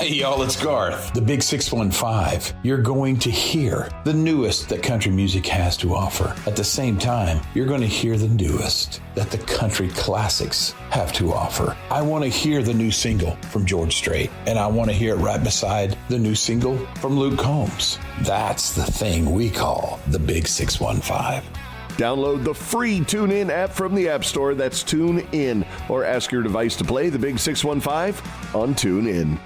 Hey y'all, it's Garth, the Big 615. You're going to hear the newest that country music has to offer. At the same time, you're going to hear the newest that the country classics have to offer. I want to hear the new single from George Strait, and I want to hear it right beside the new single from Luke Combs. That's the thing we call the Big 615. Download the free TuneIn app from the App Store. That's TuneIn. Or ask your device to play the Big 615 on TuneIn.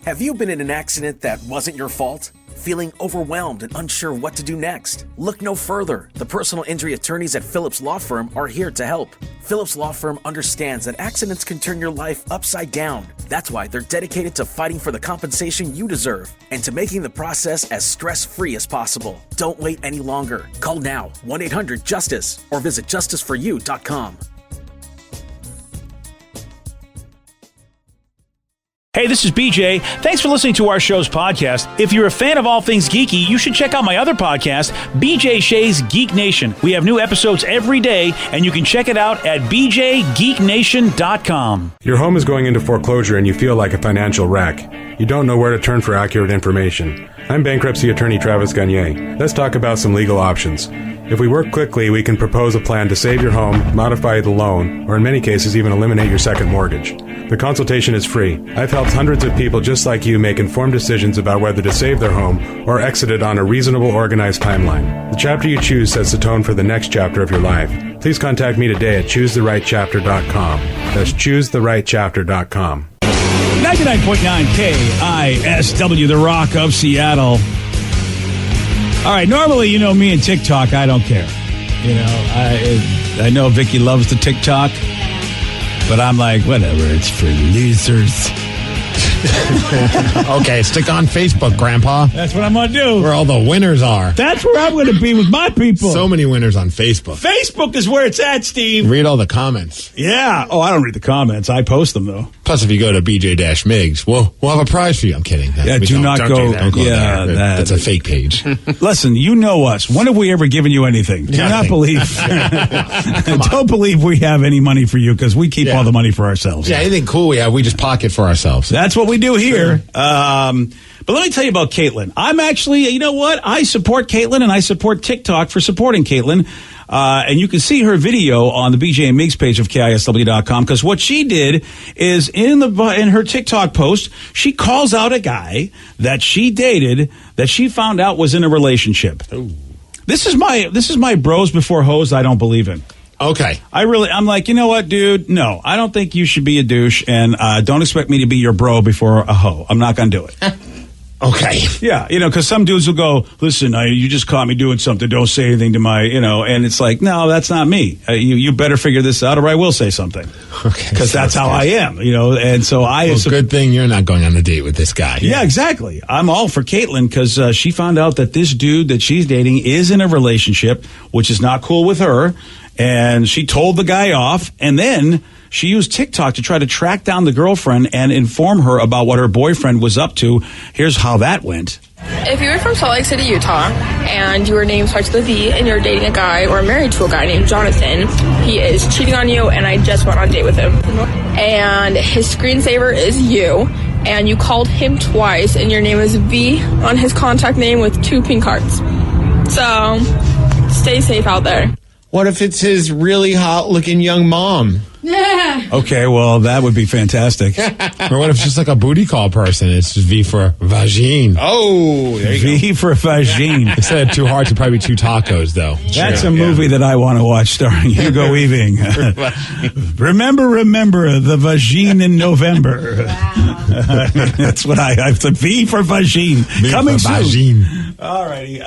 Have you been in an accident that wasn't your fault? Feeling overwhelmed and unsure what to do next? Look no further. The personal injury attorneys at Phillips Law Firm are here to help. Phillips Law Firm understands that accidents can turn your life upside down. That's why they're dedicated to fighting for the compensation you deserve and to making the process as stress-free as possible. Don't wait any longer. Call now, 1-800-JUSTICE, or visit justiceforyou.com. Hey, this is BJ. Thanks for listening to our show's podcast. If you're a fan of all things geeky, you should check out my other podcast, BJ Shea's Geek Nation. We have new episodes every day, and you can check it out at bjgeeknation.com. Your home is going into foreclosure and you feel like a financial wreck. You don't know where to turn for accurate information. I'm bankruptcy attorney Travis Gagne. Let's talk about some legal options. If we work quickly, we can propose a plan to save your home, modify the loan, or in many cases even eliminate your second mortgage. The consultation is free. I've helped hundreds of people just like you make informed decisions about whether to save their home or exit it on a reasonable, organized timeline. The chapter you choose sets the tone for the next chapter of your life. Please contact me today at choosetherightchapter.com. That's choosetherightchapter.com. 99.9 KISW, the Rock of Seattle. All right, normally, you know, me and TikTok, I don't care. You know, I know Vicky loves the TikTok, but I'm like, whatever, it's for losers. Okay, stick on Facebook, Grandpa. That's what I'm going to do. Where all the winners are. That's where I'm going to be with my people. So many winners on Facebook. Facebook is where it's at, Steve. Read all the comments. Yeah. Oh, I don't read the comments. I post them, though. Plus, if you go to BJ-Migs, we'll have a prize for you. I'm kidding. Yeah, do not go. Don't go there. That's a fake page. Listen, you know us. When have we ever given you anything? Do not believe. Don't believe we have any money for you because we keep all the money for ourselves. Yeah, anything cool we have, we just pocket for ourselves. That's what we do here. But let me tell you about Caitlin. I'm actually, you know what? I support Caitlin and I support TikTok for supporting Caitlin. And you can see her video on the BJ and Migs page of KISW.com because what she did is in her TikTok post, she calls out a guy that she dated that she found out was in a relationship. Ooh. This is my bros before hoes I don't believe in. Okay. I'm like, you know what, dude? No, I don't think you should be a douche, and don't expect me to be your bro before a hoe. I'm not going to do it. Okay. Yeah, you know, because some dudes will go, listen, you just caught me doing something. Don't say anything to my, you know, and it's like, no, that's not me. You better figure this out or I will say something. Okay. Because that's how I am, you know, and so good thing you're not going on a date with this guy. Yeah, exactly. I'm all for Caitlin because she found out that this dude that she's dating is in a relationship, which is not cool with her. And she told the guy off, and then she used TikTok to try to track down the girlfriend and inform her about what her boyfriend was up to. Here's how that went. If you were from Salt Lake City, Utah, and your name starts with a V, and you're dating a guy or married to a guy named Jonathan, he is cheating on you, and I just went on a date with him. And his screensaver is you, and you called him twice, and your name is V on his contact name with 2 pink hearts. So, stay safe out there. What if it's his really hot-looking young mom? Yeah. Okay, well, that would be fantastic. Or what if it's just like a booty call person? It's V for vagine. Oh, there you go. V for vagine. Instead of 2 hearts, it'd probably be 2 tacos, though. That's a movie that I want to watch starring Hugo Weaving. remember, the vagine in November. Wow. That's what it's a V for vagine. Coming soon. All righty.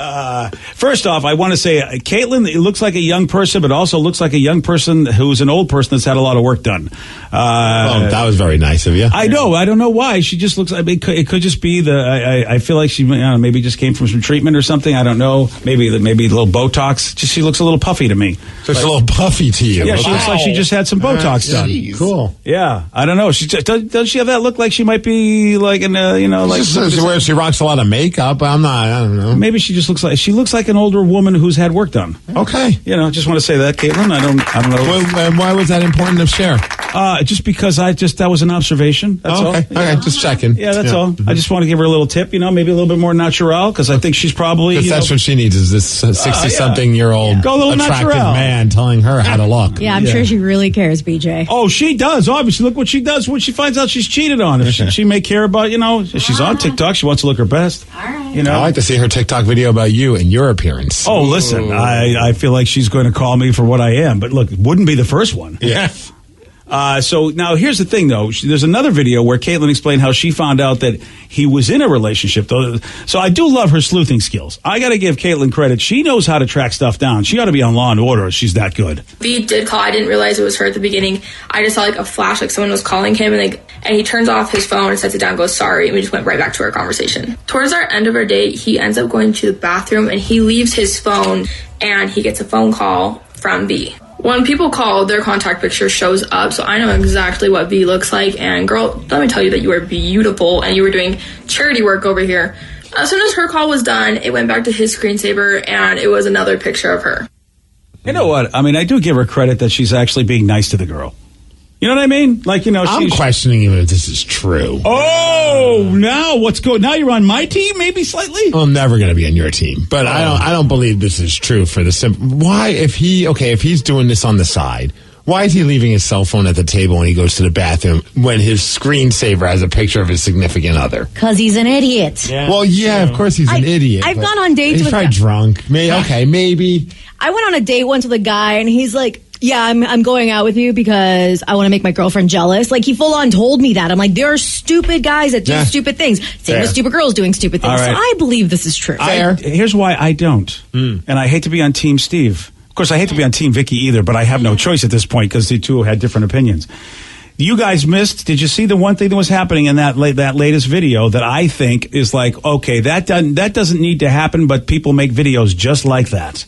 First off, I want to say, Caitlin, it looks like a young person, but also looks like a young person who's an old person that's had a lot of work done. That was very nice of you. I know. I don't know why. She just looks like it could just be I feel like she maybe just came from some treatment or something. I don't know. Maybe a little Botox. She looks a little puffy to me. Just a little puffy to you. Yeah, she looks like she just had some Botox done. Cool. Yeah, I don't know. Does she have that look like she might might be like in like where she rocks a lot of makeup. I don't know. Maybe she just looks like an older woman who's had work done. Okay. Just want to say that, Caitlin. I don't know. Well, why was that important to share? Just because that was an observation. That's all. Okay. Okay, just checking. Yeah, that's all. I just want to give her a little tip, maybe a little bit more natural, because I think she's probably... Because that's what she needs, is this 60-something-year-old attractive man telling her how to look. Yeah, I'm sure she really cares, BJ. Oh, she does. Obviously, look what she does when she finds out she's cheated on. If she may care about, if she's on TikTok, she wants to look her best. All right. I like to see her TikTok video about you and your appearance. Oh, listen, I feel like she's going to call me for what I am, but look, it wouldn't be the first one. Yeah. So now here's the thing, though. There's another video where Caitlin explained how she found out that he was in a relationship. So I do love her sleuthing skills. I got to give Caitlin credit. She knows how to track stuff down. She ought to be on Law and Order. She's that good. V did call. I didn't realize it was her at the beginning. I just saw like a flash, like someone was calling him, and he turns off his phone and sets it down and goes, sorry. And we just went right back to our conversation. Towards our end of our date, he ends up going to the bathroom and he leaves his phone and he gets a phone call from V. When people call, their contact picture shows up, so I know exactly what V looks like. And girl, let me tell you that you are beautiful and you were doing charity work over here. As soon as her call was done, it went back to his screensaver and it was another picture of her. You know what? I mean, I do give her credit that she's actually being nice to the girl. You know what I mean? Like, I'm questioning even if this is true. Oh, now what's going? Now you're on my team, maybe slightly. Well, I'm never going to be on your team, but I don't believe this is true for the simple. Why, if he's doing this on the side, why is he leaving his cell phone at the table when he goes to the bathroom when his screensaver has a picture of his significant other? Because he's an idiot. Yeah. Well, yeah, of course he's an idiot. I've gone on dates with. He's probably drunk. Maybe. I went on a date once with a guy, and he's like, yeah, I'm going out with you because I want to make my girlfriend jealous. Like, he full on told me that. I'm like, there are stupid guys that do stupid things. Same with stupid girls doing stupid things. Right. So I believe this is true. Here's why I don't. And I hate to be on Team Steve. Of course, I hate to be on Team Vicky either, but I have no choice at this point because the two had different opinions. You guys missed. Did you see the one thing that was happening in that latest video that I think is like, okay, that doesn't need to happen, but people make videos just like that.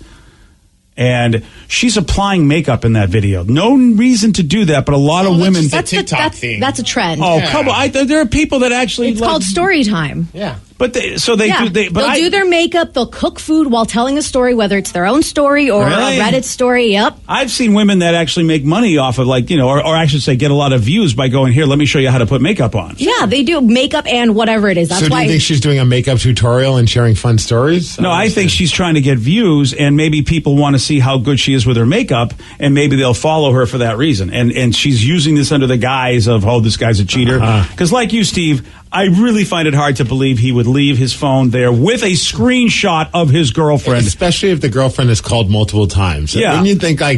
And she's applying makeup in that video. No reason to do that, but a lot of women... That's a TikTok thing. That's a trend. Oh, come on. There are people that actually... It's called story time. Yeah. But they'll do their makeup. They'll cook food while telling a story, whether it's their own story or a Reddit story. Yep. I've seen women that actually make money off of or I should say get a lot of views by going, here, let me show you how to put makeup on. Yeah, they do makeup and whatever it is. That's so why. Do you think she's doing a makeup tutorial and sharing fun stories? No, I think she's trying to get views, and maybe people want to see how good she is with her makeup, and maybe they'll follow her for that reason. And she's using this under the guise of, this guy's a cheater. Because like you, Steve, I really find it hard to believe he would leave his phone there with a screenshot of his girlfriend. Especially if the girlfriend has called multiple times. Yeah. And you think, I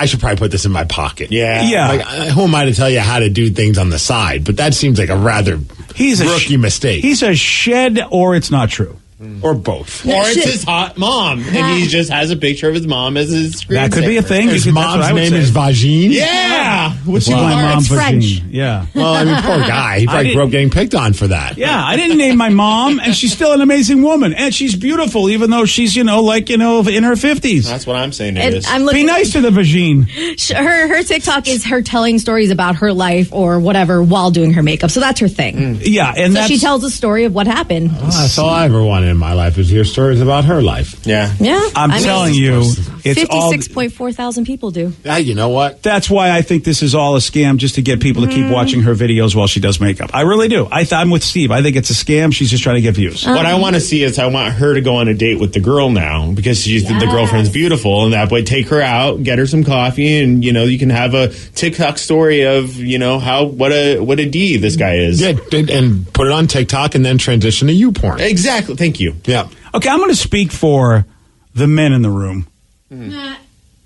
should probably put this in my pocket. Yeah. Who am I to tell you how to do things on the side? But that seems like a rather rookie mistake. He's a shed, or it's not true. Or both. Or it's his hot mom, and he just has a picture of his mom as his screensaver. That could be a thing. His mom's name is Vagine? Yeah. What's my mom's French. Yeah. Well, poor guy. He probably grew up getting picked on for that. Yeah, I didn't name my mom, and she's still an amazing woman, and she's beautiful, even though she's, in her 50s. That's what I'm saying. Be nice to the Vagine. Her TikTok is her telling stories about her life or whatever while doing her makeup. So that's her thing. Yeah, and so she tells a story of what happened. That's all I ever wanted in my life is hear stories about her life. Yeah. I'm telling you, it's 56.4 thousand people do. You know what? That's why I think this is all a scam, just to get people to keep watching her videos while she does makeup. I really do. I'm with Steve. I think it's a scam. She's just trying to get views. What I want to see is I want her to go on a date with the girl now because the girlfriend's beautiful, and that way take her out, get her some coffee, and you can have a TikTok story of what a D this guy is. Yeah, and put it on TikTok and then transition to YouPorn. Exactly. Thank you. Yeah. Okay, I'm going to speak for the men in the room.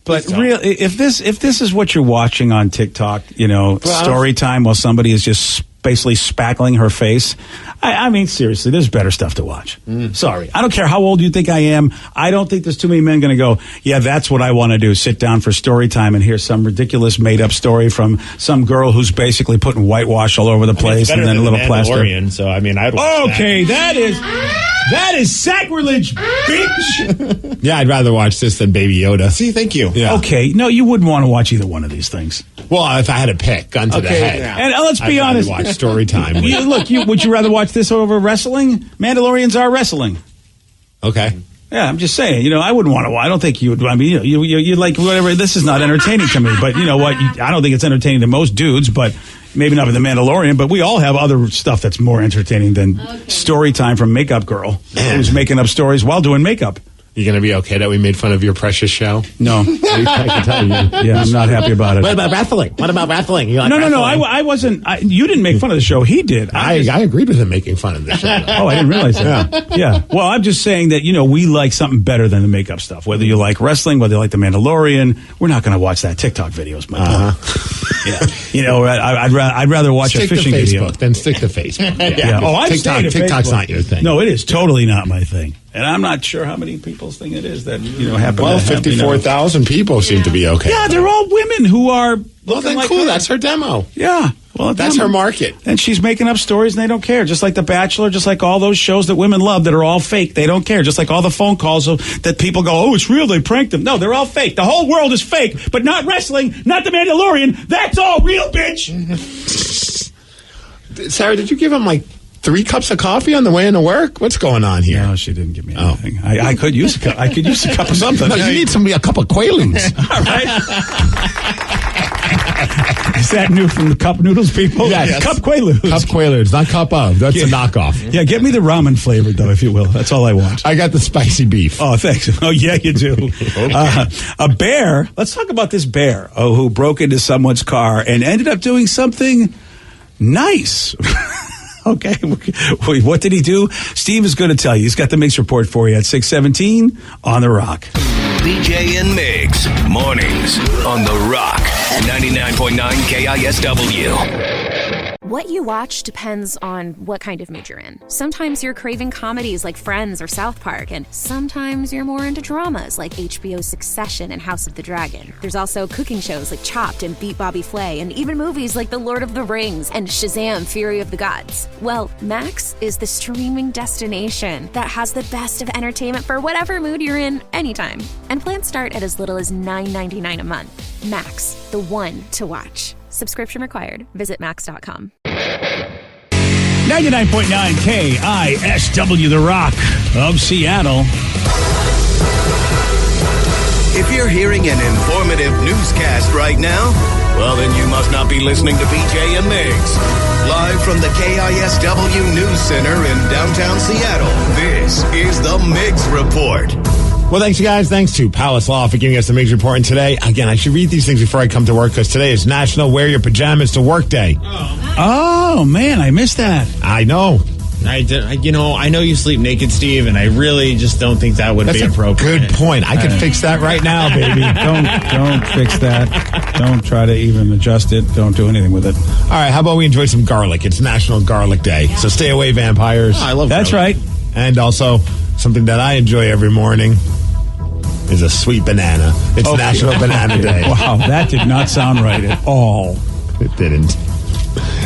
But really, if this is what you're watching on TikTok, story time while somebody is just basically spackling her face, I mean, seriously, there's better stuff to watch. Sorry. I don't care how old you think I am. I don't think there's too many men going to go, yeah, that's what I want to do. Sit down for story time and hear some ridiculous made-up story from some girl who's basically putting whitewash all over the place and then a little plaster. So, I'd watch that is sacrilege, bitch. Yeah, I'd rather watch this than Baby Yoda. See, thank you. Yeah. Okay, no, you wouldn't want to watch either one of these things. Well, if I had to pick, gun to the head. Yeah. And let's be honest. story time. Would you rather watch this over wrestling? Mandalorians are wrestling. Okay. Yeah, I'm just saying, I wouldn't want to. I don't think you would. I mean, you like whatever. This is not entertaining to me, but you know what? I don't think it's entertaining to most dudes, but maybe not with The Mandalorian. But we all have other stuff that's more entertaining than story time from Makeup Girl, who's making up stories while doing makeup. You going to be okay that we made fun of your precious show? No. I can tell you. Yeah, I'm not happy about it. What about wrestling? You like No. I wasn't. You didn't make fun of the show. He did. I agreed with him making fun of the show. Oh, I didn't realize that. Yeah. Well, I'm just saying that, we like something better than the makeup stuff. Whether you like wrestling, whether you like The Mandalorian, we're not going to watch that TikTok videos, my boy. Yeah. I'd rather watch a fishing video. Then stick to Facebook. Yeah. Oh, I'm TikTok's not your thing. No, it is totally not my thing. And I'm not sure how many people's thing it is that, happen. Well, 54,000 people seem to be okay. Yeah, they're all women who are well, then like cool. her. That's her demo. Yeah. Well, that's her market. And she's making up stories and they don't care. Just like The Bachelor, just like all those shows that women love that are all fake. They don't care. Just like all the phone calls that people go, oh, it's real. They pranked them. No, they're all fake. The whole world is fake, but not wrestling, not The Mandalorian. That's all real, bitch. Sarah, did you give him 3 cups of coffee on the way into work? What's going on here? No, she didn't give me anything. I could use a cup. I could use a cup of something. No, you need a cup of Quaaludes. All right. Is that new from the Cup Noodles people? Yes. Cup Quaaludes. Cup Quaaludes, not cup of. That's a knockoff. Yeah, get me the ramen flavored, though, if you will. That's all I want. I got the spicy beef. Oh, thanks. Oh, yeah, you do. Okay. A bear. Let's talk about this bear who broke into someone's car and ended up doing something nice. Okay. What did he do? Steve is going to tell you. He's got the Migs report for you at 6:17 on The Rock. BJ and Migs, mornings on The Rock, 99.9 KISW. What you watch depends on what kind of mood you're in. Sometimes you're craving comedies like Friends or South Park, and sometimes you're more into dramas like HBO's Succession and House of the Dragon. There's also cooking shows like Chopped and Beat Bobby Flay, and even movies like The Lord of the Rings and Shazam! Fury of the Gods. Well, Max is the streaming destination that has the best of entertainment for whatever mood you're in anytime. And plans start at as little as $9.99 a month. Max, the one to watch. Subscription required. Visit max.com. 99.9 KISW, The Rock of Seattle. If you're hearing an informative newscast right now, well, then you must not be listening to BJ and Migs. Live from the KISW News Center in downtown Seattle, this is the Migs Report. Well, thanks, you guys. Thanks to Palace Law for giving us the Migs Report. And today, again, I should read these things before I come to work because today is National Wear Your Pajamas to Work Day. Oh, man, I missed that. I know. I know you sleep naked, Steve, and I really just don't think that would be appropriate. Good point. I can fix that right now, baby. Don't fix that. Don't try to even adjust it. Don't do anything with it. All right, how about we enjoy some garlic? It's National Garlic Day, so stay away, vampires. Oh, I love That's garlic. right. And also, something that I enjoy every morning is a sweet banana. It's National Banana Day. Wow, that did not sound right at all. It didn't.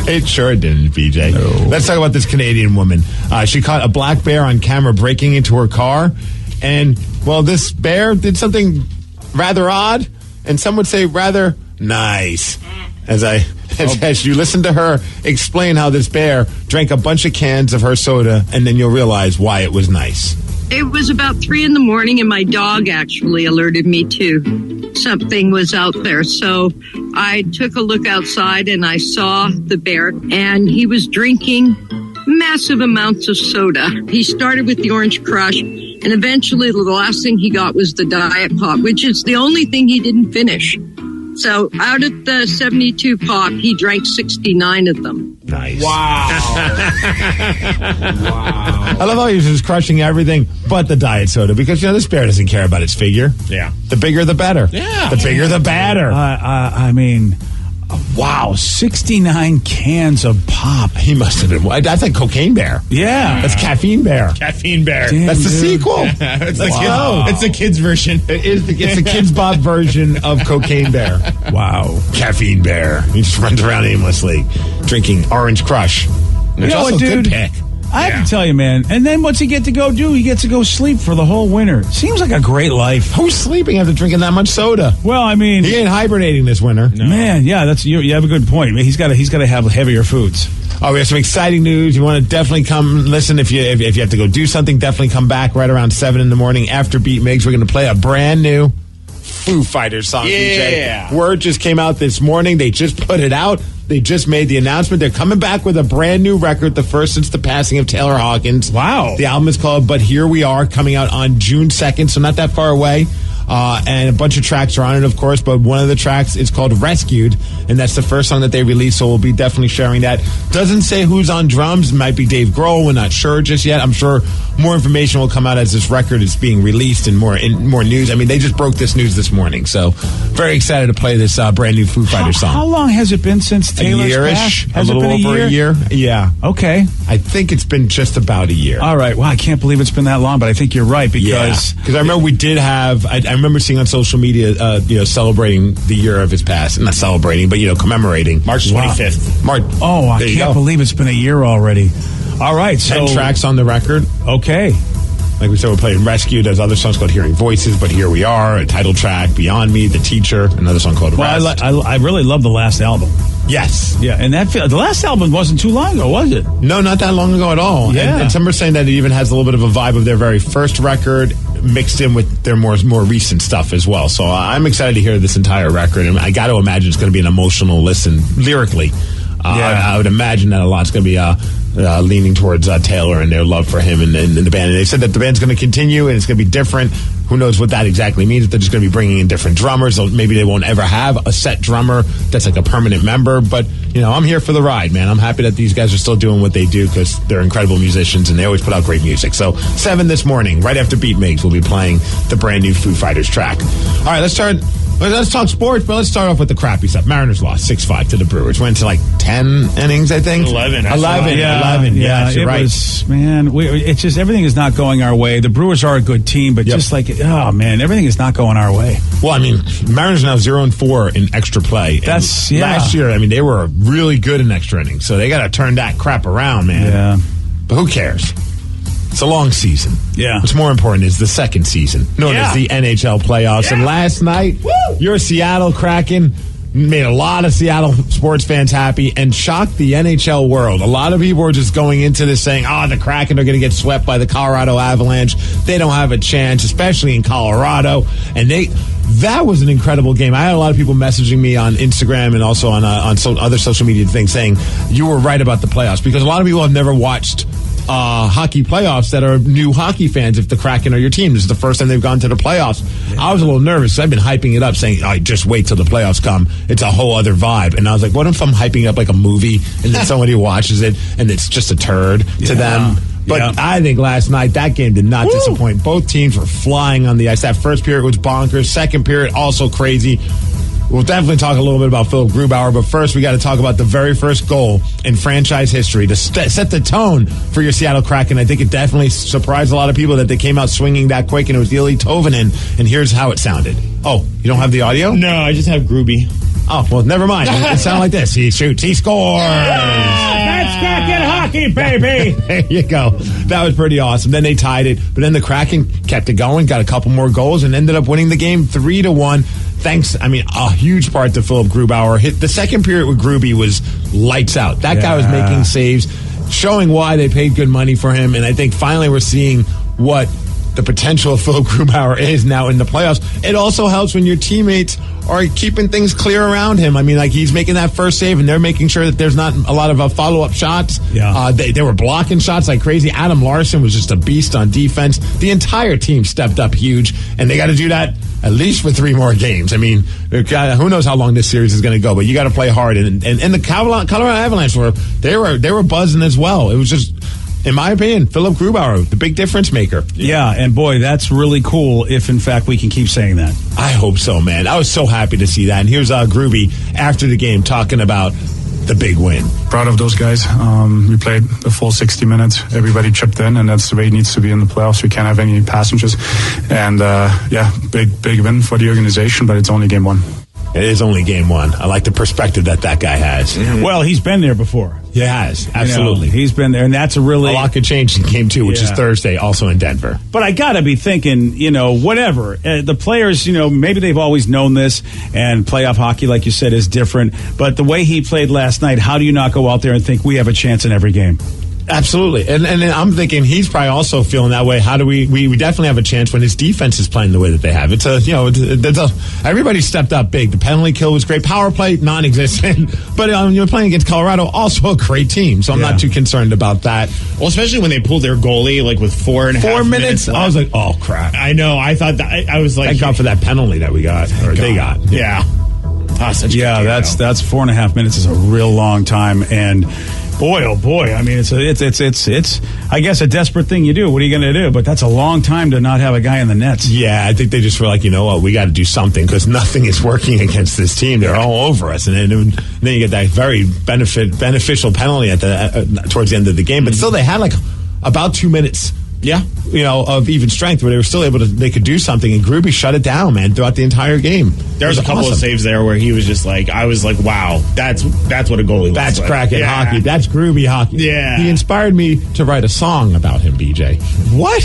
It sure didn't, BJ. No. Let's talk about this Canadian woman. She caught a black bear on camera breaking into her car. And, well, this bear did something rather odd, and some would say rather nice. As you listen to her explain how this bear drank a bunch of cans of her soda, and then you'll realize why it was nice. It was about 3 a.m, and my dog actually alerted me to something was out there. So I took a look outside and I saw the bear, and he was drinking massive amounts of soda. He started with the Orange Crush, and eventually the last thing he got was the Diet Pop, which is the only thing he didn't finish. So out of the 72 pop, he drank 69 of them. Nice. Wow. Wow. I love how he's just crushing everything but the diet soda because, this bear doesn't care about its figure. Yeah. The bigger, the better. Yeah. The bigger, the badder. I mean, wow, 69 cans of pop. He must have been. I think Cocaine Bear. Yeah. That's Caffeine Bear. Caffeine Bear. Damn, That's the sequel. It's the kids' version. It's the Kids Bob version of Cocaine Bear. Wow. Caffeine Bear. He just runs around aimlessly drinking Orange Crush. You know what, dude? Good pick. I have to tell you, man. And then what's he get to go do? He gets to go sleep for the whole winter. Seems like a great life. Who's sleeping after drinking that much soda? Well, I mean, he ain't hibernating this winter. No. Man, yeah, that's you have a good point. He's got to have heavier foods. Oh, we have some exciting news. You want to definitely come listen. If you have to go do something, definitely come back right around 7 in the morning after Beat Migs. We're going to play a brand new Foo Fighters song. Yeah. DJ. Word just came out this morning. They just put it out. They just made the announcement. They're coming back with a brand new record, the first since the passing of Taylor Hawkins. Wow. The album is called But Here We Are, coming out on June 2nd, so not that far away. And a bunch of tracks are on it, of course, but one of the tracks is called Rescued, and that's the first song that they released, so we'll be definitely sharing that. Doesn't say who's on drums. It might be Dave Grohl. We're not sure just yet. I'm sure more information will come out as this record is being released and more news. I mean, they just broke this news this morning, so very excited to play this brand new Foo Fighters song. How long has it been since Taylor's a year-ish, passed? a little over a year. Yeah. Okay. I think it's been just about a year. All right. Well, I can't believe it's been that long, but I think you're right because I remember we did have. I remember seeing on social media, celebrating the year of his pass. Not celebrating, but commemorating. March 25th. March. Oh, I can't believe it's been a year already. All right, 10 tracks on the record. Okay. Like we said, we're playing Rescue. There's other songs called Hearing Voices, But Here We Are, a title track, Beyond Me, The Teacher, another song called Rest. I really love the last album. Yes. Yeah, and the last album wasn't too long ago, was it? No, not that long ago at all. Yeah. And some are saying that it even has a little bit of a vibe of their very first record mixed in with their more recent stuff as well. So I'm excited to hear this entire record, and I got to imagine it's going to be an emotional listen lyrically. I would imagine that a lot's going to be leaning towards Taylor and their love for him and the band. And they said that the band's going to continue and it's going to be different. Who knows what that exactly means? If they're just going to be bringing in different drummers, maybe they won't ever have a set drummer that's like a permanent member. But I'm here for the ride, man. I'm happy that these guys are still doing what they do because they're incredible musicians and they always put out great music. So 7 this morning, right after Beat Migs, we'll be playing the brand new Foo Fighters track. All right, let's talk sports, but let's start off with the crappy stuff. Mariners lost 6-5 to the Brewers. Went to like 10 innings, I think. 11. 11. Yeah, you're right. It's just everything is not going our way. The Brewers are a good team, but just like, oh man, everything is not going our way. Well, I mean, Mariners are now 0-4 in extra play. Last year, I mean, they were really good in extra innings, so they got to turn that crap around, man. Yeah. But who cares? It's a long season. Yeah. What's more important is the second season, known as the NHL playoffs. Yeah. And last night, your Seattle Kraken made a lot of Seattle sports fans happy and shocked the NHL world. A lot of people were just going into this saying, the Kraken are going to get swept by the Colorado Avalanche. They don't have a chance, especially in Colorado. And that was an incredible game. I had a lot of people messaging me on Instagram and also on other social media things saying you were right about the playoffs because a lot of people have never watched hockey playoffs that are new hockey fans if the Kraken are your team. This is the first time they've gone to the playoffs. Yeah. I was a little nervous. I've been hyping it up saying, just wait till the playoffs come. It's a whole other vibe. And I was like, what if I'm hyping up like a movie and then somebody watches it and it's just a turd to them? But I think last night that game did not disappoint. Both teams were flying on the ice. That first period was bonkers. Second period also crazy. We'll definitely talk a little bit about Philip Grubauer, but first we got to talk about the very first goal in franchise history to set the tone for your Seattle Kraken. I think it definitely surprised a lot of people that they came out swinging that quick, and it was Ilya Tovanin, and here's how it sounded. Oh, you don't have the audio? No, I just have Gruby. Oh, well, never mind. It sounded like this. He shoots, he scores. That's Kraken hockey, baby. There you go. That was pretty awesome. Then they tied it, but then the Kraken kept it going, got a couple more goals, and ended up winning the game 3-1. Thanks, a huge part to Philip Grubauer. The second period with Gruby was lights out. That guy was making saves, showing why they paid good money for him, and I think finally we're seeing what the potential of Philip Grubauer is now in the playoffs. It also helps when your teammates are keeping things clear around him. He's making that first save, and they're making sure that there's not a lot of follow-up shots. Yeah. They were blocking shots like crazy. Adam Larson was just a beast on defense. The entire team stepped up huge, and they got to do that at least for 3 more games. Who knows how long this series is going to go, but you got to play hard. And the Colorado Avalanche they were buzzing as well. It was just, in my opinion, Philip Grubauer, the big difference maker. Yeah, and boy, that's really cool if, in fact, we can keep saying that. I hope so, man. I was so happy to see that. And here's Gruby after the game talking about the big win. Proud of those guys. We played the full 60 minutes. Everybody chipped in, and that's the way it needs to be in the playoffs. We can't have any passengers. And, big win for the organization, but it's only game 1. It is only game one. I like the perspective that guy has. Well, he's been there before. He has, absolutely. He's been there, and that's a lot could change in game 2, which is Thursday, also in Denver. But I got to be thinking, whatever. The players, maybe they've always known this, and playoff hockey, like you said, is different. But the way he played last night, how do you not go out there and think we have a chance in every game? Absolutely. And I'm thinking he's probably also feeling that way. How do we definitely have a chance when his defense is playing the way that they have. Everybody stepped up big. The penalty kill was great. Power play, non-existent. But you're playing against Colorado, also a great team. So I'm not too concerned about that. Well, especially when they pulled their goalie with 4.5 minutes left. I was like, oh, crap. I know. I thought that. I was like. Thank God for that penalty that we got. Or they got. Yeah. That's 4.5 minutes is a real long time. And boy, oh boy, I mean, it's I guess a desperate thing you do. What are you going to do? But that's a long time to not have a guy in the nets. Yeah, I think they just were like, you know what, we got to do something because nothing is working against this team. They're all over us, and then you get that very beneficial penalty at towards the end of the game. But still, they had about 2 minutes. Yeah, of even strength, where they were still they could do something, and Gruby shut it down, man, throughout the entire game. There was a couple of saves there where he was just I was like, wow, that's what a goalie looks That's like. cracking hockey. That's Gruby hockey. Yeah. He inspired me to write a song about him, BJ. What?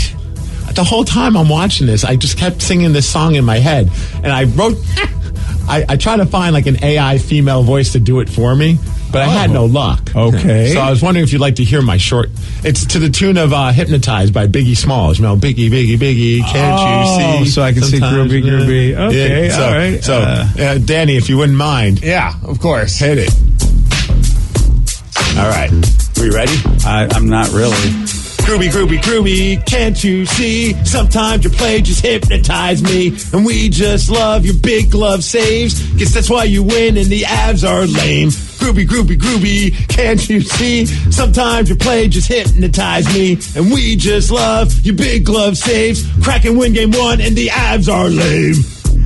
The whole time I'm watching this, I just kept singing this song in my head, and I wrote. I tried to find an AI female voice to do it for me, but I had no luck. Okay. So I was wondering if you'd like to hear my short. It's to the tune of Hypnotized by Biggie Smalls. Biggie, Biggie, Biggie, can't you see? So I can see Groovy. Okay, yeah, all right. So, Danny, if you wouldn't mind. Yeah, of course. Hit it. All right. Are we ready? I'm not really. Groovy, can't you see? Sometimes your play just hypnotize me, and we just love your big glove saves. Guess that's why you win and the Avs are lame. Groovy, can't you see? Sometimes your play just hypnotize me, and we just love your big glove saves. Crack and win game 1 and the Avs are lame.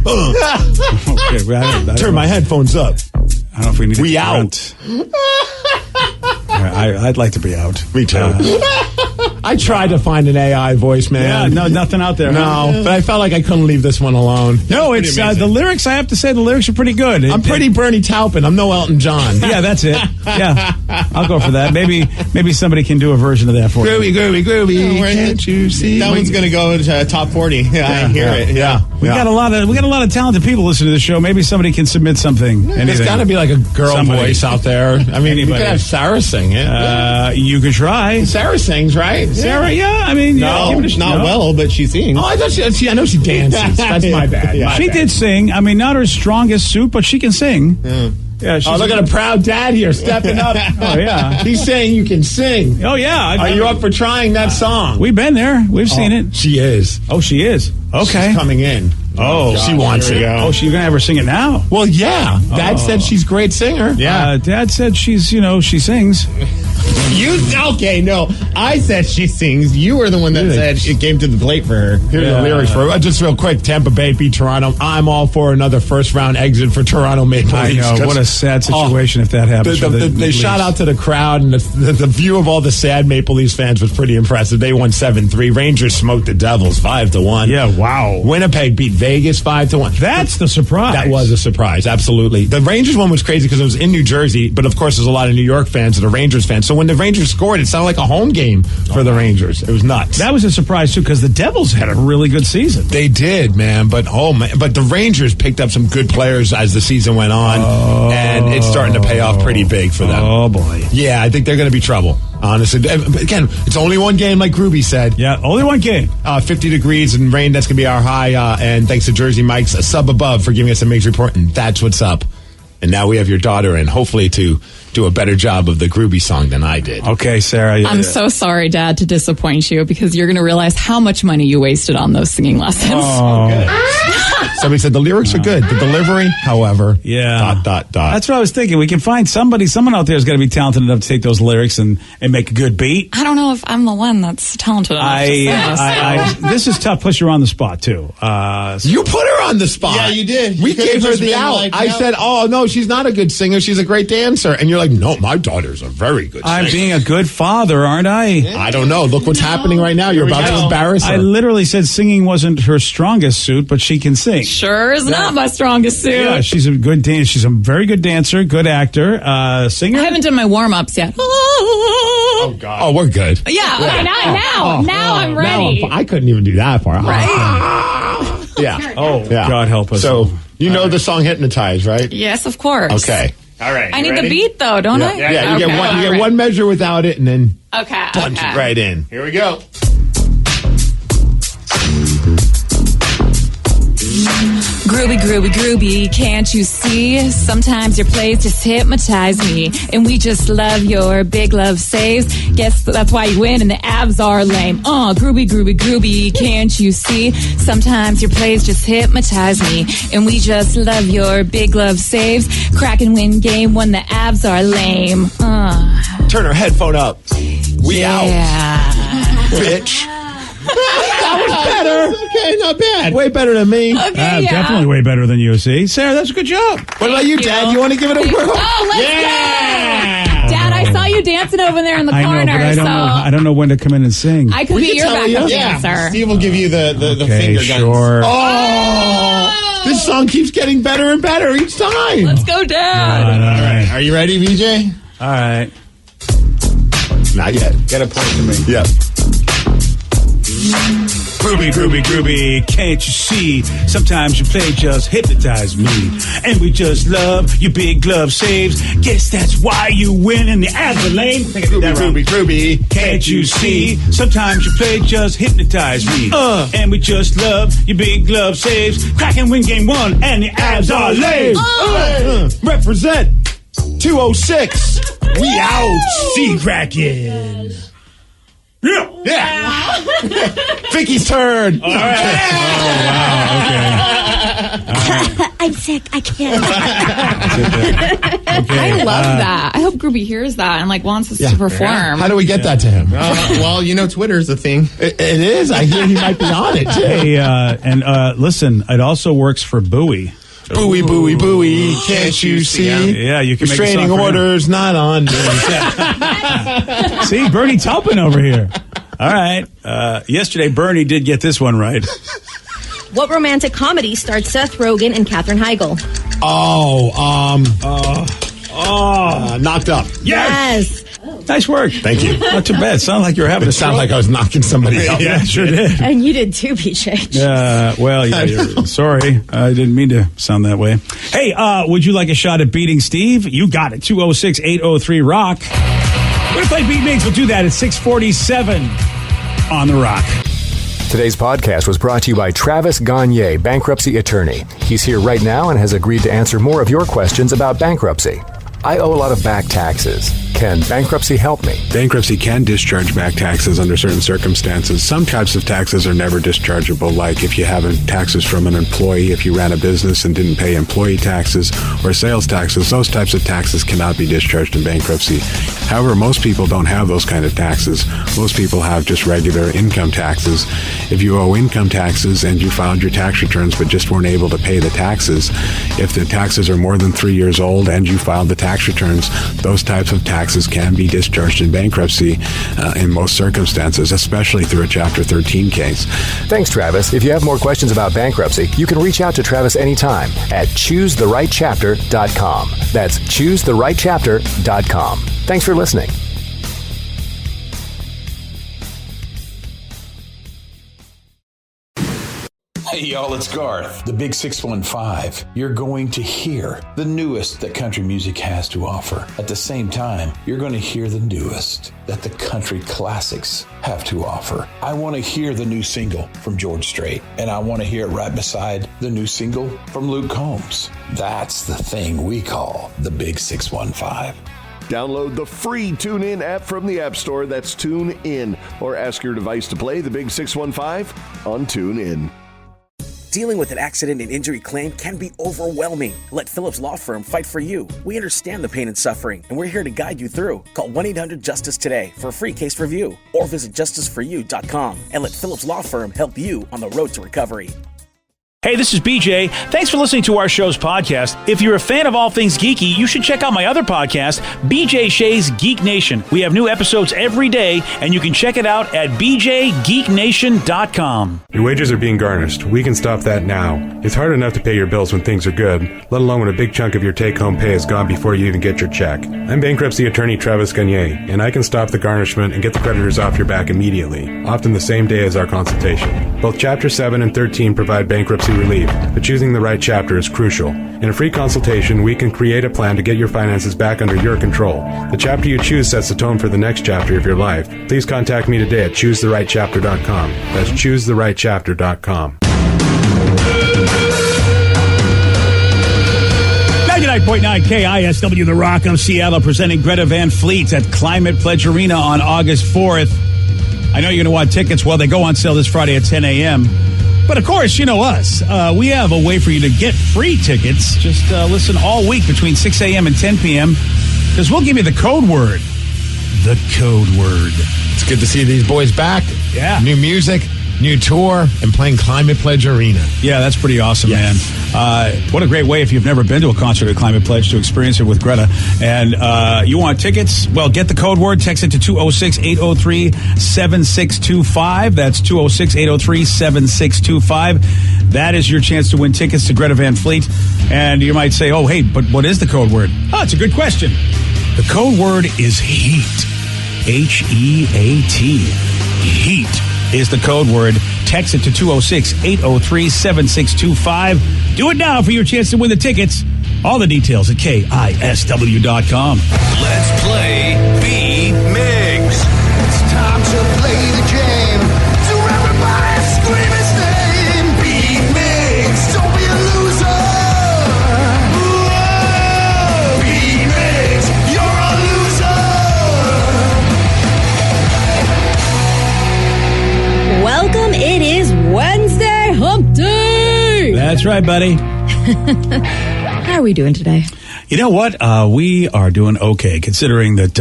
Okay, I don't Turn my headphones up. I don't know if we need to out. I'd like to be out. Me too. I tried to find an AI voice, man. Yeah, no, nothing out there. No, but I felt like I couldn't leave this one alone. No, it's the lyrics. I have to say, the lyrics are pretty good. I'm pretty Bernie Taupin. I'm no Elton John. Yeah, that's it. Yeah, I'll go for that. Maybe somebody can do a version of that for me. Groovy. Can't you see? That one's going to go to top 40. I hear it. Yeah. We got a lot of talented people listening to the show. Maybe somebody can submit something. There's got to be a girl voice out there. I mean, you could have Sarah sing it. You could try. Sarah sings, right? Sarah, yeah. I mean, not well, but she sings. Oh, I thought I know she dances. That's my bad. Yeah. She did sing. I mean, not her strongest suit, but she can sing. Yeah, look at a proud dad here stepping up. Oh, yeah. He's saying you can sing. Oh, yeah. Are you up for trying that song? We've been there. We've seen it. She is. Oh, she is. Okay. She's coming in. Oh, she wants it. Oh, she's going to have her sing it now? Well, yeah. Dad said she's a great singer. Yeah. Dad said she sings. Okay, no. I said she sings. You were the one that said it came to the plate for her. Here's the lyrics for it. Just real quick. Tampa Bay beat Toronto. I'm all for another first-round exit for Toronto Maple Leafs. I know. What a sad situation if that happens. They shot out to the crowd, and the view of all the sad Maple Leafs fans was pretty impressive. They won 7-3. Rangers smoked the Devils 5-1. Yeah, wow. Winnipeg beat Vegas 5-1. That's the surprise. That was a surprise, absolutely. The Rangers one was crazy because it was in New Jersey, but of course there's a lot of New York fans that are Rangers fans. So when the Rangers scored, it sounded like a home game for the Rangers. It was nuts. That was a surprise too because the Devils had a really good season. They did, man. But the Rangers picked up some good players as the season went on, and it's starting to pay off pretty big for them. Oh boy. Yeah, I think they're going to be trouble. Honestly, again, it's only one game, like Gruby said. Yeah, only one game. 50 degrees and rain. That's going to be our high. And thanks to Jersey Mike's, a sub above for giving us a Migs report. And that's what's up. And now we have your daughter, and hopefully to do a better job of the Gruby song than I did. Okay, Sarah. I'm so sorry, Dad, to disappoint you because you're going to realize how much money you wasted on those singing lessons. Oh, good. Somebody said the lyrics are good. The delivery, however, yeah. ... That's what I was thinking. We can find someone out there who's going to be talented enough to take those lyrics and make a good beat. I don't know if I'm the one that's talented enough this is tough. Plus, you're on the spot, too. You put her on the spot. Yeah, you did. We gave her the out. I said, oh, no, she's not a good singer. She's a great dancer. And you're like, no, my daughter's a very good singer. I'm being a good father, aren't I? I don't know. Look what's happening right now. You're about to embarrass her. I literally said singing wasn't her strongest suit, but she can sing. Sure is not my strongest suit. Yeah, she's a good dancer. She's a very good dancer, good actor, singer. I haven't done my warm-ups yet. Oh, God. Oh, we're good. Yeah, okay, now I'm ready. I couldn't even do that part. Right? Yeah. Oh, yeah. God help us. So, you know the song Hypnotize, right? Yes, of course. Okay. All right. I need the beat, though, don't I? Yeah, you get one measure without it, and then punch it right in. Here we go. Groovy, groovy, groovy, can't you see? Sometimes your plays just hypnotize me. And we just love your big love saves. Guess that's why you win and the abs are lame. Groovy, groovy, groovy, can't you see? Sometimes your plays just hypnotize me. And we just love your big love saves. Crack and win game when the abs are lame. Turn her headphone up. We out. Bitch. That was better. Okay, not bad. Way better than me. Okay, Definitely way better than you. See, Sarah, that's a good job. What about you, Dad? You want to give it a whirl? Oh, let's go! Dad, I saw you dancing over there in the I corner. know, but I don't know when to come in and sing. I could be your backup dancer. Steve will give you the Okay, finger guns. sure. Oh! This song keeps getting better and better each time. Let's go, Dad. All right. Are you ready, VJ? All right. Not yet. Get a point to me. Yeah. Groovy, groovy, groovy, can't you see? Sometimes your play just hypnotize me. And we just love your big glove saves. Guess that's why you win in the abs are lame. Groovy, groovy, Can't you see? Sometimes your play just hypnotize me. And we just love your big glove saves. Crack and win game one, and the abs are lame. Represent 206. We out. See cracking. Yeah. Vicky's turn. All right. Oh, wow. Okay. I'm sick. I can't. I love that. I hope Groovy hears that and wants us to perform. How do we get that to him? Well, Twitter's a thing. It is. I hear he might be on it, too. Hey, and listen, it also works for Bowie. Buoy, buoy, buoy, can't you see? Yeah, you can make a Restraining song for him. orders not on me. See, Bernie Taupin over here. All right. Yesterday, Bernie did get this one right. What romantic comedy starred Seth Rogen and Katherine Heigl? Knocked Up. Yes. Nice work. Thank you. Not too bad. Sounded like you were having It a sounded stroke. like I was knocking somebody out. Yeah, sure did. And you did too, PJ. Well, yeah, sorry. I didn't mean to sound that way. Hey, would you like a shot at beating Steve? You got it. 206-803-ROCK. We're going to play Beat Migs. We'll do that at 6:47 on The Rock. Today's podcast was brought to you by Travis Gagne, bankruptcy attorney. He's here right now and has agreed to answer more of your questions about bankruptcy. I owe a lot of back taxes. Can bankruptcy help me? Bankruptcy can discharge back taxes under certain circumstances. Some types of taxes are never dischargeable, like if you have taxes from an employee, if you ran a business and didn't pay employee taxes or sales taxes, those types of taxes cannot be discharged in bankruptcy. However, most people don't have those kind of taxes. Most people have just regular income taxes. If you owe income taxes and you filed your tax returns but just weren't able to pay the taxes, if the taxes are more than 3 years old and you filed the tax returns, those types of taxes can be discharged in bankruptcy in most circumstances, especially through a Chapter 13 case. Thanks, Travis. If you have more questions about bankruptcy, you can reach out to Travis anytime at ChooseTheRightChapter.com. That's ChooseTheRightChapter.com. Thanks for listening. Hey y'all, it's Garth, the Big 615. You're going to hear the newest that country music has to offer. At the same time, you're going to hear the newest that the country classics have to offer. I want to hear the new single from George Strait, and I want to hear it right beside the new single from Luke Combs. That's the thing we call the Big 615. Download the free TuneIn app from the App Store. That's TuneIn. Or ask your device to play the Big 615 on TuneIn. Dealing with an accident and injury claim can be overwhelming. Let Phillips Law Firm fight for you. We understand the pain and suffering, and we're here to guide you through. Call 1-800-JUSTICE today for a free case review, or visit justiceforyou.com and let Phillips Law Firm help you on the road to recovery. Hey, this is BJ. Thanks for listening to our show's podcast. If you're a fan of all things geeky, you should check out my other podcast, BJ Shea's Geek Nation. We have new episodes every day, and you can check it out at bjgeeknation.com. Your wages are being garnished. We can stop that now. It's hard enough to pay your bills when things are good, let alone when a big chunk of your take-home pay is gone before you even get your check. I'm bankruptcy attorney Travis Gagne, and I can stop the garnishment and get the creditors off your back immediately, often the same day as our consultation. Both Chapter 7 and 13 provide bankruptcy relief, but choosing the right chapter is crucial. In a free consultation, we can create a plan to get your finances back under your control. The chapter you choose sets the tone for the next chapter of your life. Please contact me today at choosetherightchapter.com. That's choosetherightchapter.com. 99.9 KISW, The Rock of Seattle, presenting Greta Van Fleet at Climate Pledge Arena on August 4th. I know you're going to want tickets. Well, they go on sale this Friday at 10 a.m., but of course, you know us. We have a way for you to get free tickets. Just listen all week between 6 a.m. and 10 p.m. because we'll give you the code word. The code word. It's good to see these boys back. Yeah. New music, new tour, and playing Climate Pledge Arena. Yeah, that's pretty awesome, man. What a great way, if you've never been to a concert at Climate Pledge, to experience it with Greta. And you want tickets? Well, get the code word. Text it to 206-803-7625. That's 206-803-7625. That is your chance to win tickets to Greta Van Fleet. And you might say, oh, hey, but what is the code word? Oh, it's a good question. The code word is HEAT. H-E-A-T. HEAT is the code word. Text it to 206-803-7625. Do it now for your chance to win the tickets. All the details at KISW.com. Let's play B Migs. It's time to play the game. So everybody scream his name. B Migs. Don't be a loser. Whoa. B Migs. You're a loser. Welcome. It is Wednesday Hump Day. That's right, buddy. How are we doing today? You know what? We are doing okay, considering that,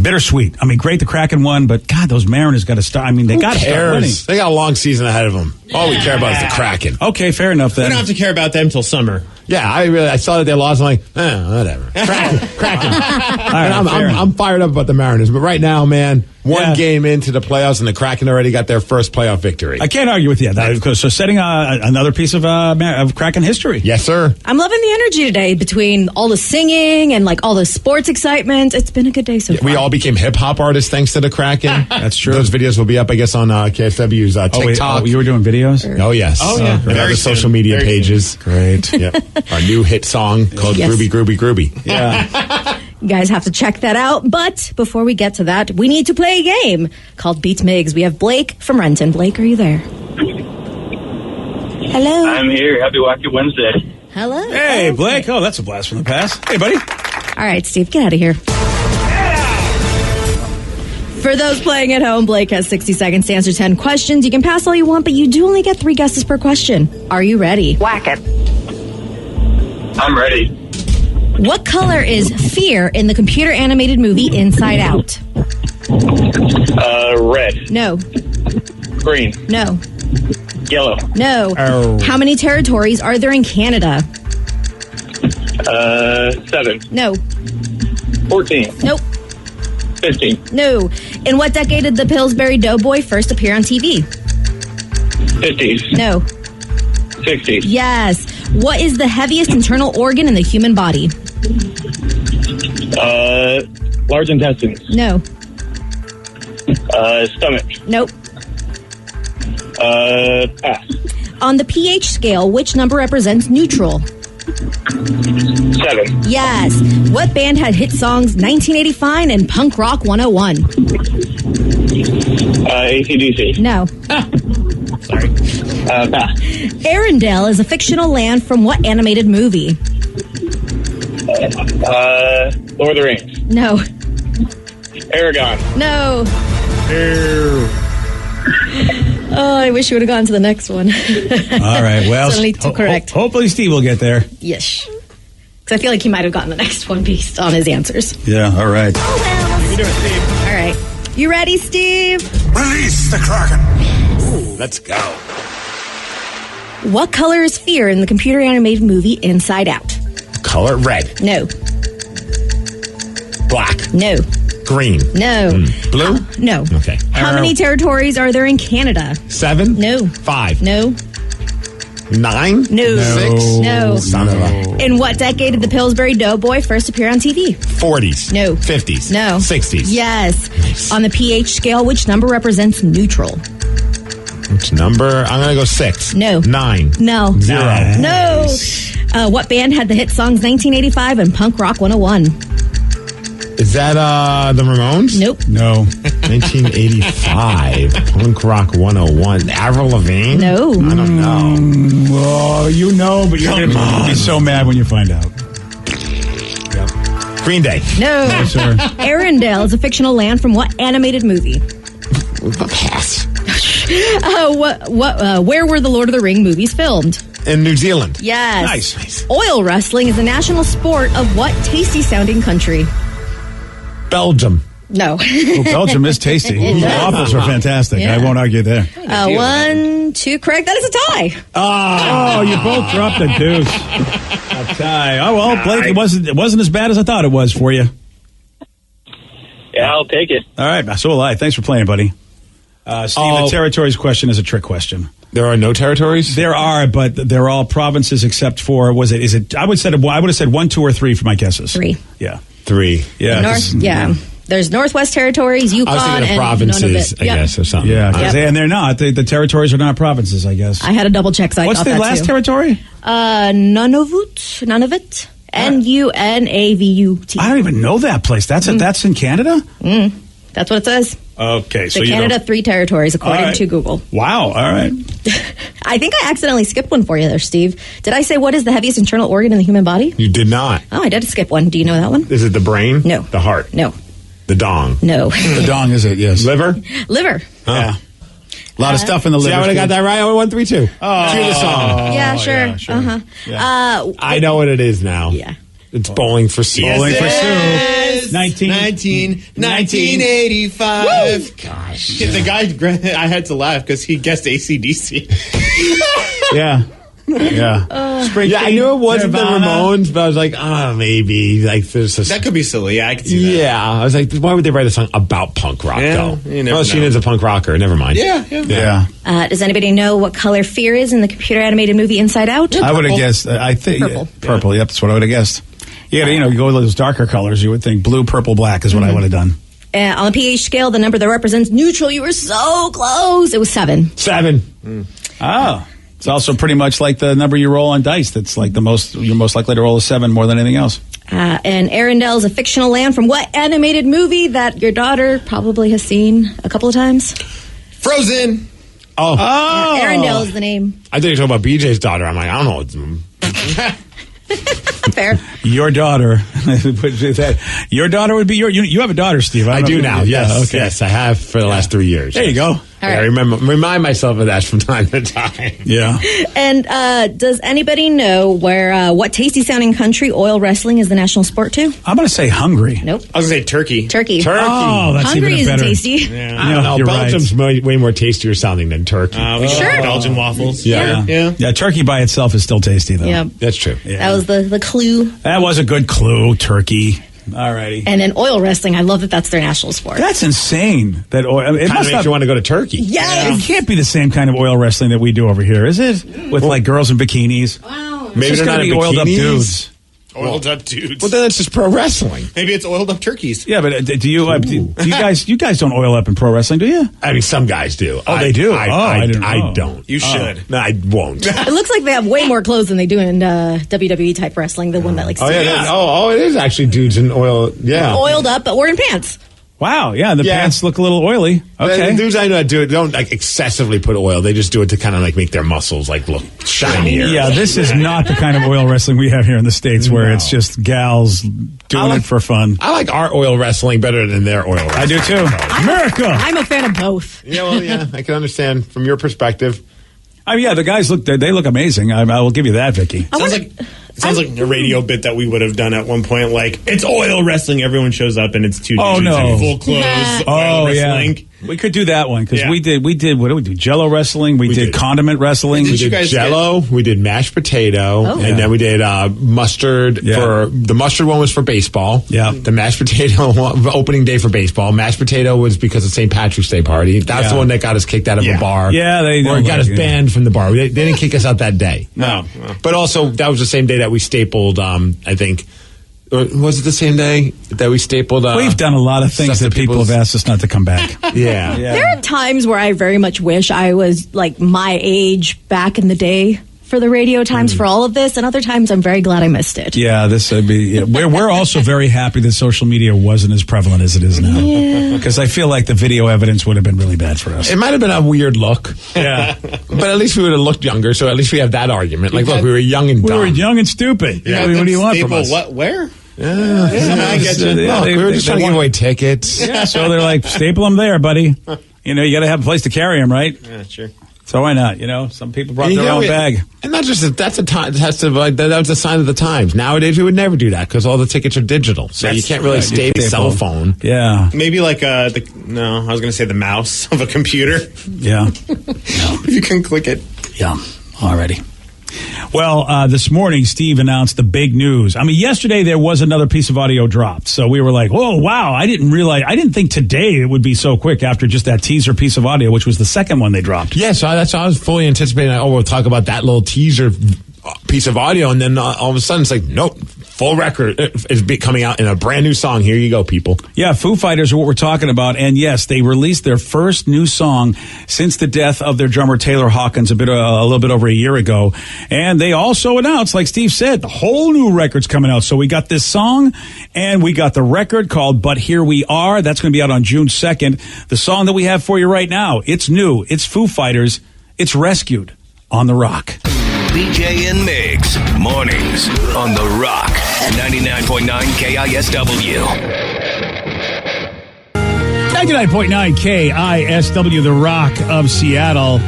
bittersweet. I mean, great the Kraken won, but God, those Mariners got to start. I mean, they got to start winning. They got a long season ahead of them. All we care about is the Kraken. Okay, fair enough then. We don't have to care about them till summer. Yeah, I saw that they lost. I'm like, whatever. Kraken. Right, I'm fired up about the Mariners, but right now, man, one game into the playoffs, and the Kraken already got their first playoff victory. I can't argue with you. So setting another piece of Kraken history. Yes, sir. I'm loving the energy today between all the singing and like all the sports excitement. It's been a good day so far. We all became hip hop artists thanks to the Kraken. That's true. Those videos will be up, I guess, on KSW's TikTok. You were doing videos? Oh, yes. Oh, yeah. And other social media pages. Great. Yep. Our new hit song called Groovy, Groovy, Groovy. Yeah. You guys have to check that out. But before we get to that, we need to play a game called Beat Migs. We have Blake from Renton. Blake, are you there? Hello. I'm here. Happy Wacky Wednesday. Hello. Hey, Blake. Oh, that's a blast from the past. Hey, buddy. All right, Steve, get out of here. For those playing at home, Blake has 60 seconds to answer 10 questions. You can pass all you want, but you do only get 3 guesses per question. Are you ready? Whack it. I'm ready. What color is fear in the computer animated movie Inside Out? Red. No. Green. No. Yellow. No. Oh. How many territories are there in Canada? 7. No. 14. Nope. 15. No. In what decade did the Pillsbury Doughboy first appear on TV? 50s. No. 60s. Yes. What is the heaviest internal organ in the human body? Large intestines. No. Stomach. Nope. Pass. On the pH scale, which number represents neutral? 7. Yes. What band had hit songs 1985 and Punk Rock 101? AC/DC. No. Sorry. Pass. Arendelle is a fictional land from what animated movie? Lord of the Rings. No. Aragon. No. Oh, I wish you would have gone to the next one. All right. Well, it's only two correct. Hopefully Steve will get there. Yes. Because I feel like he might have gotten the next one based on his answers. Yeah. All right. You do it, Steve. All right. You ready, Steve? Release the Kraken. Ooh, let's go. What color is fear in the computer animated movie Inside Out? Color red. No. Black. No. Green. No. Blue? No. Okay. How many territories are there in Canada? 7? No. 5? No. 9? No. 6? No. Son of a... In what decade did the Pillsbury Doughboy first appear on TV? 40s. No. 50s. No. 60s. Yes. Nice. On the pH scale, which number represents neutral? Which number? I'm going to go 6. No. 9. No. 0. No. What band had the hit songs 1985 and Punk Rock 101? Is that the Ramones? Nope. No. 1985. Punk Rock 101. Avril Lavigne? No. I don't know. Well, you know, but you're going to be so mad when you find out. Green Day. No. No, sir. Arendelle is a fictional land from what animated movie? Pass. Where were the Lord of the Ring movies filmed? In New Zealand. Yes. Nice. Oil wrestling is the national sport of what tasty-sounding country? Belgium. No. Oh, Belgium is tasty. The waffles are fantastic. Yeah. I won't argue there. 1, 2, correct. That is a tie. Oh, you both dropped a deuce. A tie. Oh, well, Blake, it wasn't as bad as I thought it was for you. Yeah, I'll take it. All right, so will I. Thanks for playing, buddy. Steve, the territories question is a trick question. There are no territories? There are, but they're all provinces except for, I would have said 1, 2, or 3 for my guesses. 3. Yeah. 3. Yeah. Yeah. There's Northwest Territories, Yukon, I was thinking of and provinces, Nunavut. I guess, or something. Yeah, and they're not. The territories are not provinces, I guess. I had to double check, so I What's thought the that last too. territory? Nunavut. Nunavut. I don't even know that place. That's in Canada? That's what it says. Okay, so So Canada, 3 territories, according to Google. Wow, all right. I think I accidentally skipped one for you there, Steve. Did I say what is the heaviest internal organ in the human body? You did not. Oh, I did skip one. Do you know that one? Is it the brain? No. The heart? No. The dong? No. The dong is it, yes. Liver? Liver. Yeah. A lot of stuff in the liver. See, I would have got that right. I went 1, 3, 2. Oh. Cue the song. Yeah, sure. sure. Uh-huh. Yeah. I know what it is now. Yeah. It's Bowling for Soup. Bowling for Soup. 1985. Gosh. The guy, I had to laugh because he guessed AC/DC. Yeah. Yeah. Yeah, I knew it wasn't Nirvana. the Ramones, but I was like, maybe. Like, there's a... That could be silly. Yeah, I could see that. Yeah, I was like, why would they write a song about punk rock, Yeah, though? you never Well, know. Sheena's a punk rocker. Never mind. Yeah. Does anybody know what color fear is in the computer animated movie Inside Out? I would have guessed, I think, Purple. Purple, yep, that's what I would have guessed. You go with those darker colors, you would think blue, purple, black is what I would have done. On the pH scale, the number that represents neutral, you were so close. It was 7. 7. Oh. It's also pretty much like the number you roll on dice. That's like you're most likely to roll a 7 more than anything else. And Arendelle is a fictional land from what animated movie that your daughter probably has seen a couple of times? Frozen. Oh. Yeah, Arendelle is the name. I thought you were talking about BJ's daughter. I'm like, I don't know. Fair. Your daughter. Your daughter would be you have a daughter, Steve. I do now. Yes. Yeah, okay. Yes, I have for the last 3 years. There you go. right. I remind myself of that from time to time. Yeah. And does anybody know what tasty sounding country oil wrestling is the national sport to? I'm going to say Hungary. Nope. I was going to say Turkey. Turkey. Oh, that's Hungary even isn't better. tasty. Yeah. I don't know. You're Belgium's way more tastier sounding than Turkey. We Sure. got Belgian waffles. Yeah. Yeah. Turkey by itself is still tasty, though. Yeah. That's true. Yeah. That was the clue. That was a good clue, Turkey. All righty. And in oil wrestling, I love that that's their national sport. That's insane. That oil, it Kind of must makes not, you want to go to Turkey. Yes. It can't be the same kind of oil wrestling that we do over here, is it? With like girls in bikinis. Wow. Maybe It's they're just not gonna in be oiled up bikinis. dudes. Oiled up dudes. Well, then it's just pro wrestling. Maybe it's oiled up turkeys. Yeah, but do you guys don't oil up in pro wrestling, do you? I mean, some guys do. Oh, they do? I didn't know. I don't. You should. No, I won't. It looks like they have way more clothes than they do in WWE type wrestling, the one that like It is actually dudes in oil. Yeah. oiled up, but wearing pants. Wow, yeah, the Yeah. pants look a little oily. Okay. The dudes I know that do it don't like excessively put oil. They just do it to kind of like make their muscles like look shinier. Yeah, this is not the kind of oil wrestling we have here in the States where it's just gals doing it for fun. I like our oil wrestling better than their oil wrestling. I do too. America! I'm a fan of both. Yeah, well, yeah, I can understand from your perspective. I mean, yeah, the guys they look amazing. I will give you that, Vicky. Sounds like Sounds like a radio bit that we would have done at one point. Like, it's oil wrestling. Everyone shows up and it's two dudes in full clothes. Oil wrestling. Yeah. We could do that one because we did. What did we do? Jello wrestling. We did condiment wrestling. We did Jello. We did mashed potato, and then we did mustard. For the mustard one was for baseball. Yeah. The mashed potato opening day for baseball. Mashed potato was because of St. Patrick's Day party. That's the one that got us kicked out of a bar. Yeah, or got us banned from the bar. They didn't kick us out that day. No. But also that was the same day that we stapled. I think. Or was it the same day that we stapled? We've done a lot of things that people have asked us not to come back. Yeah. There are times where I very much wish I was like my age back in the day for the radio times for all of this, and other times I'm very glad I missed it. Yeah, this would be. We're also very happy that social media wasn't as prevalent as it is now. Because I feel like the video evidence would have been really bad for us. It might have been a weird look. Yeah. But at least we would have looked younger, so at least we have that argument. Like, look, we were young and dumb. We were young and stupid. Yeah. What do you want from us? What? Where? I get you. We were just trying to give away tickets. Yeah, so they're like, staple them there, buddy. You know, you got to have a place to carry them, right? Yeah, sure. So why not? You know, some people brought their own bag. And not just that's a time. That was a sign of the times. Nowadays, we would never do that because all the tickets are digital, so you can't really stay a cell phone. Yeah, maybe like I was going to say the mouse of a computer. Yeah, if you can click it. Yeah, already. Well, this morning, Steve announced the big news. I mean, yesterday there was another piece of audio dropped. So we were like, oh, wow, I didn't think today it would be so quick after just that teaser piece of audio, which was the second one they dropped. Yeah, so that's I was fully anticipating, we'll talk about that little teaser piece of audio. And then all of a sudden it's like, nope, full record is coming out in a brand new song. Here you go, people. Yeah, Foo Fighters are what we're talking about. And yes, they released their first new song since the death of their drummer Taylor Hawkins a little bit over a year ago. And they also announced, like Steve said, the whole new record's coming out. So we got this song and we got the record called But Here We Are. That's going to be out on June 2nd. The song that we have for you right now, it's new. It's Foo Fighters. It's Rescued on The Rock. BJ and Migs, mornings on The Rock, 99.9 KISW. 99.9 KISW, The Rock of Seattle.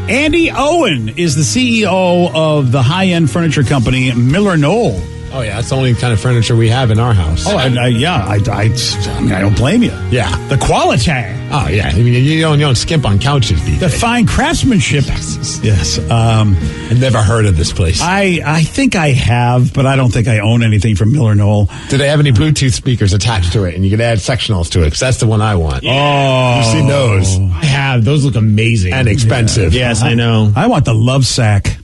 Andy Owen is the CEO of the high-end furniture company Miller Knoll. Oh, yeah, that's the only kind of furniture we have in our house. Oh, I don't blame you. Yeah. The quality. Oh, yeah. I mean, you don't skimp on couches, DJ. The fine craftsmanship. Yes. I've never heard of this place. I think I have, but I don't think I own anything from Miller Knoll. Do they have any Bluetooth speakers attached to it? And you can add sectionals to it, because that's the one I want. Yeah. You've seen those. I have. Those look amazing. And expensive. Yeah. Yes, I know. I want the Love Sack.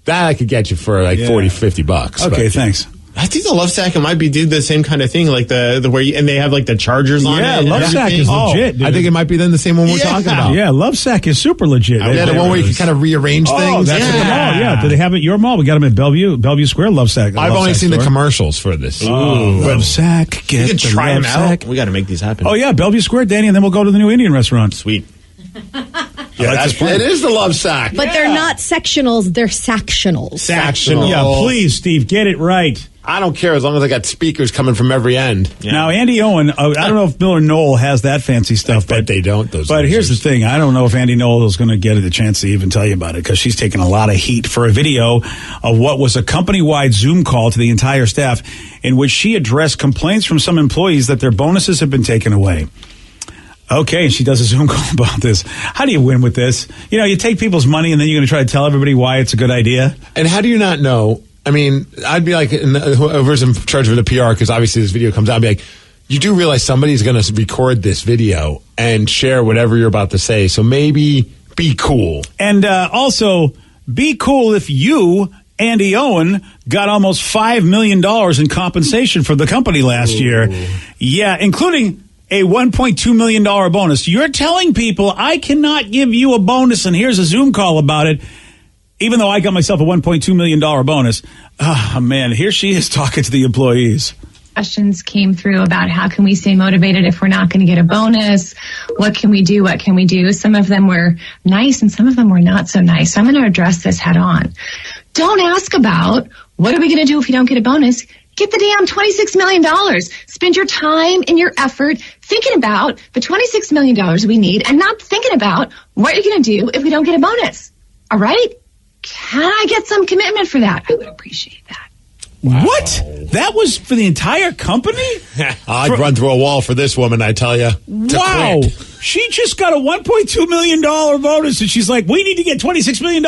That I could get you for like $40, $50. Okay, thanks. I think the Love Sack might be the same kind of thing, like the where and they have like the chargers on it. Yeah, Love Sack is legit. Dude. I think it might be then the same one we're talking about. Yeah, Love Sack is super legit. Yeah, the one where you can kind of rearrange things. That's at the mall. Yeah, do they have it at your mall? We got them at Bellevue Square. Love Sack. I've only seen the commercials for this. Love Sack. Get you can try them out. Sack. We got to make these happen. Oh yeah, Bellevue Square, Danny, and then we'll go to the new Indian restaurant. Sweet. Yeah, it is the Love Sack. But they're not sectionals, they're sectionals. Sectional. Yeah, please, Steve, get it right. I don't care as long as I got speakers coming from every end. Yeah. Now, Andy Owen, I don't know if Miller Knoll has that fancy stuff. But they don't. But here's the thing. I don't know if Andy Knoll is going to get the chance to even tell you about it because she's taking a lot of heat for a video of what was a company-wide Zoom call to the entire staff in which she addressed complaints from some employees that their bonuses have been taken away. Okay, she does a Zoom call about this. How do you win with this? You know, you take people's money and then you're going to try to tell everybody why it's a good idea. And how do you not know? I mean, I'd be like, whoever's in charge of the PR, because obviously this video comes out, I'd be like, you do realize somebody's going to record this video and share whatever you're about to say. So maybe be cool. And also, be cool if you, Andy Owen, got almost $5 million in compensation for the company last year. Yeah, including a $1.2 million bonus. You're telling people I cannot give you a bonus, and here's a Zoom call about it, even though I got myself a $1.2 million bonus. Ah, man, here she is talking to the employees. Questions came through about how can we stay motivated if we're not going to get a bonus? What can we do? What can we do? Some of them were nice and some of them were not so nice. So I'm going to address this head on. Don't ask about what are we going to do if you don't get a bonus? Get the damn $26 million. Spend your time and your effort thinking about the $26 million we need and not thinking about what you're going to do if we don't get a bonus. All right? Can I get some commitment for that? I would appreciate that. What? That was for the entire company? I'd run through a wall for this woman, I tell you. Wow. She just got a $1.2 million bonus, and she's like, we need to get $26 million.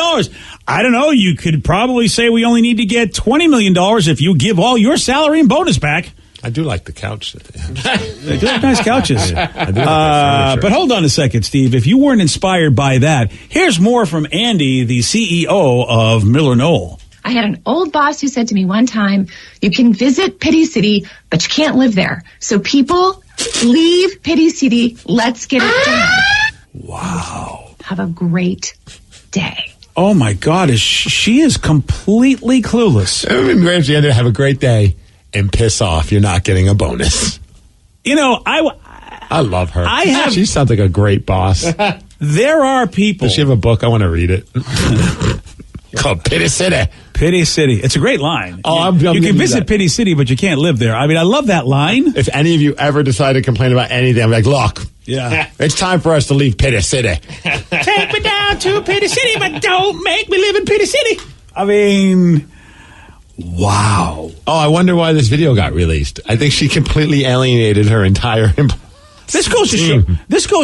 I don't know. You could probably say we only need to get $20 million if you give all your salary and bonus back. I do like the couch that they have. They do have nice couches. Yeah, I do like that furniture. But hold on a second, Steve. If you weren't inspired by that, here's more from Andy, the CEO of Miller Knoll. I had an old boss who said to me one time, you can visit Pity City, but you can't live there. So people, leave Pity City. Let's get it done. Wow. Have a great day. Oh, my God. She is completely clueless. It would be great if you had to have a great day and piss off. You're not getting a bonus. You know, I love her. She sounds like a great boss. There are people. Does she have a book? I want to read it. Called Pity City. Pity City. It's a great line. Oh, you can visit Pity City, but you can't live there. I mean, I love that line. If any of you ever decide to complain about anything, I'm like, look. Yeah. It's time for us to leave Pity City. Take me down to Pity City, but don't make me live in Pity City. I mean, wow. Oh, I wonder why this video got released. I think she completely alienated her entire This goes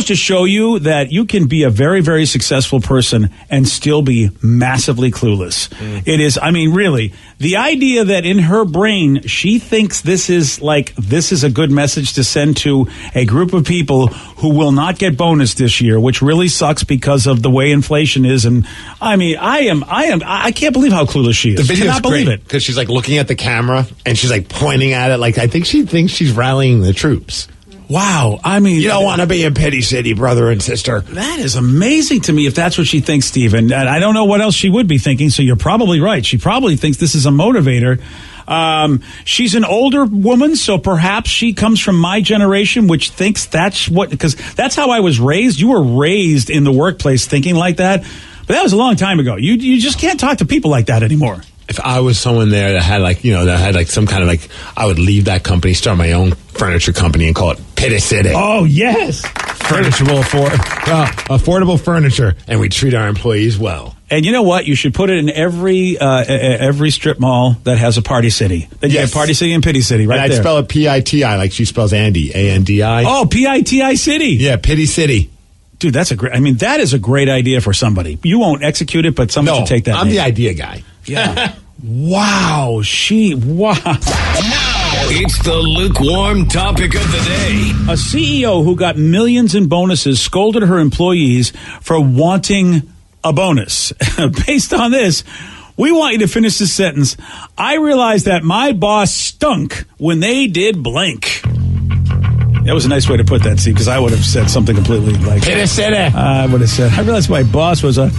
to show you that you can be a very, very successful person and still be massively clueless. It is, I mean, really, the idea that in her brain she thinks this is a good message to send to a group of people who will not get bonus this year, which really sucks because of the way inflation is. And I mean, I can't believe how clueless she is. The video's cannot believe it because she's like looking at the camera and she's like pointing at it. Like I think she thinks she's rallying the troops. Wow. I mean, you don't want to be in Pity City, brother and sister. That is amazing to me if that's what she thinks, Steve. And I don't know what else she would be thinking, so you're probably right. She probably thinks this is a motivator. She's an older woman, so perhaps she comes from my generation, which thinks because that's how I was raised. You were raised in the workplace thinking like that. But that was a long time ago. You just can't talk to people like that anymore. If I was someone there that had some kind of I would leave that company, start my own furniture company and call it Pity City. Oh, yes. Affordable furniture. And we treat our employees well. And you know what? You should put it in every strip mall that has a Party City. Then you have Party City and Pity City right there. I'd spell it P-I-T-I like she spells Andy, A-N-D-I. Oh, P-I-T-I City. Yeah, Pity City. Dude, that is a great idea for somebody. You won't execute it, but someone should take that. I'm the idea guy. Yeah. Wow. Wow. It's the lukewarm topic of the day. A CEO who got millions in bonuses scolded her employees for wanting a bonus. Based on this, we want you to finish this sentence. I realized that my boss stunk when they did blank. That was a nice way to put that, Steve, because I would have said something completely like... Pity City. I would have said, I realized my boss was a...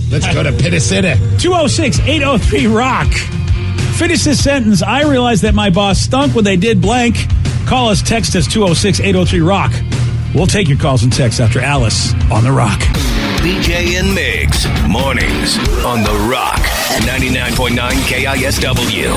Let's go to Pity City. 206-803-ROCK. Finish this sentence. I realized that my boss stunk when they did blank. Call us, text us, 206-803-ROCK. We'll take your calls and texts after Alice on The Rock. BJ and Migs, mornings on The Rock, 99.9 KISW.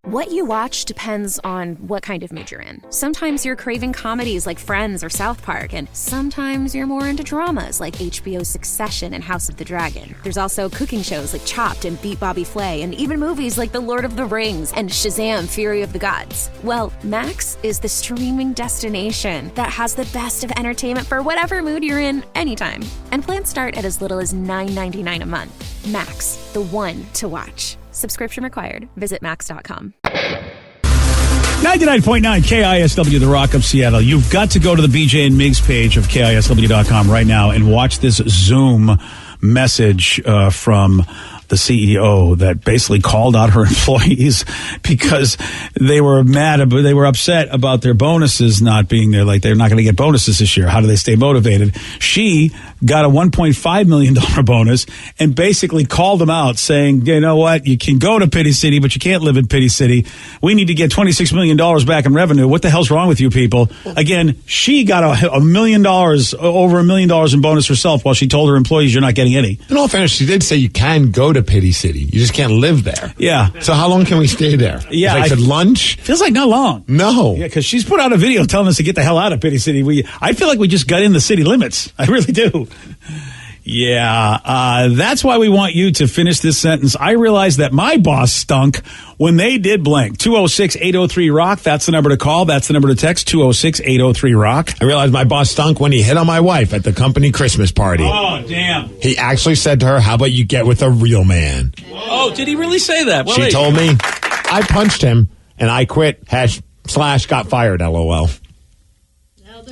What you watch depends on what kind of mood you're in. Sometimes you're craving comedies like Friends or South Park, and sometimes you're more into dramas like HBO's Succession and House of the Dragon. There's also cooking shows like Chopped and Beat Bobby Flay, and even movies like The Lord of the Rings and Shazam! Fury of the Gods. Well, Max is the streaming destination that has the best of entertainment for whatever mood you're in anytime. And plans start at as little as $9.99 a month. Max, the one to watch. Subscription required. Visit max.com. 99.9 KISW, The Rock of Seattle. You've got to go to the BJ and Migs page of KISW.com right now and watch this Zoom message from the CEO that basically called out her employees because they were they were upset about their bonuses not being there. Like, they're not going to get bonuses this year. How do they stay motivated? She got a $1.5 million bonus and basically called them out saying, you know what? You can go to Pity City, but you can't live in Pity City. We need to get $26 million back in revenue. What the hell's wrong with you people? Again, she got over $1 million in bonus herself while she told her employees you're not getting any. In all fairness, she did say you can go to Pity City. You just can't live there. Yeah. So how long can we stay there? Yeah. I said lunch? Feels like not long. No. Yeah, because she's put out a video telling us to get the hell out of Pity City. I feel like we just got in the city limits. I really do. Yeah, that's why we want you to finish this sentence. I realized that my boss stunk when they did blank. 206-803-ROCK. That's the number to call. That's the number to text. 206-803-ROCK. I realized my boss stunk when he hit on my wife at the company Christmas party. Oh, damn. He actually said to her, how about you get with a real man? Oh, did he really say that? Well, she told me. I punched him, and I quit. / got fired, LOL.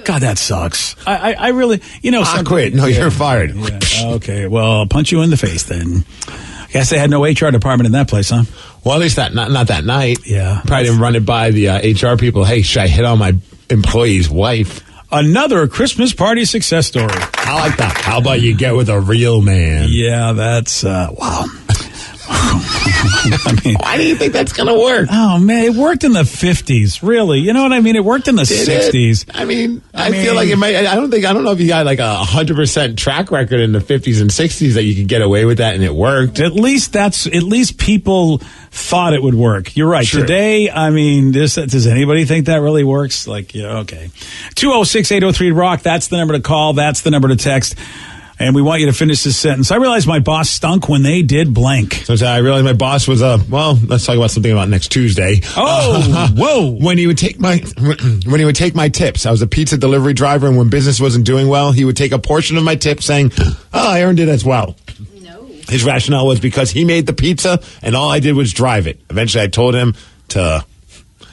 God, that sucks. I really, I quit. No, you're fired. Yeah. Okay, well, I'll punch you in the face then. I guess they had no HR department in that place, huh? Well, at least not that night. Yeah. Probably didn't run it by the HR people. Hey, should I hit on my employee's wife? Another Christmas party success story. I like that. How about you get with a real man? Yeah, that's, wow. I mean, why do you think that's going to work? Oh, man, it worked in the 50s, really. You know what I mean? It worked in the 60s. I mean, I feel like it might. I don't know if you got like a 100% track record in the 50s and 60s that you could get away with that and it worked. At least people thought it would work. You're right. True. Today, I mean, does anybody think that really works? Like, yeah, okay. 206-803-ROCK. That's the number to call. That's the number to text. And we want you to finish this sentence. I realized my boss stunk when they did blank. So I realized my boss was let's talk about something about next Tuesday. Oh, whoa. When he would take my tips. I was a pizza delivery driver, and when business wasn't doing well, he would take a portion of my tip saying, I earned it as well. No. His rationale was because he made the pizza and all I did was drive it. Eventually I told him to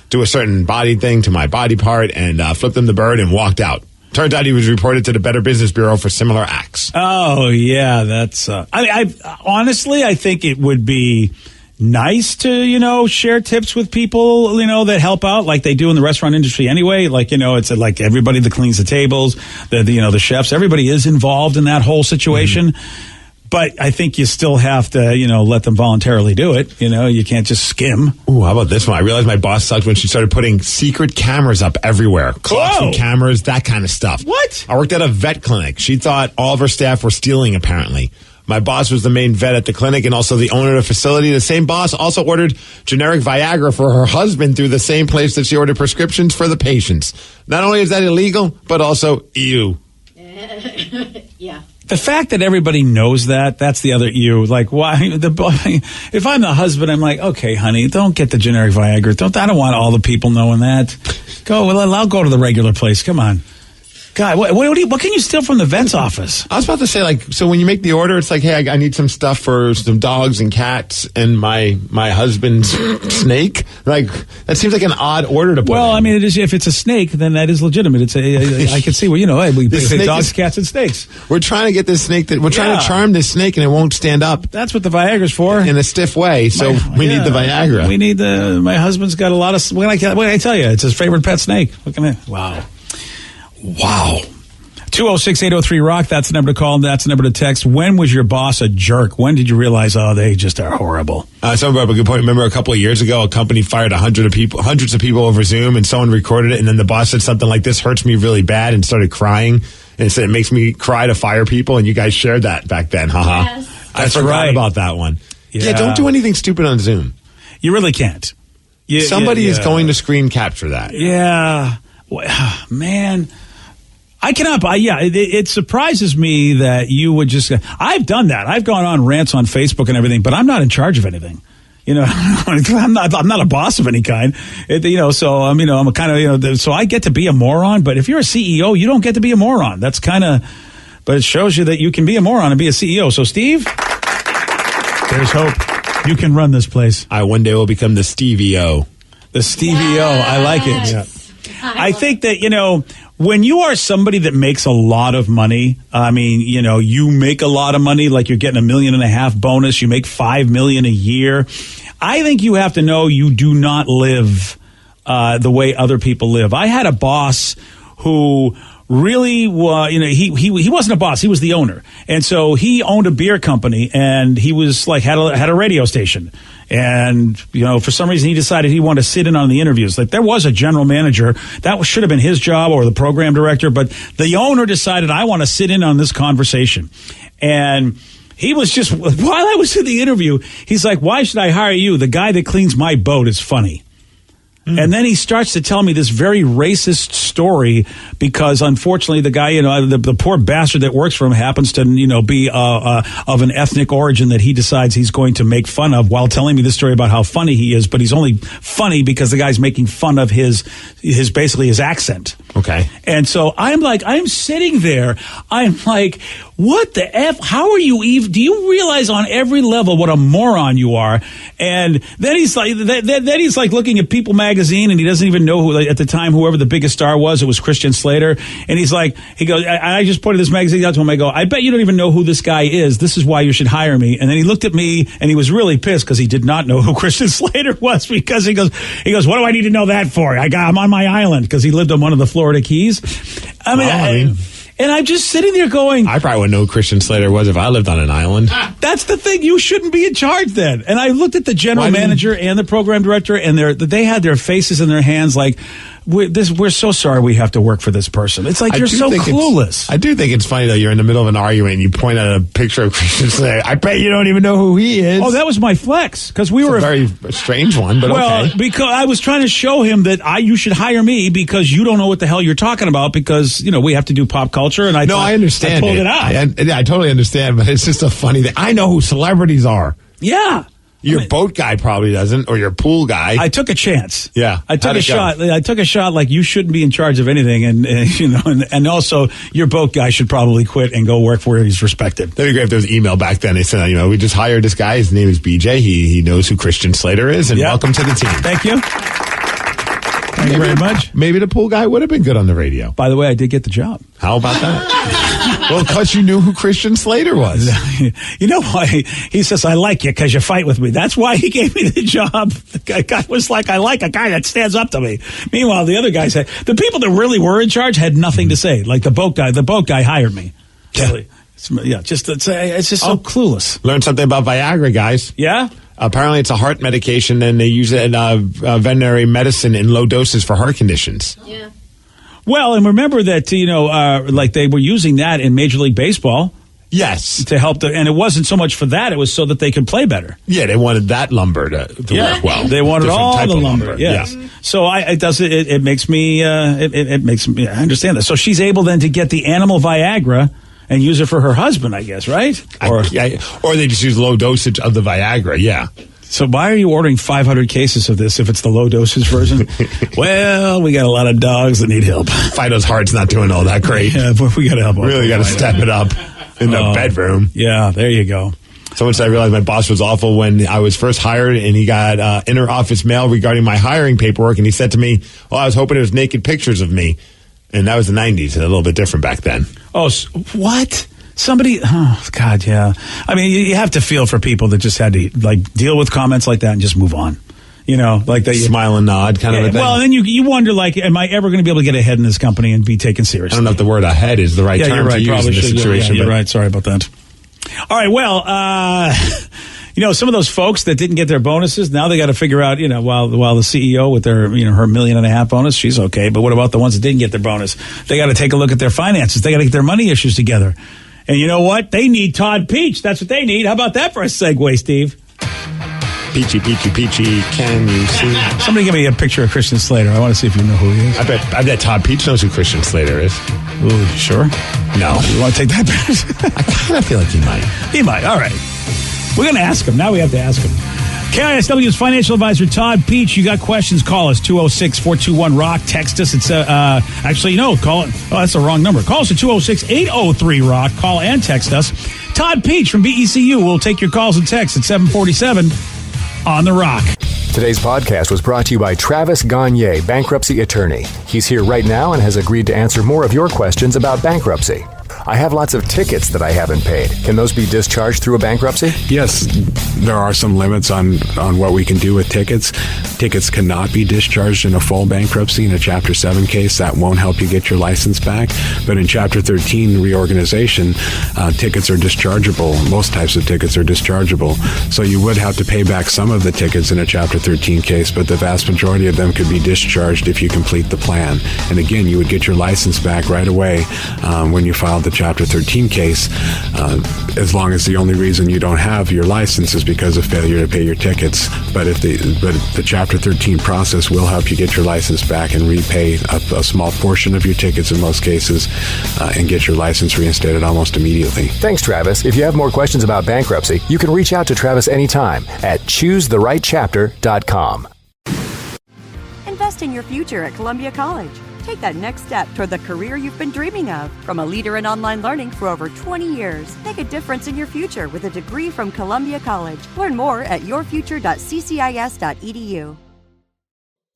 do a certain body thing to my body part and flipped him the bird and walked out. Turns out he was reported to the Better Business Bureau for similar acts. Oh, yeah, that's... I honestly, I think it would be nice to, share tips with people, that help out like they do in the restaurant industry anyway. Like, it's like everybody that cleans the tables, the chefs, everybody is involved in that whole situation. Mm-hmm. But I think you still have to, let them voluntarily do it. You can't just skim. Ooh, how about this one? I realized my boss sucked when she started putting secret cameras up everywhere. Clocks and cameras, that kind of stuff. What? I worked at a vet clinic. She thought all of her staff were stealing, apparently. My boss was the main vet at the clinic and also the owner of the facility. The same boss also ordered generic Viagra for her husband through the same place that she ordered prescriptions for the patients. Not only is that illegal, but also ew. Yeah. The fact that everybody knows that's the other ew. Like, why? If I'm the husband, I'm like, okay, honey, don't get the generic Viagra. I don't want all the people knowing that. I'll go to the regular place. Come on. God, what can you steal from the vet's office? I was about to say, so when you make the order, it's like, hey, I need some stuff for some dogs and cats and my husband's snake. Like, that seems like an odd order to put Well, in. I mean, it is. If it's a snake, then that is legitimate. I can see, we pay dogs, cats, and snakes. We're trying to get this snake, we're trying to charm this snake and it won't stand up. That's what the Viagra's for. In a stiff way, so we need the Viagra. We need my husband's got a lot of, what can I tell you? It's his favorite pet snake. Look at that. Wow. 206-803-ROCK. That's the number to call. That's the number to text. When was your boss a jerk? When did you realize, they just are horrible? Someone brought up a good point. Remember a couple of years ago, a company fired hundreds of people over Zoom, and someone recorded it, and then the boss said something like, this hurts me really bad, and started crying, and said it makes me cry to fire people, and you guys shared that back then. Haha. Yes. I forgot about that one. Yeah, don't do anything stupid on Zoom. You really can't. Somebody is going to screen capture that. Yeah. Man. I cannot. It surprises me that you would just. I've done that. I've gone on rants on Facebook and everything, but I'm not in charge of anything. I'm not a boss of any kind. So I'm a kind of so I get to be a moron. But if you're a CEO, you don't get to be a moron. That's kind of. But it shows you that you can be a moron and be a CEO. So Steve, there's hope. You can run this place. I one day will become the Stevie-O. The Stevie-O. I like it. Yeah. I think that when you are somebody that makes a lot of money, you make a lot of money, like you're getting $1.5 million bonus, you make $5 million a year. I think you have to know you do not live the way other people live. I had a boss who really was, he wasn't a boss, he was the owner. And so he owned a beer company and he was had a radio station. And, for some reason he decided he wanted to sit in on the interviews. Like there was a general manager that should have been his job or the program director, but the owner decided I want to sit in on this conversation. And he was just, while I was in the interview, he's like, why should I hire you? The guy that cleans my boat is funny. And then he starts to tell me this very racist story because, unfortunately, the guy, the poor bastard that works for him happens to, be of an ethnic origin that he decides he's going to make fun of while telling me this story about how funny he is. But he's only funny because the guy's making fun of his basically his accent. Okay. And so I'm sitting there. I'm like, what the F? How are you even? Do you realize on every level what a moron you are? And then he's like looking at People magazine, and he doesn't even know who at the time whoever the biggest star was. It was Christian Slater, and he goes, I just pointed this magazine out to him. I go, I bet you don't even know who this guy is. This is why you should hire me. And then he looked at me, and he was really pissed because he did not know who Christian Slater was because he goes, what do I need to know that for? I'm on my island because he lived on one of the Florida Keys. I mean. And I'm just sitting there going... I probably wouldn't know who Christian Slater was if I lived on an island. That's the thing. You shouldn't be in charge then. And I looked at the general manager and the program director, and they had their faces in their hands like, we're so sorry we have to work for this person. It's like you're so clueless. I do think it's funny, though. You're in the middle of an argument, and you point at a picture of Christian Slater. I bet you don't even know who he is. Oh, that was my flex. Because we were a very strange one, but okay. Because I was trying to show him that you should hire me because you don't know what the hell you're talking about because, we have to do pop culture. And I understand. I pulled it out. I totally understand, but it's just a funny thing. I know who celebrities are. Yeah. Your boat guy probably doesn't, or your pool guy. I took a chance. Yeah, I took a shot. I took a shot like you shouldn't be in charge of anything, and also your boat guy should probably quit and go work where he's respected. That'd be great if there was email back then. They said, we just hired this guy. His name is BJ. He knows who Christian Slater is, and welcome to the team. Thank you. Thank you very much. Maybe the pool guy would have been good on the radio. By the way, I did get the job. How about that? Well, because you knew who Christian Slater was. You know why? He says, I like you because you fight with me. That's why he gave me the job. The guy was like, I like a guy that stands up to me. Meanwhile, the other guys the people that really were in charge had nothing to say. Like the boat guy hired me. Yeah. It's just so clueless. Learned something about Viagra, guys. Yeah? Apparently, it's a heart medication, and they use it in veterinary medicine in low doses for heart conditions. Yeah. Well, and remember that, like they were using that in Major League Baseball. Yes. To help and it wasn't so much for that, it was so that they could play better. Yeah, they wanted that lumber to work well. They wanted all the lumber. Yes. Yeah. So it makes me I understand that. So she's able then to get the animal Viagra and use it for her husband, I guess, right? Or they just use low dosage of the Viagra, yeah. So why are you ordering 500 cases of this if it's the low dosage version? Well, we got a lot of dogs that need help. Fido's heart's not doing all that great. Yeah, but we got to help. Really got to step it up in the bedroom. Yeah, there you go. Someone said I realized my boss was awful when I was first hired, and he got inter-office mail regarding my hiring paperwork, and he said to me, well, I was hoping it was naked pictures of me. And that was the 90s, a little bit different back then. Oh, what? Somebody, oh, God, yeah. I mean, you have to feel for people that just had to, deal with comments like that and just move on. Like that. Smile and nod kind of a thing. Well, and then you wonder, am I ever going to be able to get ahead in this company and be taken seriously? I don't know if the word ahead is the right term to use in this situation. Yeah, you're right. Sorry about that. All right, well, some of those folks that didn't get their bonuses, now they got to figure out, while the CEO with their, her $1.5 million bonus, she's okay. But what about the ones that didn't get their bonus? They got to take a look at their finances. They got to get their money issues together. And you know what? They need Todd Peach. That's what they need. How about that for a segue, Steve? Peachy, peachy, peachy, can you see? Somebody give me a picture of Christian Slater. I want to see if you know who he is. I bet Todd Peach knows who Christian Slater is. Ooh, sure? No. You want to take that back? I kind of feel like he might. He might. All right. We're going to ask him. Now we have to ask him. KISW's financial advisor, Todd Peach. You got questions, call us, 206-421-ROCK. Text us. It's call it. Oh, that's the wrong number. Call us at 206-803-ROCK. Call and text us. Todd Peach from BECU will take your calls and texts at 747 on The Rock. Today's podcast was brought to you by Travis Gagne, bankruptcy attorney. He's here right now and has agreed to answer more of your questions about bankruptcy. I have lots of tickets that I haven't paid. Can those be discharged through a bankruptcy? Yes, there are some limits on what we can do with tickets. Tickets cannot be discharged in a full bankruptcy. In a Chapter 7 case, that won't help you get your license back. But in Chapter 13 reorganization, tickets are dischargeable. Most types of tickets are dischargeable. So you would have to pay back some of the tickets in a Chapter 13 case, but the vast majority of them could be discharged if you complete the plan. And again, you would get your license back right away when you filed the Chapter 13 case, as long as the only reason you don't have your license is because of failure to pay your tickets. But the Chapter 13 process will help you get your license back and repay a small portion of your tickets in most cases, and get your license reinstated almost immediately. Thanks, Travis. If you have more questions about bankruptcy, you can reach out to Travis anytime at choosetherightchapter.com. Invest in your future at Columbia College. Take that next step toward the career you've been dreaming of. From a leader in online learning for over 20 years, make a difference in your future with a degree from Columbia College. Learn more at yourfuture.ccis.edu.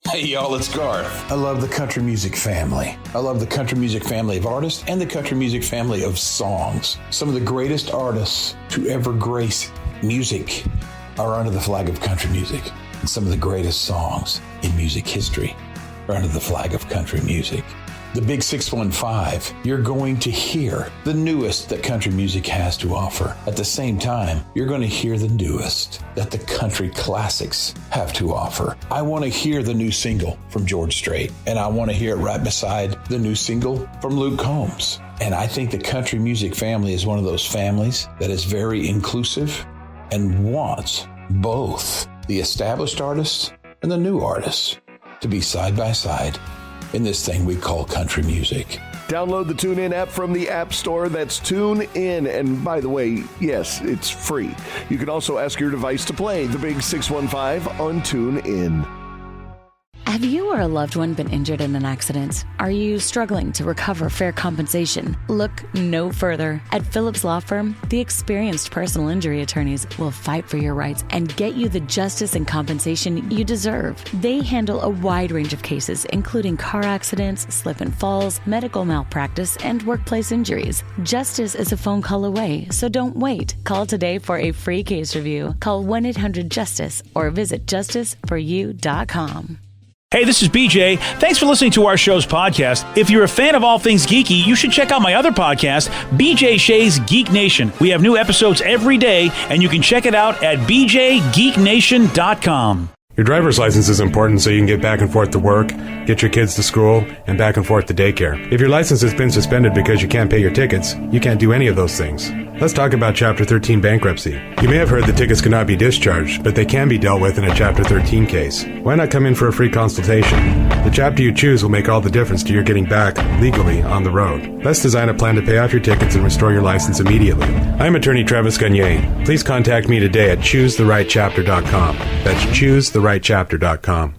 Hey y'all, it's Garth. I love the country music family. I love the country music family of artists and the country music family of songs. Some of the greatest artists to ever grace music are under the flag of country music. And some of the greatest songs in music history are under the flag of country music. The Big 615, you're going to hear the newest that country music has to offer. At the same time, you're going to hear the newest that the country classics have to offer. I want to hear the new single from George Strait, and I want to hear it right beside the new single from Luke Combs. And I think the country music family is one of those families that is very inclusive and wants both the established artists and the new artists to be side by side in this thing we call country music. Download the TuneIn app from the App Store. That's TuneIn. And by the way, yes, it's free. You can also ask your device to play the Big 615 on TuneIn. Have you or a loved one been injured in an accident? Are you struggling to recover fair compensation? Look no further. At Phillips Law Firm, the experienced personal injury attorneys will fight for your rights and get you the justice and compensation you deserve. They handle a wide range of cases, including car accidents, slip and falls, medical malpractice, and workplace injuries. Justice is a phone call away, so don't wait. Call today for a free case review. Call 1-800-JUSTICE or visit justiceforyou.com. Hey, this is BJ. Thanks for listening to our show's podcast. If you're a fan of all things geeky, you should check out my other podcast, BJ Shea's Geek Nation. We have new episodes every day, and you can check it out at bjgeeknation.com. Your driver's license is important so you can get back and forth to work, get your kids to school, and back and forth to daycare. If your license has been suspended because you can't pay your tickets, you can't do any of those things. Let's talk about Chapter 13 bankruptcy. You may have heard the tickets cannot be discharged, but they can be dealt with in a Chapter 13 case. Why not come in for a free consultation? The chapter you choose will make all the difference to your getting back legally on the road. Let's design a plan to pay off your tickets and restore your license immediately. I'm attorney Travis Gagne. Please contact me today at choosetherightchapter.com. That's choosetherightchapter.com.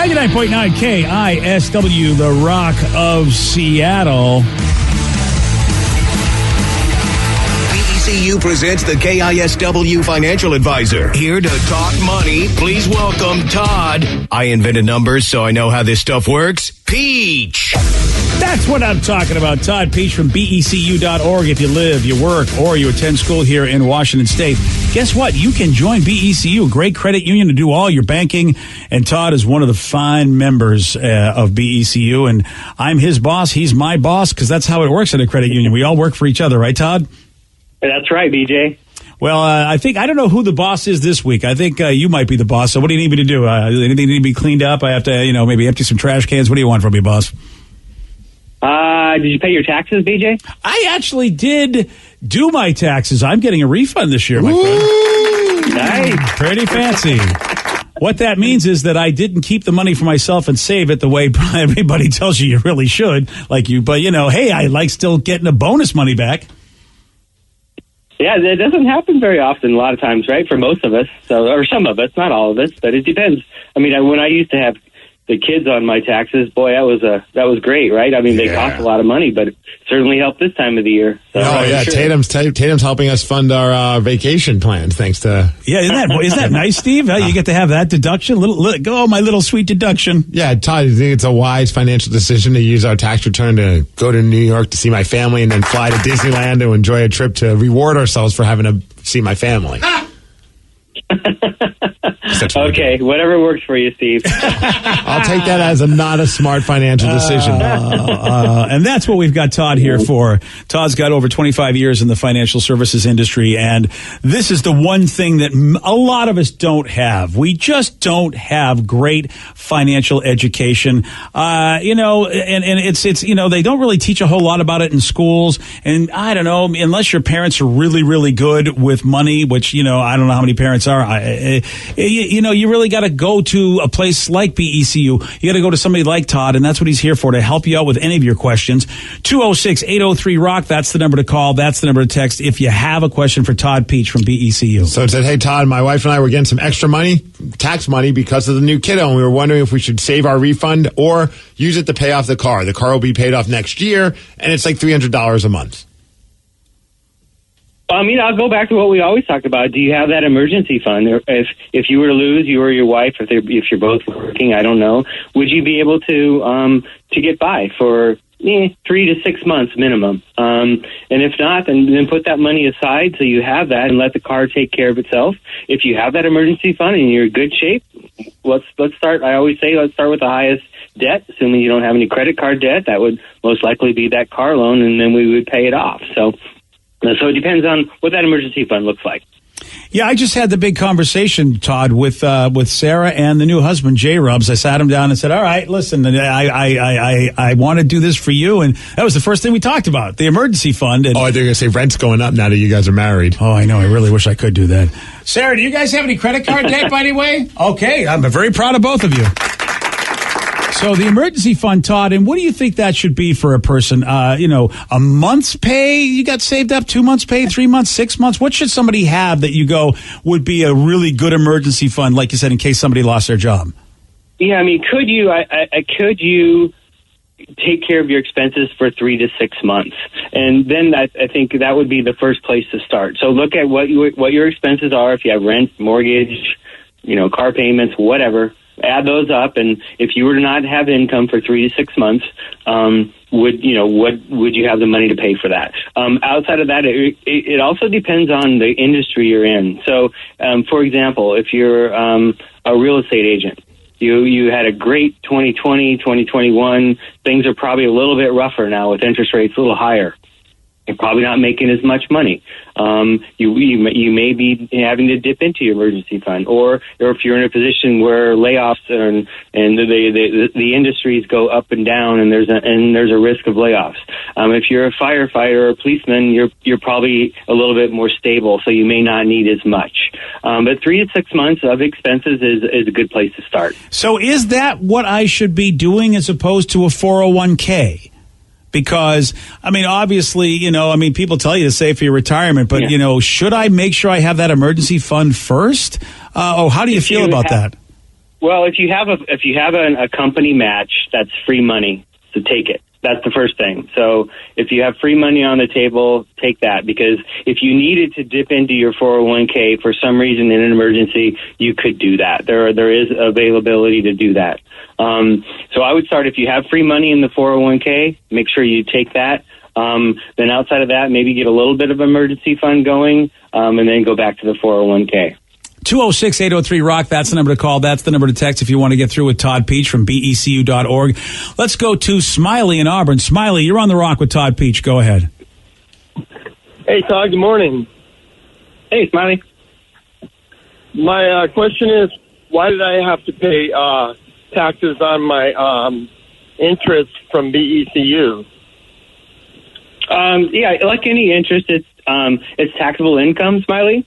99.9 KISW, the Rock of Seattle. BECU presents the KISW Financial Advisor. Here to talk money, please welcome Todd. I invented numbers, so I know how this stuff works. Peach. That's what I'm talking about. Todd Peach from BECU.org. If you live, you work, or you attend school here in Washington State, guess what? You can join BECU, a great credit union, to do all your banking. And Todd is one of the fine members of BECU. And I'm his boss. He's my boss, because that's how it works at a credit union. We all work for each other, right, Todd? That's right, BJ. Well, I don't know who the boss is this week. I think you might be the boss. So what do you need me to do? Anything need to be cleaned up? I have to, maybe empty some trash cans. What do you want from me, boss? Did you pay your taxes, BJ? I actually did do my taxes. I'm getting a refund this year, my friend. Nice. Pretty fancy. What that means is that I didn't keep the money for myself and save it the way everybody tells you really should. Like you, but hey, I like still getting a bonus money back. Yeah, it doesn't happen very often a lot of times, right? For most of us, or some of us, not all of us, but it depends. I mean, when I used to have the kids on my taxes, boy, that was great, right? I mean, they cost a lot of money, but it certainly helped this time of the year. So, yeah, sure. Tatum's helping us fund our vacation plans, thanks to... Yeah, isn't that nice, Steve? You get to have that deduction, my little sweet deduction. Yeah, Todd, do you think it's a wise financial decision to use our tax return to go to New York to see my family and then fly to Disneyland to enjoy a trip to reward ourselves for having to see my family? Okay, whatever works for you, Steve. I'll take that as not a smart financial decision. And that's what we've got Todd here for. Todd's got over 25 years in the financial services industry, and this is the one thing that a lot of us don't have. We just don't have great financial education. And it's they don't really teach a whole lot about it in schools. And I don't know, unless your parents are really, really good with money, which, I don't know how many parents are. You really got to go to a place like BECU. You got to go to somebody like Todd, and that's what he's here for, to help you out with any of your questions. 206-803-ROCK. That's the number to call. That's the number to text if you have a question for Todd Peach from BECU. So it said, hey, Todd, my wife and I were getting some extra money, tax money, because of the new kiddo, and we were wondering if we should save our refund or use it to pay off the car. The car will be paid off next year, and it's like $300 a month. I'll go back to what we always talk about. Do you have that emergency fund? Or if you were to lose, you or your wife, if you're both working, I don't know, would you be able to get by for 3 to 6 months minimum? And if not, then put that money aside so you have that and let the car take care of itself. If you have that emergency fund and you're in good shape, let's start. I always say let's start with the highest debt, assuming you don't have any credit card debt. That would most likely be that car loan, and then we would pay it off. So it depends on what that emergency fund looks like. Yeah, I just had the big conversation, Todd, with Sarah and the new husband, J. Rubs. I sat him down and said, all right, listen, I want to do this for you. And that was the first thing we talked about, the emergency fund. And, they're going to say rent's going up now that you guys are married. Oh, I know. I really wish I could do that. Sarah, do you guys have any credit card debt, by any way? Okay, I'm very proud of both of you. So the emergency fund, Todd, and what do you think that should be for a person? A month's pay you got saved up, 2 months pay, 3 months, 6 months? What should somebody have that you go would be a really good emergency fund, like you said, in case somebody lost their job? Yeah, could you take care of your expenses for 3 to 6 months? And then I think that would be the first place to start. So look at what your expenses are. If you have rent, mortgage, car payments, whatever. Add those up, and if you were to not have income for 3 to 6 months, would you have the money to pay for that? Outside of that, it also depends on the industry you're in. So, for example, if you're a real estate agent, you had a great 2020, 2021. Things are probably a little bit rougher now with interest rates a little higher. You're probably not making as much money. You may be having to dip into your emergency fund, or if you're in a position where layoffs and the industries go up and down, and there's a risk of layoffs. If you're a firefighter or a policeman, you're probably a little bit more stable, so you may not need as much. But 3 to 6 months of expenses is a good place to start. So is that what I should be doing as opposed to a 401k? Because, obviously, people tell you to save for your retirement, but, should I make sure I have that emergency fund first? How do you feel about that? Well, if you have a company match, that's free money, so take it. That's the first thing. So if you have free money on the table, take that, because if you needed to dip into your 401k for some reason in an emergency, you could do that. There is availability to do that. So I would start, if you have free money in the 401k, make sure you take that. Then outside of that, maybe get a little bit of emergency fund going, and then go back to the 401k. 206-803-ROCK. That's the number to call. That's the number to text if you want to get through with Todd Peach from BECU.org. Let's go to Smiley in Auburn. Smiley, you're on the Rock with Todd Peach. Go ahead. Hey, Todd. Good morning. Hey, Smiley. My question is, why did I have to pay taxes on my interest from BECU? Yeah, like any interest, it's taxable income, Smiley.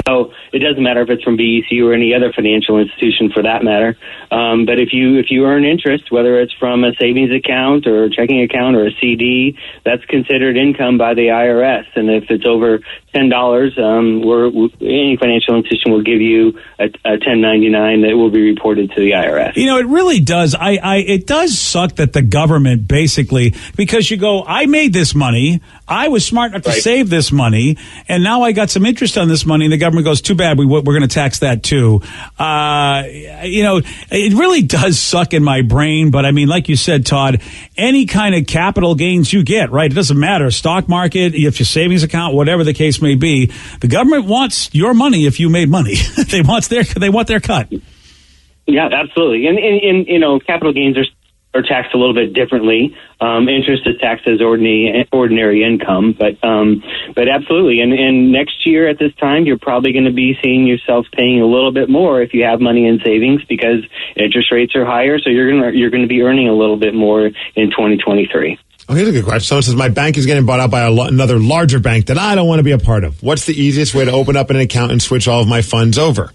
So it doesn't matter if it's from BECU or any other financial institution for that matter. But if you earn interest, whether it's from a savings account or a checking account or a CD, that's considered income by the IRS. And if it's over $10, any financial institution will give you a 1099 that will be reported to the IRS. It really does. It does suck that the government basically, because you go, I made this money, I was smart enough to save this money, and now I got some interest on this money, and the government goes, too bad, we're going to tax that too. It really does suck in my brain, but like you said, Todd, any kind of capital gains you get, right? It doesn't matter. Stock market, if your savings account, whatever the case may be, the government wants your money if you made money. They want their cut. Yeah, absolutely. And capital gains are taxed a little bit differently. Interest is taxed as ordinary income, but absolutely. And next year at this time, you're probably going to be seeing yourself paying a little bit more if you have money in savings because interest rates are higher. So you're going to be earning a little bit more in 2023. Oh, here's a good question. Someone says, my bank is getting bought out by another larger bank that I don't want to be a part of. What's the easiest way to open up an account and switch all of my funds over?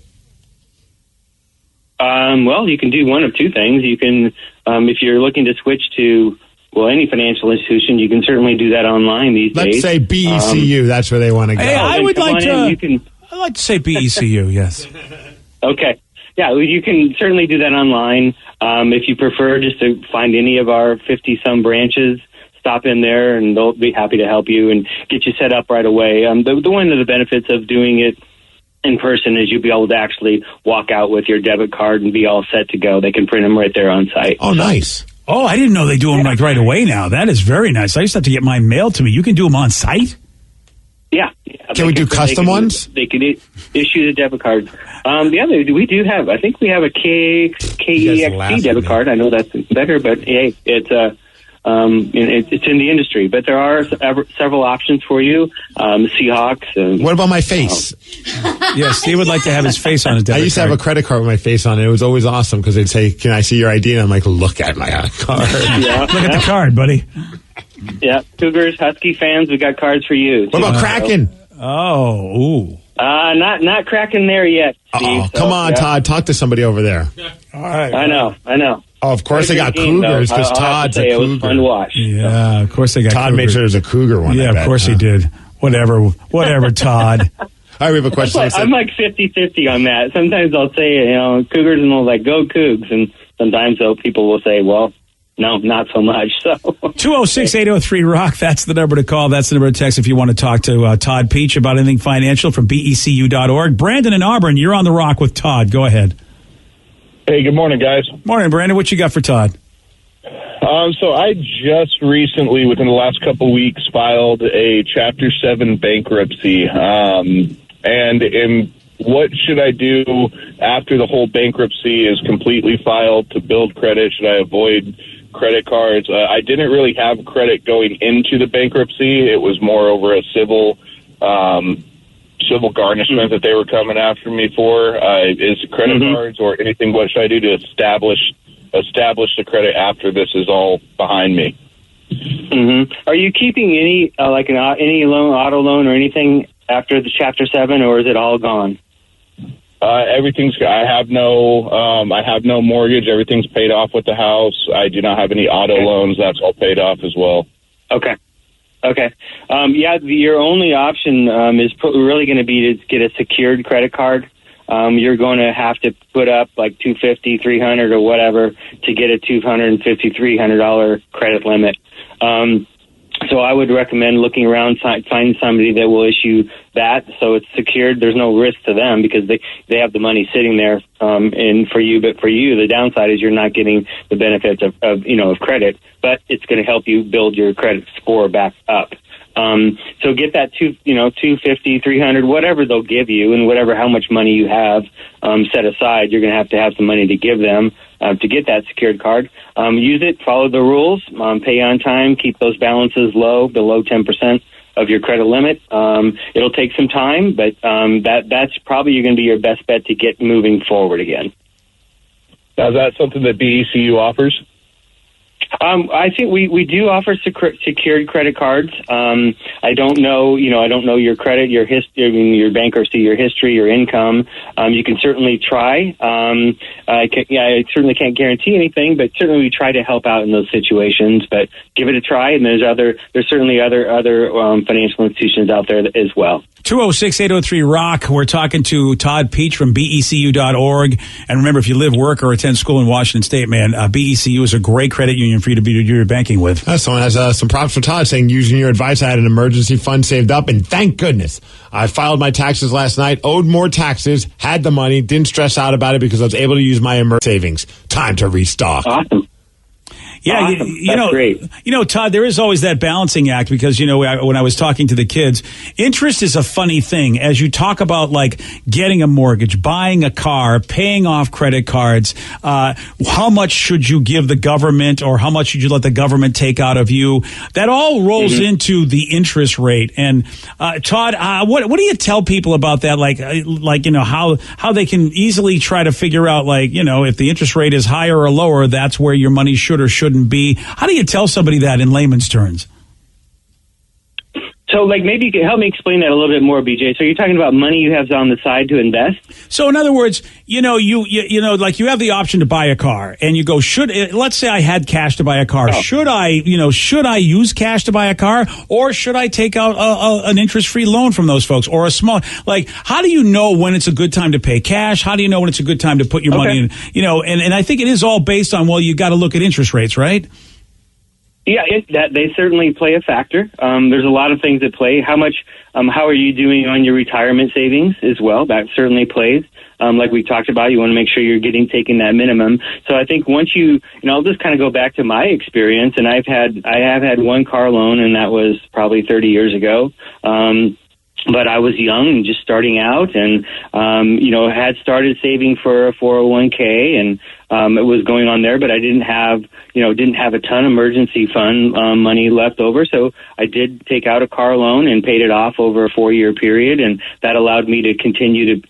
Well, you can do one of two things. You can, if you're looking to switch to, any financial institution, you can certainly do that online these days. Let's say BECU. That's where they want to go. Hey, I'd like to say BECU, yes. Okay. Yeah, you can certainly do that online. If you prefer just to find any of our 50-some branches, stop in there and they'll be happy to help you and get you set up right away. The one of the benefits of doing it in person is you'll be able to actually walk out with your debit card and be all set to go. They can print them right there on site. Oh, nice. Oh, I didn't know they do them like right away now. That is very nice. I used to have to get mine mailed to me. You can do them on site? Yeah. Can we do custom ones? They can issue the debit cards. We do have, I think we have a KEXP debit card. I know that's better, but hey, it's in the industry. But there are several options for you. Seahawks. What about my face? Yeah, Steve would like to have his face on his debit card. I used to have a credit card with my face on it. It was always awesome because they'd say, can I see your ID? And I'm like, look at my card. Look at the card, buddy. Yeah, Cougars, Husky fans, we got cards for you. What about Kraken? Oh, ooh. Not Kraken there yet, Steve. Come on, Todd. Talk to somebody over there. All right. I know. Oh, of course they got Cougars because Todd's a Cougar. It was fun to watch. Yeah, of course they got Todd Cougars. made sure there's a Cougar one. Yeah, of course he did. Whatever, Todd. All right, we have a question. I'm like 50-50 on that. Sometimes I'll say, Cougars, and they'll like, go Cougs. And sometimes, people will say, well, no, not so much. So 206-803-ROCK. That's the number to call. That's the number to text if you want to talk to Todd Peach about anything financial from BECU.org. Brandon in Auburn, you're on the Rock with Todd. Go ahead. Hey, good morning, guys. Morning, Brandon. What you got for Todd? So I just recently, within the last couple weeks, filed a Chapter 7 bankruptcy. And what should I do after the whole bankruptcy is completely filed to build credit? Should I avoid credit cards? I didn't really have credit going into the bankruptcy. It was more over a civil garnishment that they were coming after me for. Is credit cards or anything? What should I do to establish the credit after this is all behind me? Are you keeping any any loan, auto loan, or anything after the Chapter 7, or is it all gone? Everything's. I have no mortgage. Everything's paid off with the house. I do not have any auto loans. That's all paid off as well. Okay. Your only option is really going to be to get a secured credit card. You're going to have to put up like $250, $300, or whatever to get a $250, $300 credit limit. So I would recommend looking around, find somebody that will issue that so it's secured. There's no risk to them because they have the money sitting there and for you. But for you, the downside is you're not getting the benefits of credit, but it's going to help you build your credit score back up. So get that $250, $300, whatever they'll give you, and how much money you have set aside. You're going to have some money to give them to get that secured card. Use it, follow the rules, pay on time, keep those balances low, below 10% of your credit limit. It'll take some time, but that's probably going to be your best bet to get moving forward again. Now, is that something that BECU offers? I think we do offer secured credit cards. I don't know your credit, your history, your bankruptcy, your history, your income. You can certainly try. I certainly can't guarantee anything, but certainly we try to help out in those situations. But give it a try, and there's certainly other financial institutions out there as well. 206-803-ROCK. We're talking to Todd Peach from BECU.org. And remember, if you live, work, or attend school in Washington State, man, BECU is a great credit union for you to do your banking with. Someone has some props for Todd saying, using your advice, I had an emergency fund saved up, and thank goodness. I filed my taxes last night, owed more taxes, had the money, didn't stress out about it because I was able to use my savings. Time to restock. Awesome. Yeah, awesome. That's great. Todd, there is always that balancing act because, when I was talking to the kids, interest is a funny thing. As you talk about like getting a mortgage, buying a car, paying off credit cards, how much should you give the government or how much should you let the government take out of you? That all rolls into the interest rate. And Todd, what do you tell people about that? How they can easily try to figure out if the interest rate is higher or lower, that's where your money should or shouldn't be. How do you tell somebody that in layman's terms? So, maybe you could help me explain that a little bit more, BJ. So, you're talking about money you have on the side to invest? So, in other words, you have the option to buy a car, and you go, let's say I had cash to buy a car. Oh. Should I use cash to buy a car, or should I take out an interest-free loan from those folks, or a small? How do you know when it's a good time to pay cash? How do you know when it's a good time to put your money in? And I think it is all based on you got to look at interest rates, right? Yeah, they certainly play a factor. There's a lot of things that play. How are you doing on your retirement savings as well? That certainly plays. Like we talked about, you want to make sure you're taking that minimum. So I think once I'll just kind of go back to my experience, and I have had one car loan, and that was probably 30 years ago. But I was young and just starting out, and had started saving for a 401k, and it was going on there. But I didn't have a ton of emergency fund money left over, so I did take out a car loan and paid it off over a 4-year period, and that allowed me to continue to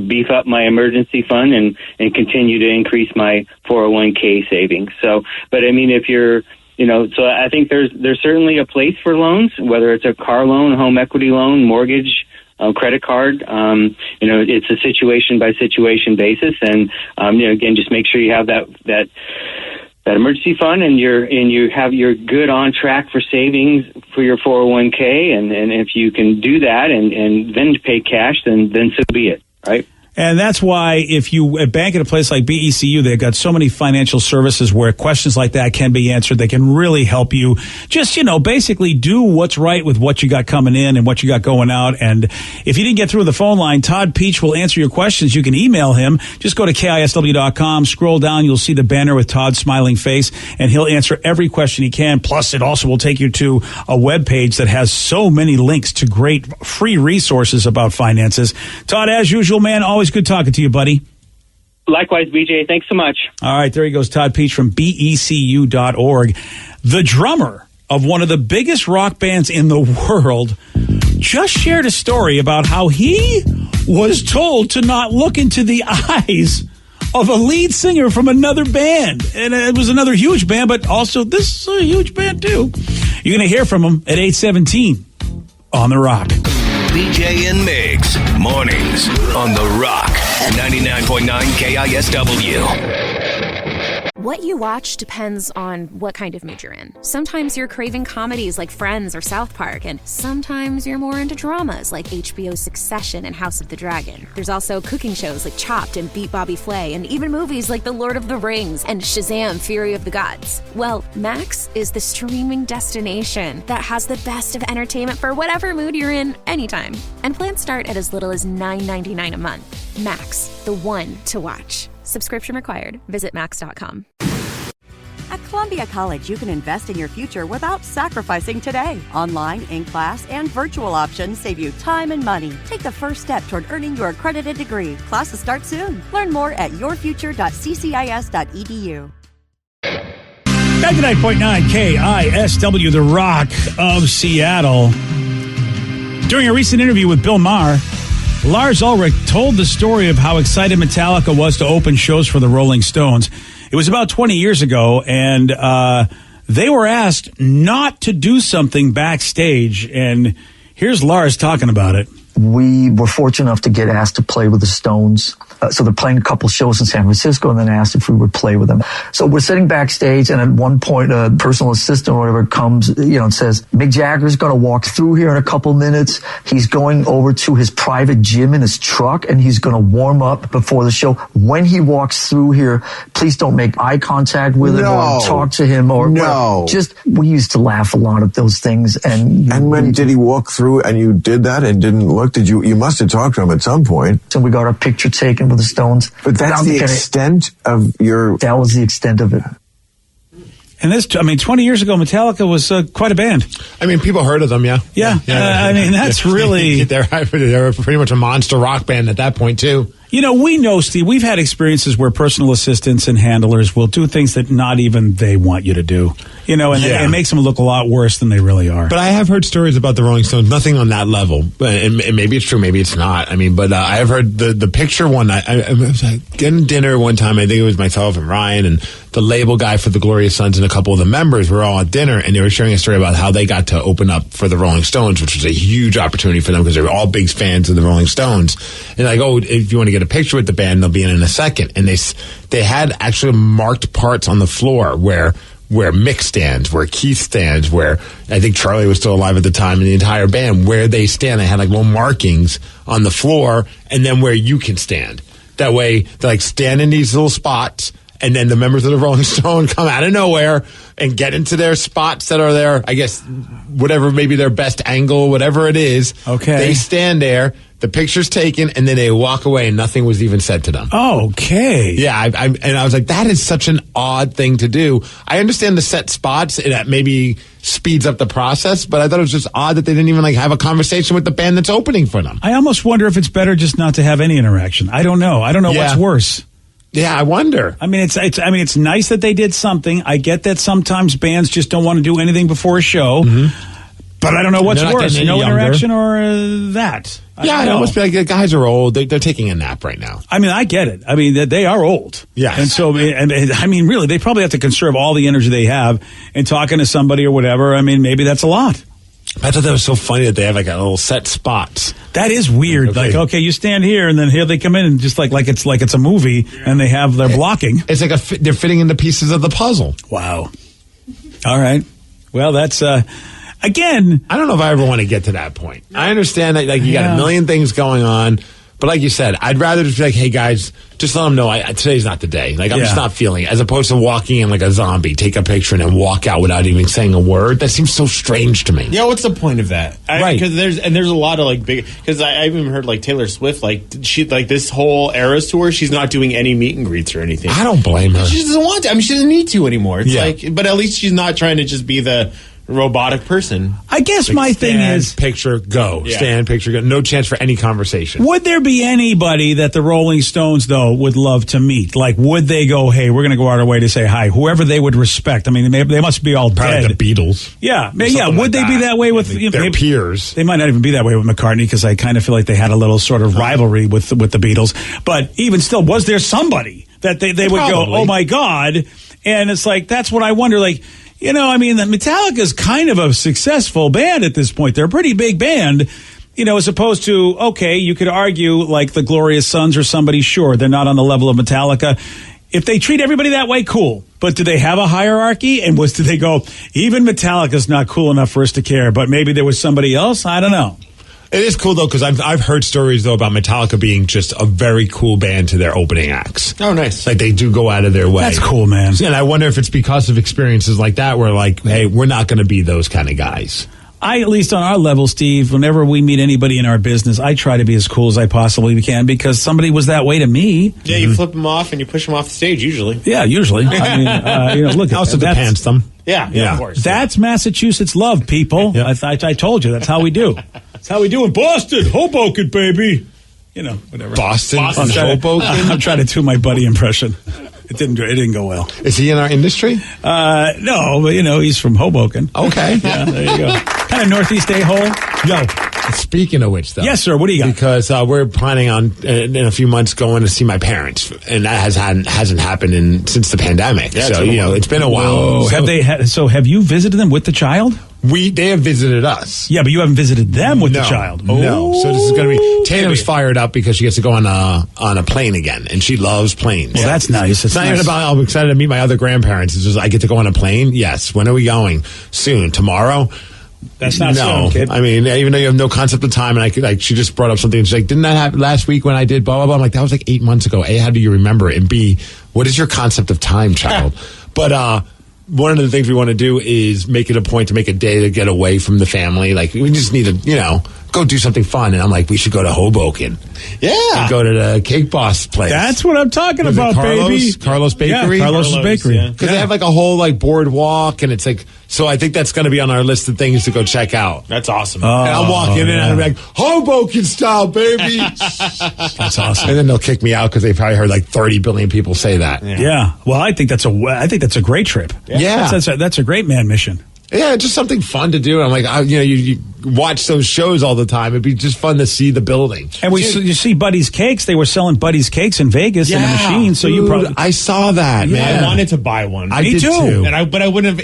beef up my emergency fund and continue to increase my 401k savings. So, but I mean, if you're so I think there's certainly a place for loans, whether it's a car loan, home equity loan, mortgage, credit card. It's a situation by situation basis, and again, just make sure you have that emergency fund, and you're good on track for savings for your 401k, and if you can do that and then pay cash, then so be it, right? And that's why if you bank at a place like BECU, they've got so many financial services where questions like that can be answered. They can really help you just, basically do what's right with what you got coming in and what you got going out. And if you didn't get through the phone line, Todd Peach will answer your questions. You can email him. Just go to KISW.com, scroll down. You'll see the banner with Todd's smiling face, and he'll answer every question he can. Plus, it also will take you to a web page that has so many links to great free resources about finances. Todd, as usual, man, always good talking to you, buddy. Likewise, BJ. Thanks so much. All right, there he goes, Todd Peach from BECU.org. The drummer of one of the biggest rock bands in the world just shared a story about how he was told to not look into the eyes of a lead singer from another band. And it was another huge band, but also this is a huge band too. You're going to hear from him at 8:17 on The Rock. BJ and Migs, mornings on The Rock, 99.9 KISW. What you watch depends on what kind of mood you're in. Sometimes you're craving comedies like Friends or South Park, and sometimes you're more into dramas like HBO's Succession and House of the Dragon. There's also cooking shows like Chopped and Beat Bobby Flay, and even movies like The Lord of the Rings and Shazam! Fury of the Gods. Well, Max is the streaming destination that has the best of entertainment for whatever mood you're in anytime. And plans start at as little as $9.99 a month. Max, the one to watch. Subscription required. Visit Max.com. At Columbia College, you can invest in your future without sacrificing today. Online, in-class, and virtual options save you time and money. Take the first step toward earning your accredited degree. Classes start soon. Learn more at yourfuture.ccis.edu. 99.9 KISW, The Rock of Seattle. During a recent interview with Bill Maher, Lars Ulrich told the story of how excited Metallica was to open shows for the Rolling Stones. It was about 20 years ago, and they were asked not to do something backstage, and here's Lars talking about it. We were fortunate enough to get asked to play with the Stones. So they're playing a couple shows in San Francisco and then asked if we would play with them. So we're sitting backstage, and at one point a personal assistant or whatever comes, and says, Mick Jagger's going to walk through here in a couple minutes. He's going over to his private gym in his truck, and he's going to warm up before the show. When he walks through here, please don't make eye contact with him or talk to him or just, we used to laugh a lot at those things. And when did he walk through and you did that and didn't look? You must have talked to him at some point. So we got our picture taken with the Stones. But that's the extent of your... That was the extent of it. And 20 years ago, Metallica was quite a band. I mean, people heard of them, yeah. Yeah. I mean, that's really... They were pretty much a monster rock band at that point, too. You know, we know, Steve, we've had experiences where personal assistants and handlers will do things that not even they want you to do. You know, and it makes them look a lot worse than they really are. But I have heard stories about the Rolling Stones, nothing on that level. And maybe it's true, maybe it's not. I mean, but I have heard the picture one. I was getting dinner one time. I think it was myself and Ryan and the label guy for the Glorious Sons and a couple of the members were all at dinner, and they were sharing a story about how they got to open up for the Rolling Stones, which was a huge opportunity for them because they were all big fans of the Rolling Stones. And like, oh, if you want to get a picture with the band, they'll be in a second. And they had actually marked parts on the floor where Mick stands, where Keith stands, where I think Charlie was still alive at the time, and the entire band, where they stand. They had like little markings on the floor, and then where you can stand. That way, they like stand in these little spots, and then the members of the Rolling Stone come out of nowhere and get into their spots that are there, I guess, whatever, maybe their best angle, whatever it is. Okay. They stand there, the picture's taken, and then they walk away, and nothing was even said to them. Okay. Yeah, and I was like, that is such an odd thing to do. I understand the set spots, and that maybe speeds up the process, but I thought it was just odd that they didn't even like have a conversation with the band that's opening for them. I almost wonder if it's better just not to have any interaction. I don't know. What's worse. Yeah, I wonder. I mean, it's nice that they did something. I get that sometimes bands just don't want to do anything before a show, but I don't know what's worse, no interaction or that. Yeah, it must be like the guys are old. They're taking a nap right now. I mean, I get it. I mean, they are old. Yeah. And so, I mean, really, they probably have to conserve all the energy they have in talking to somebody or whatever. I mean, maybe that's a lot. I thought that was so funny that they have like a little set spots. That is weird. Okay. Like, okay, you stand here, and then here they come in, and just like it's a movie, and they have their blocking. It's like they're fitting into pieces of the puzzle. Wow. All right. Well, that's again. I don't know if I ever want to get to that point. I understand that like you got a million things going on. But like you said, I'd rather just be like, hey, guys, just let them know today's not the day. Like, I'm just not feeling it. As opposed to walking in like a zombie, take a picture, and then walk out without even saying a word. That seems so strange to me. Yeah, what's the point of that? Right. Because there's a lot of like big... Because I even heard like Taylor Swift, like she like this whole Eras tour, she's not doing any meet and greets or anything. I don't blame her. She doesn't want to. I mean, she doesn't need to anymore. It's like... But at least she's not trying to just be the... robotic person. I guess like my thing is picture go. Stand, picture go. No chance for any conversation. Would there be anybody that the Rolling Stones though would love to meet? Like, would they go, hey, we're going to go out our way to say hi? Whoever they would respect. I mean, they must be all probably dead. The Beatles. Yeah, would like they be that way with their peers? They might not even be that way with McCartney because I kind of feel like they had a little sort of rivalry with the Beatles. But even still, was there somebody that they would go, oh my God? And it's like that's what I wonder. Like. You know, I mean, Metallica is kind of a successful band at this point. They're a pretty big band, you know, as opposed to, okay, you could argue like the Glorious Sons or somebody, sure, they're not on the level of Metallica. If they treat everybody that way, cool. But do they have a hierarchy? And did they go, even Metallica's not cool enough for us to care, but maybe there was somebody else? I don't know. It is cool, though, because I've heard stories, though, about Metallica being just a very cool band to their opening acts. Oh, nice. Like, they do go out of their way. That's cool, man. And I wonder if it's because of experiences like that where, like, hey, we're not going to be those kind of guys. At least on our level, Steve, whenever we meet anybody in our business, I try to be as cool as I possibly can because somebody was that way to me. Yeah, you flip them off and you push them off the stage, usually. Yeah, usually. I mean, look, also depends them. Yeah, of course. That's Massachusetts love, people. Yeah. I told you, that's how we do. That's how we do in Boston. Hoboken, baby. You know, whatever. Boston and Hoboken? I'm trying to do my buddy impression. It didn't go well. Is he in our industry? No, but, you know, he's from Hoboken. Okay. Yeah, there you go. Kind of northeast a-hole. Yo, speaking of which, though. Yes, sir. What do you got? Because we're planning on, in a few months, going to see my parents. And that hasn't happened since the pandemic. Yeah, so, it's been a while. Oh, have you visited them with the child? They have visited us. Yeah, but you haven't visited them with the child. No. So this is going to be... Taylor's fired up because she gets to go on a plane again, and she loves planes. Well, that's nice. It's not even about, I'm excited to meet my other grandparents. It's just, I get to go on a plane? Yes. When are we going? Soon. Tomorrow? That's not soon, kid. I mean, even though you have no concept of time, and she just brought up something, and she's like, didn't that happen last week when I did blah, blah, blah? I'm like, that was like 8 months ago. A, how do you remember it? And B, what is your concept of time, child? But, one of the things we want to do is make it a point to make a day to get away from the family. Like, we just need to, go go do something fun. And I'm like, we should go to Hoboken. Yeah. And go to the Cake Boss place. That's what I'm talking about, baby. Carlos Bakery? Yeah, Carlos's Bakery. Because they have like a whole like boardwalk, and it's like, so I think that's going to be on our list of things to go check out. That's awesome. And I'm walking in and I'm like, Hoboken style, baby. That's awesome. And then they'll kick me out because they probably heard like 30 billion people say that. Yeah. Well, I think that's a great trip. Yeah. That's a great man mission. Yeah, just something fun to do. And I'm like, you watch those shows all the time. It'd be just fun to see the building. And you see Buddy's Cakes. They were selling Buddy's Cakes in Vegas in the machine. So you probably I saw that, man. I wanted to buy one. I did too. And I would have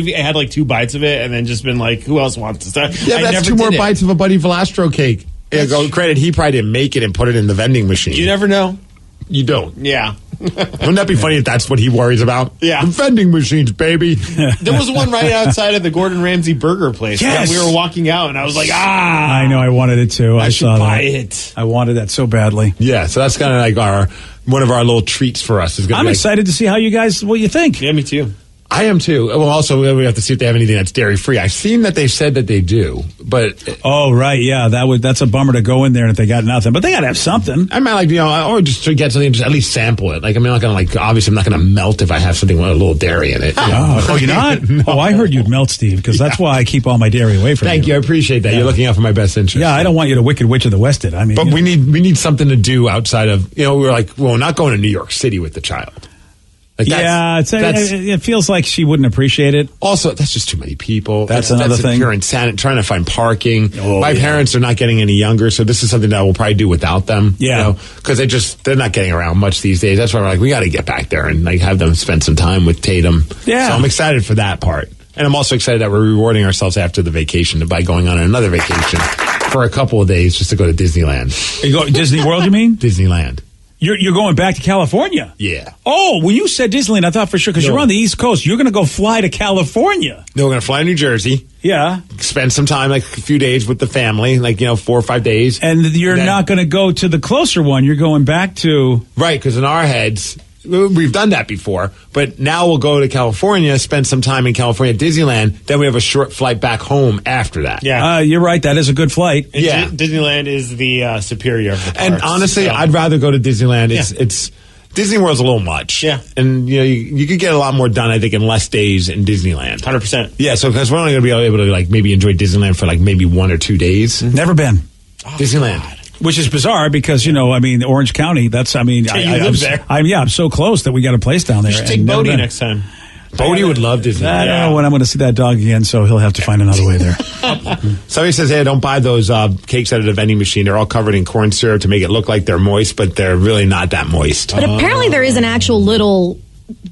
had like 2 bites of it and then just been like, who else wants to start? Yeah, that's 2 more bites of a Buddy Velastro cake. Yeah, granted, he probably didn't make it and put it in the vending machine. You never know. You don't. Yeah. Wouldn't that be funny if that's what he worries about? Yeah. The vending machines, baby. There was one right outside of the Gordon Ramsay burger place. Yes. We were walking out and I was like, I know, I wanted it too. I should saw buy that. it. I wanted that so badly. Yeah, so that's kind of like one of our little treats for us. I'm excited to see how what you think. Yeah, me too. I am too. Well, also we have to see if they have anything that's dairy free. I've seen that they said that they do, but right, yeah, that's a bummer to go in there if they got nothing. But they got to have something. I might or just to get something, just at least sample it. Like I'm not gonna obviously I'm not gonna melt if I have something with a little dairy in it. Oh, you're not? No. Oh, I heard you'd melt, Steve, because that's why I keep all my dairy away from you. Thank you, I appreciate that. Yeah. You're looking out for my best interest. Yeah, I don't want you to Wicked Witch of the West it. I mean, but we need something to do outside of we're like, well, not going to New York City with the child. Like it feels like she wouldn't appreciate it. Also, that's just too many people. That's another thing. Pure insanity, trying to find parking. Oh, my parents are not getting any younger, so this is something that we'll probably do without them. Yeah, because they're not getting around much these days. That's why we're like, we got to get back there and have them spend some time with Tatum. Yeah, so I'm excited for that part, and I'm also excited that we're rewarding ourselves after the vacation by going on another vacation for a couple of days just to go to Disneyland. You go Disney World? You mean Disneyland? You're going back to California? Yeah. Oh, when you said Disneyland, I thought for sure, because you're on the East Coast, you're going to go fly to California. No, we're going to fly to New Jersey. Yeah. Spend some time, like a few days with the family, 4 or 5 days. And you're not going to go to the closer one. You're going back to... Right, because in our heads... We've done that before, but now we'll go to California, spend some time in California at Disneyland, then we have a short flight back home after that. Yeah. You're right. That is a good flight. And yeah. Disneyland is the superior of the parks. And honestly, I'd rather go to Disneyland. It's Disney World's a little much. Yeah. And you could get a lot more done, I think, in less days in Disneyland. 100%. Yeah, so because we're only going to be able to maybe enjoy Disneyland for maybe 1 or 2 days. Never been. Disneyland. God. Which is bizarre because, Orange County, I'm so close that we got a place down there. You should take Bodie next time. Bodie would love Disney. I don't know when I'm going to see that dog again, so he'll have to find another way there. Somebody says, hey, don't buy those cakes out of the vending machine. They're all covered in corn syrup to make it look like they're moist, but they're really not that moist. But apparently there is an actual little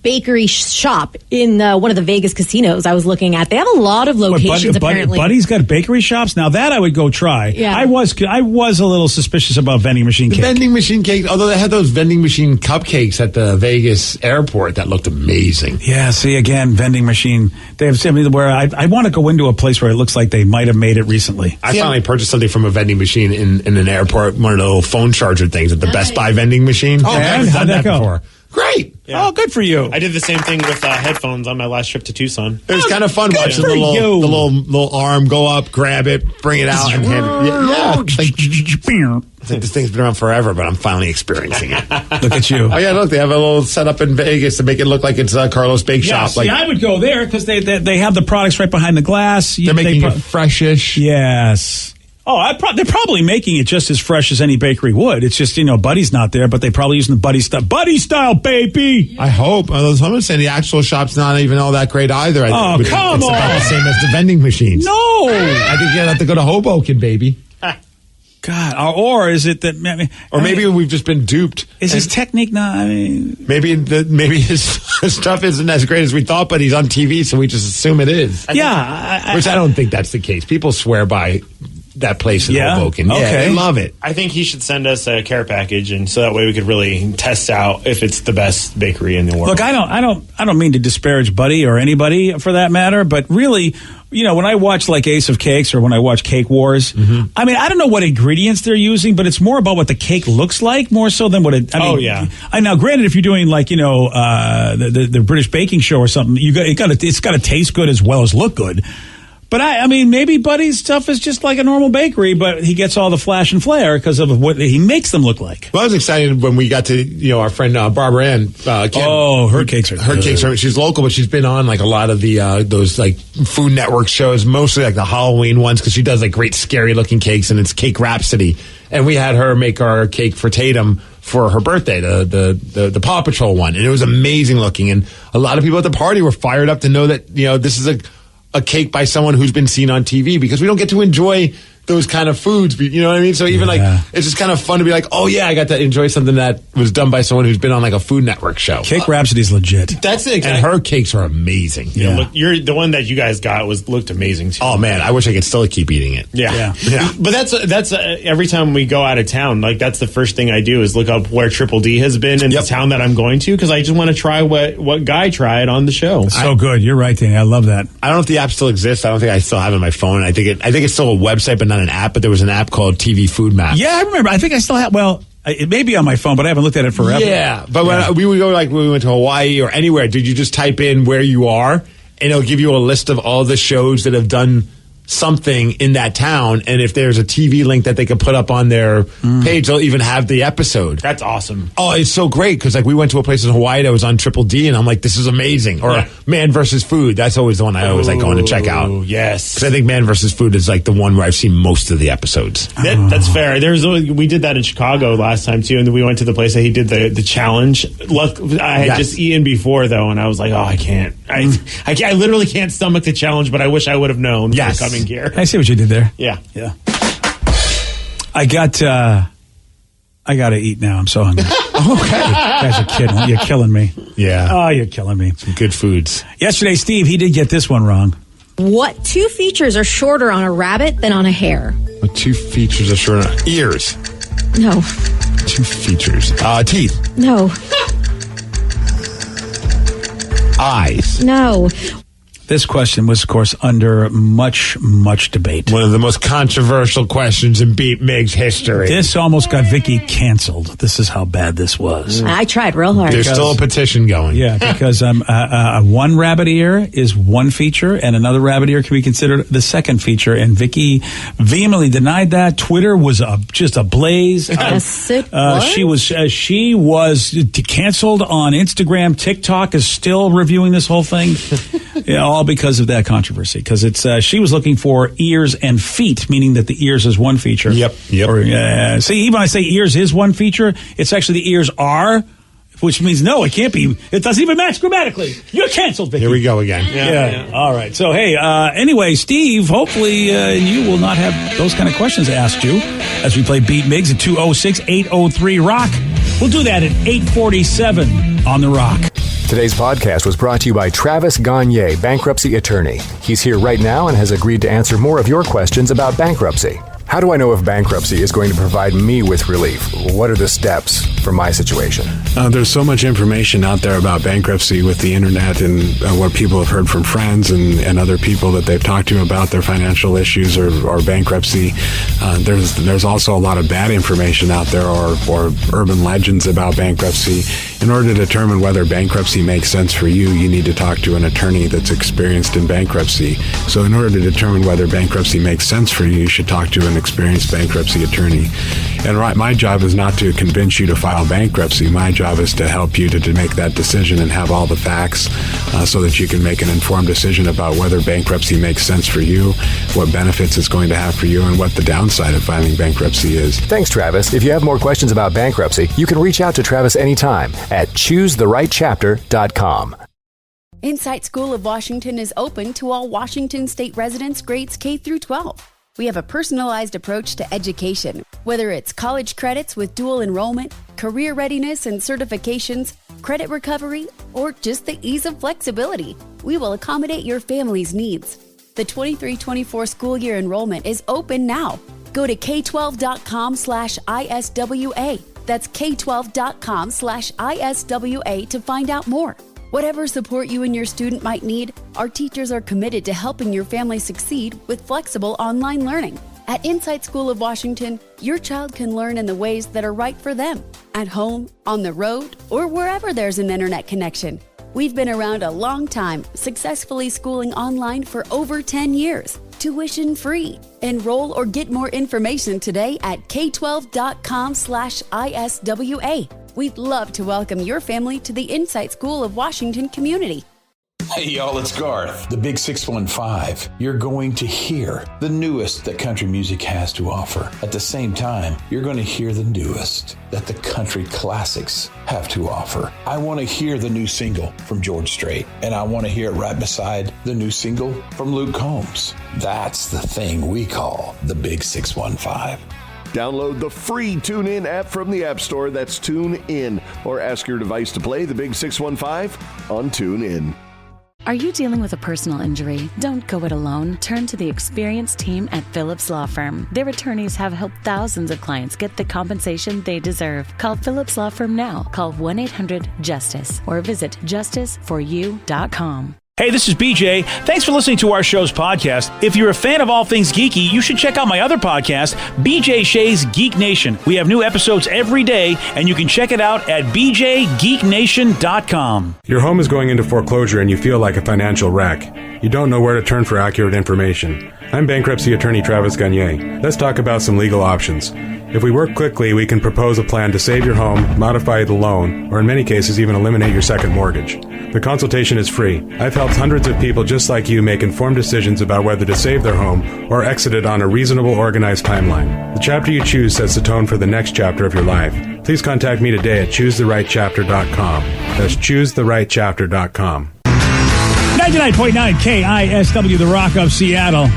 bakery shop in one of the Vegas casinos I was looking at. They have a lot of locations, apparently. Buddy's got bakery shops? Now that I would go try. Yeah. I was a little suspicious about vending machine cake. Vending machine cake, although they had those vending machine cupcakes at the Vegas airport that looked amazing. Yeah, see, again, vending machine. They have something where I want to go into a place where it looks like they might have made it recently. I finally purchased something from a vending machine in an airport, one of the little phone charger things at the Best Buy vending machine. Oh, man, how'd that go? Before. Great. Yeah. Oh, good for you. I did the same thing with headphones on my last trip to Tucson. It was kind of fun watching the little arm go up, grab it, bring it out, and hand it. Yeah. It's like this thing's been around forever, but I'm finally experiencing it. Look at you. Oh, yeah, look, they have a little setup in Vegas to make it look like it's Carlos Bake Shop. See, I would go there because they have the products right behind the glass. They're making it freshish. Yes. Oh, they're probably making it just as fresh as any bakery would. It's just, Buddy's not there, but they're probably using the Buddy style, baby. I hope. Although someone's saying the actual shop's not even all that great either. Come on. It's about the same as the vending machines. No. I think you'll have to go to Hoboken, baby. God, or is it that... Or maybe we've just been duped. Is his technique not... Maybe his stuff isn't as great as we thought, but he's on TV, so we just assume it is. Yeah. I don't think that's the case. People swear by that place in Hoboken. Okay. Yeah, they love it. I think he should send us a care package, and so that way we could really test out if it's the best bakery in the world. Look, I don't mean to disparage Buddy or anybody for that matter, but really... when I watch like Ace of Cakes or when I watch Cake Wars, I don't know what ingredients they're using, but it's more about what the cake looks like more so than what it. Now, granted, if you're doing like the British Baking Show or something, it's got to taste good as well as look good. But I mean, maybe Buddy's stuff is just like a normal bakery, but he gets all the flash and flare because of what he makes them look like. Well, I was excited when we got to, our friend Barbara Ann. Her cakes are good. She's local, but she's been on like a lot of the those like Food Network shows, mostly like the Halloween ones, because she does like great scary looking cakes, and it's Cake Rhapsody. And we had her make our cake for Tatum for her birthday, the Paw Patrol one, and it was amazing looking. And a lot of people at the party were fired up to know that this is a cake by someone who's been seen on TV, because we don't get to enjoy those kind of foods, you know what I mean? So even it's just kind of fun to be like, oh yeah, I got to enjoy something that was done by someone who's been on like a Food Network show. Cake Rhapsody's legit. That's it. And her cakes are amazing. Yeah. Look, the one that you guys got looked amazing too. Oh man, I wish I could still keep eating it. Yeah. But that's every time we go out of town, like that's the first thing I do is look up where Triple D has been in the town that I'm going to, because I just want to try what Guy tried on the show. So good. You're right, Danny. I love that. I don't know if the app still exists. I don't think I still have it on my phone. I think it's still a website, but not an app. But there was an app called TV Food Map. Yeah, I remember. I think I still have. Well, it may be on my phone, but I haven't looked at it forever. Yeah, but when we would go, like when we went to Hawaii or anywhere, did you just type in where you are, and it'll give you a list of all the shows that have done something in that town, and if there's a TV link that they could put up on their page, they'll even have the episode. That's awesome. Oh, it's so great, because like we went to a place in Hawaii that was on Triple D, and I'm like, this is amazing. Or Man vs. Food, that's always the one I always like going to check out. Yes, because I think Man vs. Food is like the one where I've seen most of the episodes. That's fair. We did that in Chicago last time too, and then we went to the place that he did the challenge. I had just eaten before though, and I was like, oh, I can't. I literally can't stomach the challenge, but I wish I would have known for coming here. I see what you did there. Yeah. I got to eat now. I'm so hungry. Okay. Guys are kidding. You're killing me. Yeah. Oh, you're killing me. Some good foods. Yesterday, Steve, he did get this one wrong. What two features are shorter on a rabbit than on a hare? What two features are shorter? Ears. No. Two features. Teeth. No. Eyes. No. This question was, of course, under much, much debate. One of the most controversial questions in Beat Migs history. This almost got Vicky canceled. This is how bad this was. I tried real hard. There's still a petition going. Yeah, because one rabbit ear is one feature, and another rabbit ear can be considered the second feature. And Vicky vehemently denied that. Twitter was just ablaze. Yes, it was. She was canceled on Instagram. TikTok is still reviewing this whole thing. All because of that controversy. Because it's she was looking for ears and feet, meaning that the ears is one feature. Yep. Or, see, even when I say ears is one feature, it's actually the ears are, which means no, it can't be. It doesn't even match grammatically. You're canceled, Vicky. Here we go again. Yeah. All right. So, hey, anyway, Steve, hopefully you will not have those kind of questions asked you as we play Beat Migs at 206-803-ROCK. We'll do that at 8:47 on The Rock. Today's podcast was brought to you by Travis Gagne, bankruptcy attorney. He's here right now and has agreed to answer more of your questions about bankruptcy. How do I know if bankruptcy is going to provide me with relief? What are the steps for my situation? There's so much information out there about bankruptcy with the internet and what people have heard from friends and other people that they've talked to about their financial issues or bankruptcy. There's also a lot of bad information out there or urban legends about bankruptcy. In order to determine whether bankruptcy makes sense for you, you need to talk to an attorney that's experienced in bankruptcy. So in order to determine whether bankruptcy makes sense for you, you should talk to an experienced bankruptcy attorney. And my job is not to convince you to file bankruptcy. My job is to help you to make that decision and have all the facts so that you can make an informed decision about whether bankruptcy makes sense for you, what benefits it's going to have for you, and what the downside of filing bankruptcy is. Thanks, Travis. If you have more questions about bankruptcy, you can reach out to Travis anytime at choosetherightchapter.com. Insight School of Washington is open to all Washington State residents grades K through 12. We have a personalized approach to education, whether it's college credits with dual enrollment, career readiness and certifications, credit recovery, or just the ease of flexibility. We will accommodate your family's needs. The 23-24 school year enrollment is open now. Go to k12.com/ISWA. That's k12.com/ISWA to find out more. Whatever support you and your student might need, our teachers are committed to helping your family succeed with flexible online learning. At Insight School of Washington, your child can learn in the ways that are right for them, at home, on the road, or wherever there's an internet connection. We've been around a long time, successfully schooling online for over 10 years. Tuition free. Enroll or get more information today at k12.com/ISWA. We'd love to welcome your family to the Insight School of Washington community. Hey y'all, it's Garth, the Big 615. You're going to hear the newest that country music has to offer. At the same time, you're going to hear the newest that the country classics have to offer. I want to hear the new single from George Strait, and I want to hear it right beside the new single from Luke Combs. That's the thing we call the Big 615. Download the free TuneIn app from the App Store. That's TuneIn. Or ask your device to play the Big 615 on TuneIn. Are you dealing with a personal injury? Don't go it alone. Turn to the experienced team at Phillips Law Firm. Their attorneys have helped thousands of clients get the compensation they deserve. Call Phillips Law Firm now. Call 1-800-JUSTICE or visit justiceforyou.com. Hey, this is BJ. Thanks for listening to our show's podcast. If you're a fan of all things geeky, you should check out my other podcast, BJ Shea's Geek Nation. We have new episodes every day, and you can check it out at bjgeeknation.com. Your home is going into foreclosure and you feel like a financial wreck. You don't know where to turn for accurate information. I'm bankruptcy attorney Travis Gagne. Let's talk about some legal options. If we work quickly, we can propose a plan to save your home, modify the loan, or in many cases even eliminate your second mortgage. The consultation is free. I've helped hundreds of people just like you make informed decisions about whether to save their home or exit it on a reasonable, organized timeline. The chapter you choose sets the tone for the next chapter of your life. Please contact me today at choosetherightchapter.com. That's choosetherightchapter.com. 99.9 KISW, The Rock of Seattle.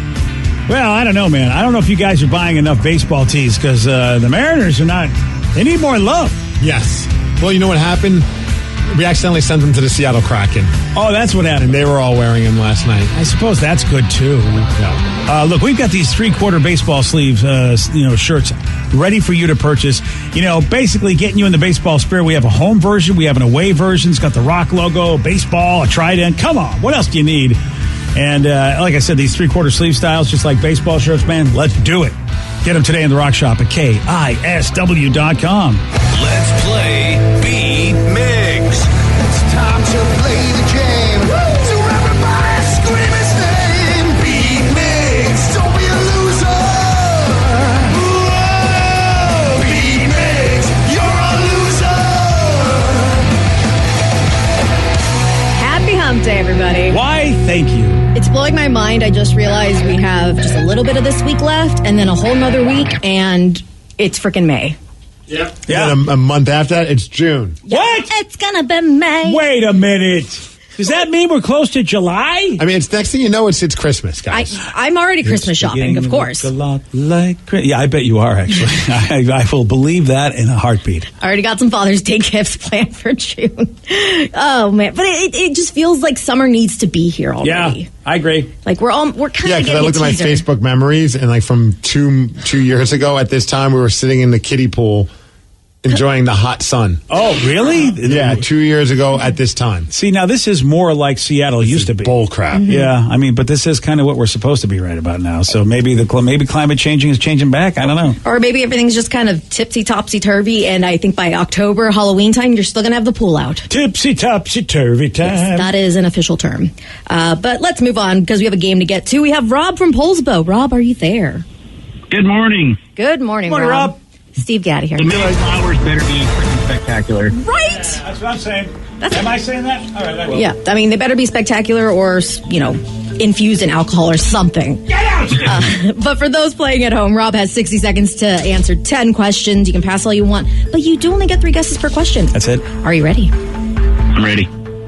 Well, I don't know, man. I don't know if you guys are buying enough baseball tees because the Mariners are not. They need more love. Yes. Well, you know what happened? We accidentally sent them to the Seattle Kraken. Oh, that's what happened. And they were all wearing them last night. I suppose that's good, too. Yeah. Look, we've got these three-quarter baseball sleeves, shirts ready for you to purchase. Basically getting you in the baseball spirit. We have a home version. We have an away version. It's got the Rock logo, baseball, a trident. Come on. What else do you need? And like I said, these three-quarter sleeve styles, just like baseball shirts, man, let's do it. Get them today in the Rock Shop at KISW.com. Let's play Beat Migs. It's time to play the game. So everybody scream his name. Beat Migs. Don't be a loser. Whoa. Beat Migs. You're a loser. Happy hump day, everybody. Why? Thank you. It's blowing my mind. I just realized we have just a little bit of this week left and then a whole nother week, and it's freaking May. Yep. Yeah. And a month after that, it's June. What? It's gonna be May. Wait a minute. Does that mean we're close to July? I mean, it's next thing you know, it's Christmas, guys. I'm already Christmas shopping, of course. A lot like yeah, I bet you are, actually. I will believe that in a heartbeat. I already got some Father's Day gifts planned for June. Oh, man. But it just feels like summer needs to be here already. Yeah, I agree. Like, we're kind of because I looked at my Facebook memories, and like from two years ago at this time, we were sitting in the kiddie pool enjoying the hot sun. Oh, really? Yeah, 2 years ago at this time. See, now this is more like Seattle used to be. Bull crap. Mm-hmm. Yeah, I mean, but this is kind of what we're supposed to be right about now. So maybe climate changing is changing back. I don't know. Or maybe everything's just kind of tipsy-topsy-turvy, and I think by October, Halloween time, you're still going to have the pool out. Tipsy-topsy-turvy time. Yes, that is an official term. But let's move on because we have a game to get to. We have Rob from Poulsbo. Rob, are you there? Good morning. Good morning, Good morning, Rob. Steve Gaddy here. The million flowers better be freaking spectacular. Right? Yeah, that's what I'm saying. Am I saying that? All right, I will. Yeah, I mean, they better be spectacular or, infused in alcohol or something. Get out! But for those playing at home, Rob has 60 seconds to answer 10 questions. You can pass all you want, but you do only get 3 guesses per question. That's it. Are you ready? I'm ready.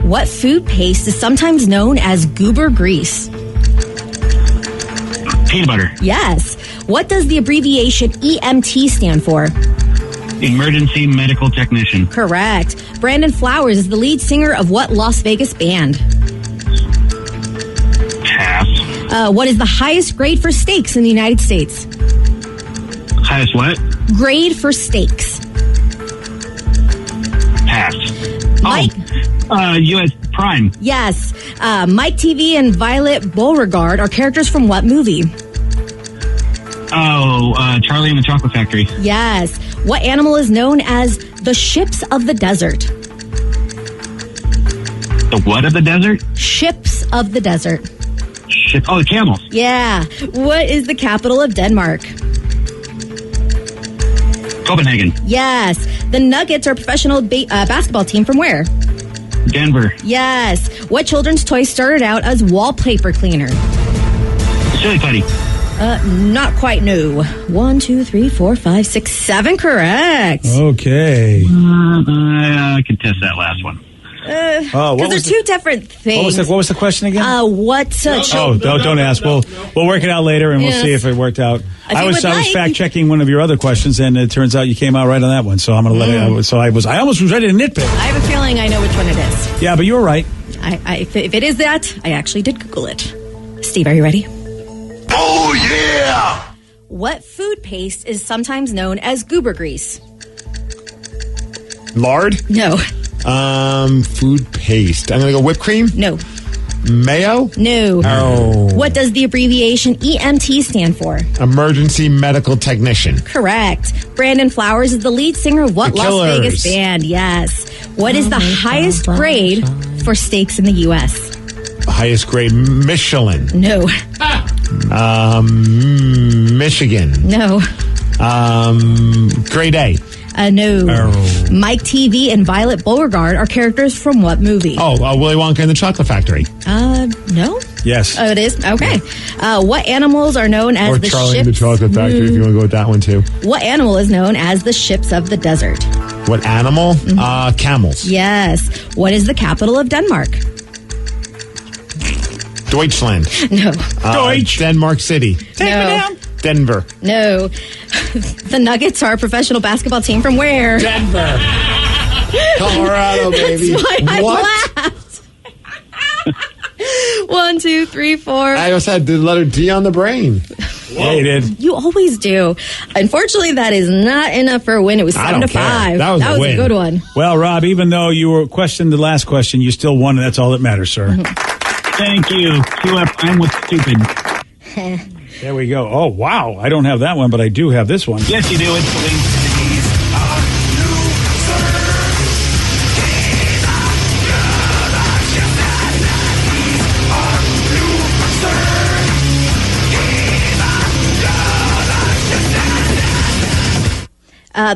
What food paste is sometimes known as goober grease? Peanut butter. Yes. What does the abbreviation EMT stand for? Emergency medical technician. Correct. Brandon Flowers is the lead singer of what Las Vegas band? Pass. What is the highest grade for steaks in the United States? Highest what? Grade for steaks. Pass. Mike. U.S. Prime. Yes. Mike TV and Violet Beauregard are characters from what movie? Charlie and the Chocolate Factory. Yes. What animal is known as the ships of the desert? The what of the desert? Ships of the desert. Oh, the camels. Yeah. What is the capital of Denmark? Copenhagen. Yes. The Nuggets are a professional basketball team from where? Denver. Yes. What children's toy started out as wallpaper cleaner? Silly putty. Not quite, no. 1, 2, 3, 4, 5, 6, 7. Correct. Okay. I can test that last one. Because they're two different things. What was the question again? Don't ask. We'll work it out later, and we'll see if it worked out. I was fact checking one of your other questions, and it turns out you came out right on that one. So I'm going to let it. So I almost was ready to nitpick. I have a feeling I know which one it is. Yeah, but you were right. If it is that, I actually did Google it. Steve, are you ready? Oh, yeah! What food paste is sometimes known as goober grease? Lard? No. Food paste. I'm going to go whipped cream? No. Mayo? No. Oh. What does the abbreviation EMT stand for? Emergency medical technician. Correct. Brandon Flowers is the lead singer of what Las Vegas band? Yes. What is the highest grade for steaks in the U.S.? Highest grade, Michelin. No. Michigan. No. Grade A. No. Mike TV and Violet Beauregard are characters from what movie? Willy Wonka and the Chocolate Factory. No. Yes. Oh, it is? Okay. What animals are known as the Charlie ships? and the Chocolate Factory, if you want to go with that one, too. What animal is known as the ships of the desert? What animal? Camels. Yes. What is the capital of Denmark? Deutschland. No. Denmark City. Denver. No. The Nuggets are a professional basketball team from where? Denver. Colorado, baby. That's why I laughed. 1, 2, 3, 4. I just had the letter D on the brain. Yeah, you did. You always do. Unfortunately, that is not enough for a win. It was 7 to 5. That was a win. A good one. Well, Rob, even though you were questioned the last question, you still won, and that's all that matters, sir. Thank you. I'm with stupid. There we go. Oh, wow. I don't have that one, but I do have this one. Yes, you do. It's the link.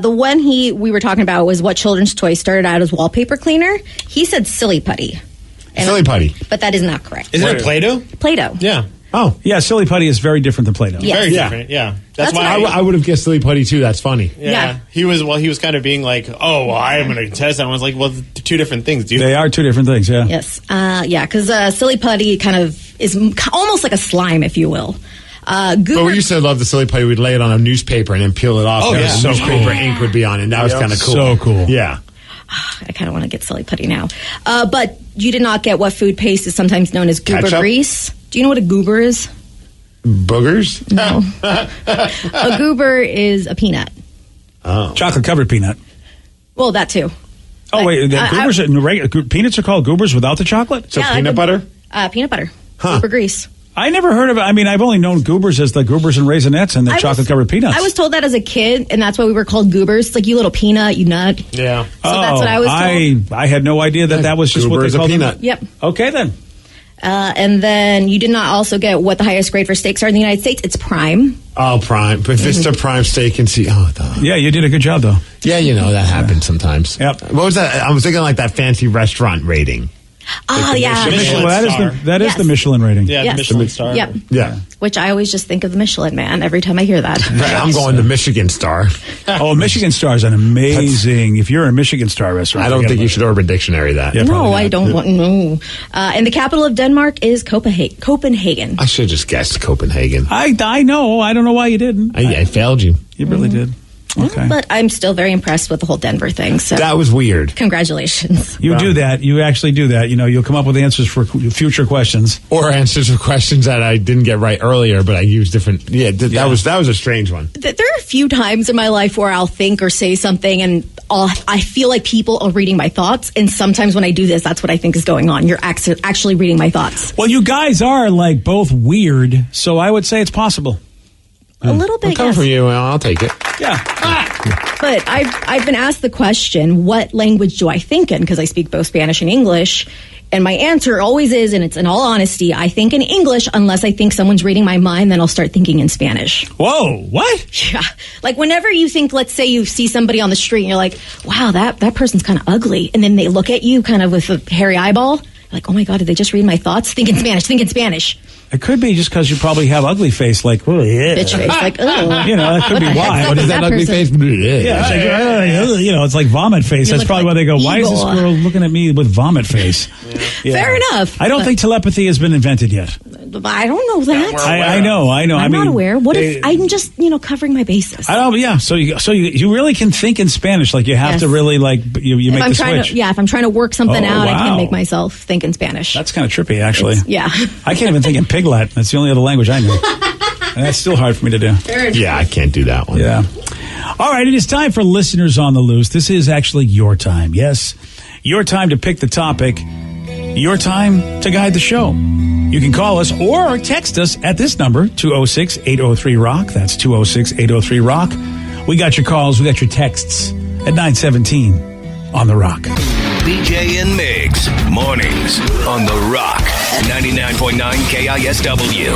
The one we were talking about was what children's toy started out as wallpaper cleaner. He said silly putty. Silly putty. But that is not correct. Isn't it Play-Doh? Play-Doh. Yeah. Oh. Yeah, silly putty is very different than Play-Doh. Yes. Very different. Yeah. That's why I would have guessed silly putty, too. That's funny. Yeah. He was kind of being like, I'm going to test that. I was like, well, two different things, dude. They are two different things, yeah. Yes. Because silly putty kind of is almost like a slime, if you will. But we used to love the silly putty. We'd lay it on a newspaper and then peel it off. Oh, yeah. So newspaper ink would be on it. And that was kind of cool. So cool. Yeah. I kind of want to get silly putty now. But you did not get what food paste is sometimes known as goober Ketchup? grease. Do you know what a goober is? Boogers? No. A goober is a peanut. Oh. Chocolate-covered peanut. Well, that too. Oh, wait. Peanuts are called goobers without the chocolate? So peanut butter? Peanut butter. Huh. Goober grease. I never heard of it. I mean, I've only known goobers as the goobers and raisinets and the chocolate-covered peanuts. I was told that as a kid, and that's why we were called goobers. It's like you little peanut, you nut. Yeah. So that's what I was told. I had no idea that was just what they called a peanut. them. Yep. Okay, then. And then you did not also get what the highest grade for steaks are in the United States. It's prime. Oh, prime. But if it's a prime steak and see, yeah, you did a good job, though. Yeah, that happens sometimes. Yep. What was that? I was thinking like that fancy restaurant rating. Oh, yeah. That is the Michelin rating. Yeah, Yes. the Michelin star. Yep. Yeah. Which I always just think of the Michelin Man every time I hear that. Right, I'm going to Michigan Star. Oh, Michigan Star is an amazing. If you're a Michigan Star restaurant, I don't think you should Urban Dictionary that. Yeah, no, I don't want. No. And the capital of Denmark is Copenhagen. I should have just guessed Copenhagen. I know. I don't know why you didn't. I failed you. You really did. Okay. But I'm still very impressed with the whole Denver thing. So that was weird. Congratulations. You do that. You actually do that. You'll come up with answers for future questions. Or answers for questions that I didn't get right earlier, but I used different. That was a strange one. There are a few times in my life where I'll think or say something and I feel like people are reading my thoughts. And sometimes when I do this, that's what I think is going on. You're actually reading my thoughts. Well, you guys are like both weird. So I would say it's possible. A little bit, come from you, I'll take it. Yeah. But I've been asked the question, what language do I think in? Because I speak both Spanish and English. And my answer always is, and it's in all honesty, I think in English unless I think someone's reading my mind, then I'll start thinking in Spanish. Whoa, what? Yeah. Like whenever you think, let's say you see somebody on the street and you're like, wow, that person's kind of ugly. And then they look at you kind of with a hairy eyeball. You're like, oh my God, did they just read my thoughts? Think in Spanish. It could be just because you probably have ugly face, like, oh, yeah. Bitch face, like, oh. That could be why. What is that ugly face? Yeah, it's like vomit face. That's probably why they go, why is this girl looking at me with vomit face? Yeah. Fair enough. I don't think telepathy has been invented yet. I don't know that. I know. I'm not aware. What if I'm just, covering my bases? I don't. Yeah. So you really can think in Spanish. Like you have to really like you make the switch. If I'm trying to work something out, I can make myself think in Spanish. That's kind of trippy, actually. I can't even think in Piglet. That's the only other language I know. And that's still hard for me to do. Yeah, I can't do that one. Yeah. All right, it is time for Listeners on the Loose. This is actually your time. Yes, your time to pick the topic. Your time to guide the show. You can call us or text us at this number, 206-803-ROCK. That's 206-803-ROCK. We got your calls. We got your texts at 917 on The Rock. BJ and Migs, mornings on The Rock, 99.9 KISW.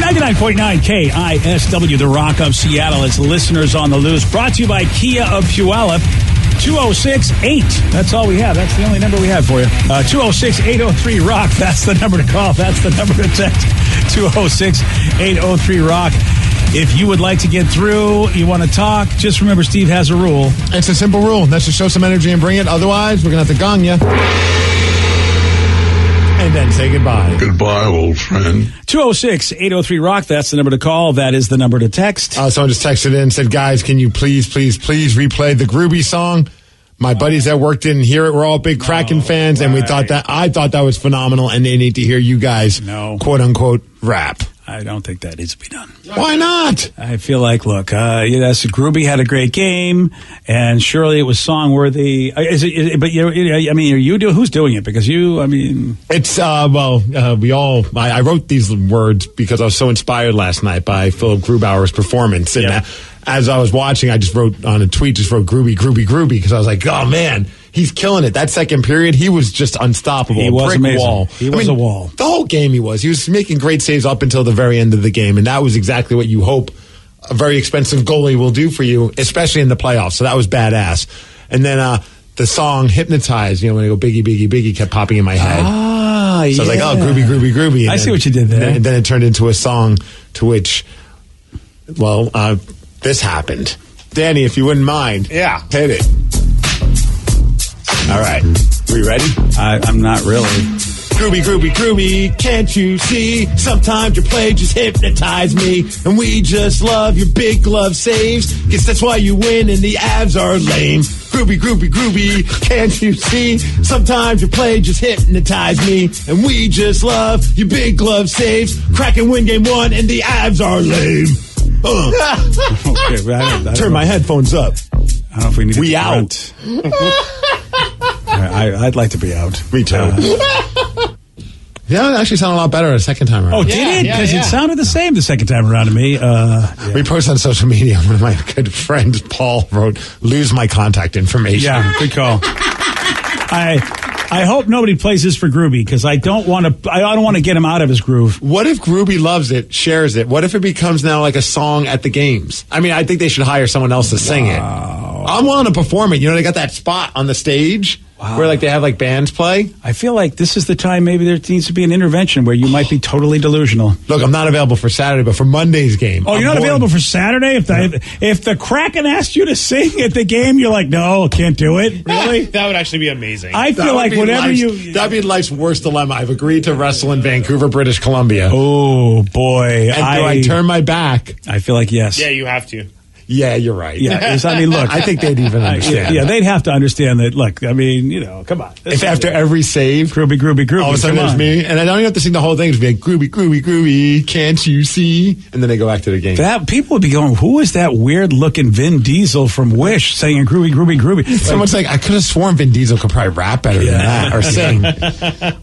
99.9 KISW, The Rock of Seattle. It's Listeners on the Loose, brought to you by Kia of Puyallup. 206-8. That's all we have. That's the only number we have for you. 206-803-ROCK. That's the number to call. That's the number to text. 206-803-ROCK. If you would like to get through, you want to talk, just remember Steve has a rule. It's a simple rule. That's to show some energy and bring it. Otherwise, we're going to have to gong you. And then say goodbye. Goodbye, old friend. 206-803-ROCK. That's the number to call. That is the number to text. Someone just texted in and said, guys, can you please replay the Groovy song? My buddies at work didn't hear it. We're all big Kraken fans, and I thought that was phenomenal, and they need to hear you guys, quote unquote, rap. I don't think that needs to be done. Why not? I feel like, look, yes, Groovy had a great game, and surely it was song-worthy. Who's doing it? Because It's, I wrote these words because I was so inspired last night by Philip Grubauer's performance. And as I was watching, I just wrote on a tweet, Groovy, because I was like, oh, man. He's killing it. That second period, he was just unstoppable. He was amazing. Wall. He was a wall. The whole game he was making great saves up until the very end of the game, and that was exactly what you hope a very expensive goalie will do for you, especially in the playoffs. So that was badass. And then the song Hypnotize, when they go Biggie, Biggie, Biggie kept popping in my head. So I was like, oh, Groovy. And I see what you did there. And then it turned into a song to which, this happened. Danny, if you wouldn't mind. Yeah. Hit it. All right. We ready? I'm not really. Groovy, can't you see? Sometimes your play just hypnotize me. And we just love your big glove saves. Guess that's why you win and the Avs are lame. Groovy, can't you see? Sometimes your play just hypnotize me. And we just love your big glove saves. Kraken win game 1 and the Avs are lame. Okay, I turn my headphones up. I don't know if we need to out. I'd like to be out. Me too. Yeah, it actually sounded a lot better the second time around. Oh, did it? Because it sounded the same the second time around to me. We posted on social media. One of my good friends, Paul, wrote, lose my contact information. Yeah, good call. I hope nobody plays this for Groovy because I don't want to get him out of his groove. What if Groovy loves it, shares it? What if it becomes now like a song at the games? I mean, I think they should hire someone else to sing it. I'm willing to perform it. They got that spot on the stage where they have bands play. I feel like this is the time maybe there needs to be an intervention where you might be totally delusional. Look, I'm not available for Saturday, but for Monday's game. Oh, you're not available for Saturday? If the Kraken asked you to sing at the game, you're like, no, can't do it. Really? That would actually be amazing. I feel like whatever that'd be life's worst dilemma. I've agreed to wrestle in Vancouver, British Columbia. Oh, boy. And do I turn my back? I feel like yes. Yeah, you have to. Yeah, you're right. Yeah, look. I think they'd even understand. Yeah, they'd have to understand that. Look, I mean, come on. If after every save, Groovy, all of a sudden there's me, and I don't even have to sing the whole thing. It's be like, Groovy, can't you see? And then they go back to the game. People would be going, who is that weird-looking Vin Diesel from Wish saying Groovy? Someone's like, I could have sworn Vin Diesel could probably rap better than that, or sing. All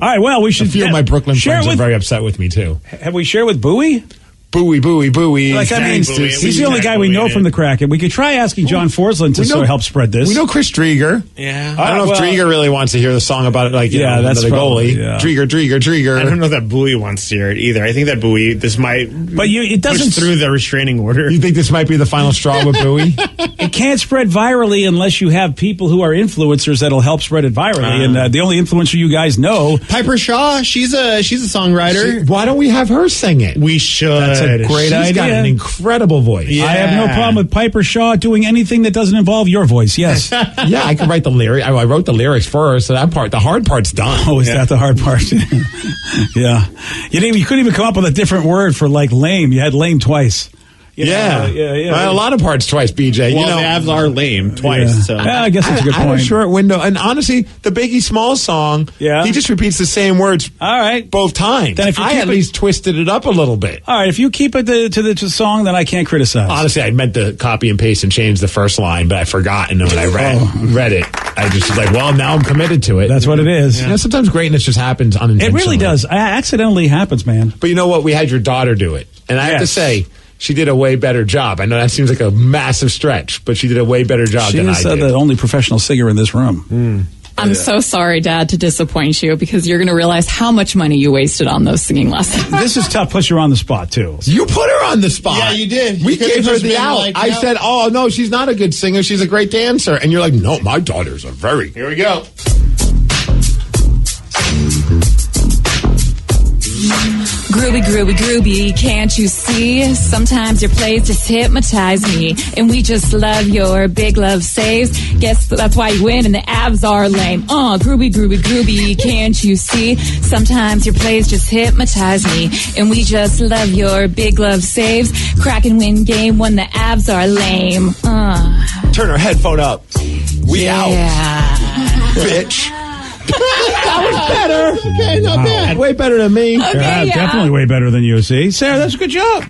right, well, we should... A few of my Brooklyn friends are very upset with me, too. Have we shared with Bowie? Buoy, buoy, buoy. Like, I mean, Thanks to he's the only guy we know from the Kraken. We could try asking John Forsland to sort of help spread this. We know Chris Drieger. Yeah. I don't know if Drieger really wants to hear the song about it. Like, that's the probably, goalie. yeah. Drieger. I don't know that Bowie wants to hear it either. I think that Bowie, this might it doesn't push through the restraining order. You think this might be the final straw with Bowie? It can't spread virally unless you have people who are influencers that'll help spread it virally. And the only influencer you guys know, Piper Shaw, she's a songwriter. Why don't we have her sing it? We should. That's a great idea. She's got an incredible voice. I have no problem with Piper Shaw doing anything that doesn't involve your voice. Yes. Yeah, I can write the lyric. I wrote the lyrics for her, so that part, the hard part's done. Oh, is that the hard part? Yeah. You couldn't even come up with a different word for like lame. You had lame twice. Yeah. Well, a lot of parts twice, BJ. Well, the abs are lame twice. Yeah. So Yeah, I guess that's a good I had point. a short window, and honestly, the Biggie Smalls song, he just repeats the same words. All right, both times. Then if you I keep at it- least twisted it up a little bit. All right, if you keep it to the song, then I can't criticize. Honestly, I meant to copy and paste and change the first line, but I forgot, and then when I read it, I just was like, well, now I'm committed to it. That's what it is. You know, sometimes greatness just happens It unintentionally. really does. Accidentally happens, man. But you know what? We had your daughter do it, and I have to Yes. say, she did a way better job. I know that seems like a massive stretch, but she did a way better job She than is I did. the only professional singer in this room. I'm so sorry, Dad, to disappoint you because you're going to realize how much money you wasted on those singing lessons. This is tough. Plus, you're on the spot too. You put her on the spot. Yeah, you did. We You could've gave her just the been out. like, I yeah. said, oh, no, she's not a good singer. She's a great dancer. And you're like, no, my daughter's a very... Here we go. Groovy, groovy, groovy, can't you see? Sometimes your plays just hypnotize me. And we just love your big love saves. Guess that's why you win and the abs are lame. Groovy, groovy, groovy, can't you see? Sometimes your plays just hypnotize me. And we just love your big love saves. Crack and win game when the abs are lame. Turn her headphone up. We out. Bitch. That was better. Okay, not bad. Way better than me. Definitely way better than you. See, Sarah, that's a good job.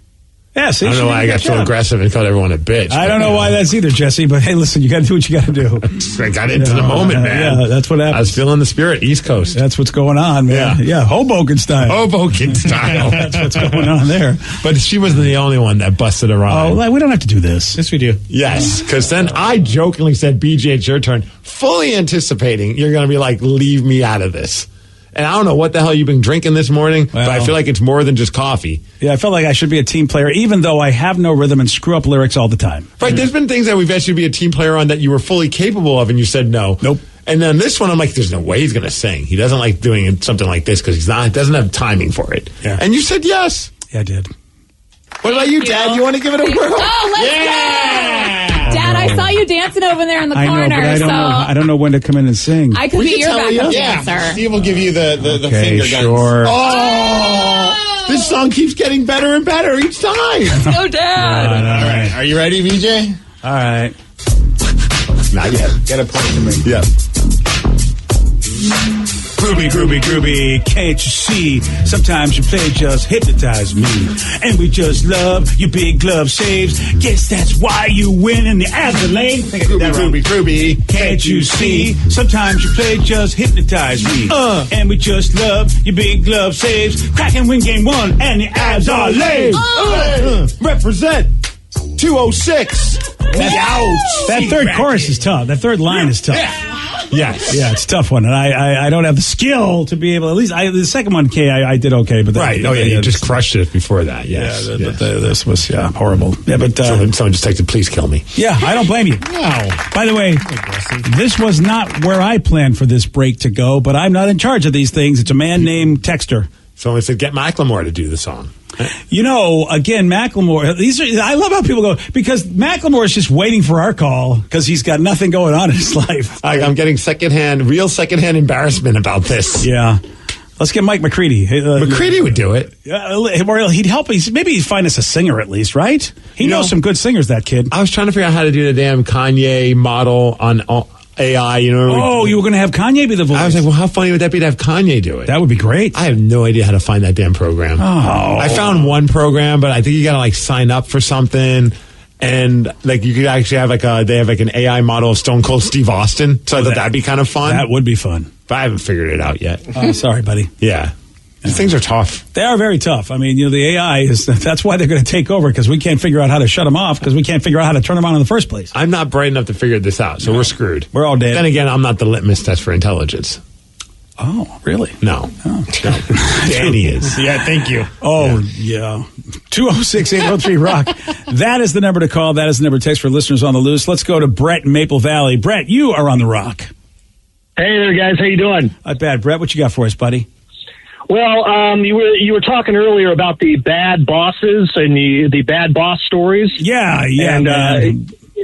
Yeah, see, I don't she know did why a I good got so job. aggressive and called everyone a bitch. I don't know why that's either, Jesse. But hey, listen, you got to do what you got to do. I got into the moment, man. Yeah, that's what happens. I was feeling the spirit, East Coast. That's what's going on, man. Yeah, Hoboken style. Hoboken style. That's what's going on there. But she wasn't the only one that busted a rhyme. Oh, like, we don't have to do this. Yes, we do. Yes, because then I jokingly said, BJ, it's your turn, fully anticipating you're going to be like, leave me out of this. And I don't know what the hell you've been drinking this morning, but I feel like it's more than just coffee. Yeah, I felt like I should be a team player, even though I have no rhythm and screw up lyrics all the time. Right, there's been things that we've asked you to be a team player on that you were fully capable of, and you said no. Nope. And then this one, I'm like, there's no way he's going to sing. He doesn't like doing something like this because doesn't have timing for it. Yeah. And you said yes. Yeah, I did. What about you, Dad? You want to give it a whirl? Oh, let's go! Dad, I saw you dancing over there in the I corner, know, but I don't so know. I don't know when to come in and sing. I could be your backup dancer. Steve will give you the Okay, finger guns. sure. Oh! This song keeps getting better and better each time. Let's go, Dad. All right. Are you ready, VJ? All right. Not yet. Get a point to me. Yeah. Groovy, groovy, groovy, can't you see? Sometimes your play just hypnotize me. And we just love your big glove saves. Guess that's why you win in the Adelaide. Groovy. Can't you see? Sometimes your play just hypnotize me. And we just love your big glove saves. Crack and win game one, and the abs are laid. Represent 206. That third chorus is tough. That third line is tough. Yes. Yeah, it's a tough one, and I don't have the skill to be able. At least the second one, I did okay, but You just crushed it before that. Yes. This was horrible. Yeah, but someone just texted, please kill me. yeah, I don't blame you. Wow. By the way, this was not where I planned for this break to go, but I'm not in charge of these things. It's a man named Texter. Someone said, get Macklemore to do the song. You know, again, Macklemore. I love how people go because Macklemore is just waiting for our call because he's got nothing going on in his life. I'm getting real secondhand embarrassment about this. Yeah. Let's get Mike McCready. McCready would do it. Or he'd help. Maybe he'd find us a singer at least, right? He knows some good singers, that kid. I was trying to figure out how to do the damn Kanye model on AI, you know. Oh, you were going to have Kanye be the voice. I was like, well, how funny would that be to have Kanye do it? That would be great. I have no idea how to find that damn program. Oh. I found one program, but I think you got to like sign up for something. And like you could actually have they have like an AI model of Stone Cold Steve Austin. So I thought that'd be kind of fun. That would be fun. But I haven't figured it out yet. Oh, sorry, buddy. Yeah. These things are tough. They are very tough. I mean, the AI that's why they're going to take over, because we can't figure out how to shut them off, because we can't figure out how to turn them on in the first place. I'm not bright enough to figure this out, so we're screwed. We're all dead. Then again, I'm not the litmus test for intelligence. Oh, really? No. Oh. Danny is. Yeah, thank you. Oh, yeah. 206-803-ROCK. That is the number to call. That is the number to text for listeners on the loose. Let's go to Brett in Maple Valley. Brett, you are on the Rock. Hey there, guys. How you doing? Not bad. Brett, what you got for us, buddy? Well, you were talking earlier about the bad bosses and the bad boss stories. Yeah,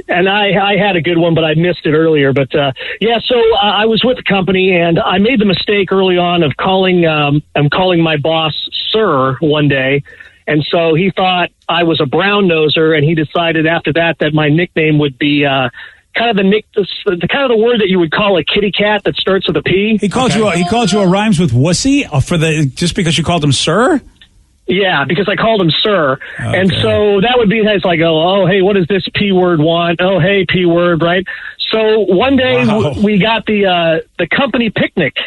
and I had a good one, but I missed it earlier. But so I was with the company, and I made the mistake early on of calling my boss sir one day, and so he thought I was a brown noser, and he decided after that my nickname would be kind of the word that you would call a kitty cat that starts with a P. He called you a rhymes with wussy just because you called him sir? Yeah, because I called him sir. Okay. And so that would be it's like, oh, hey, what does this P word want? Oh, hey, P word, right? So one day we got the company picnic,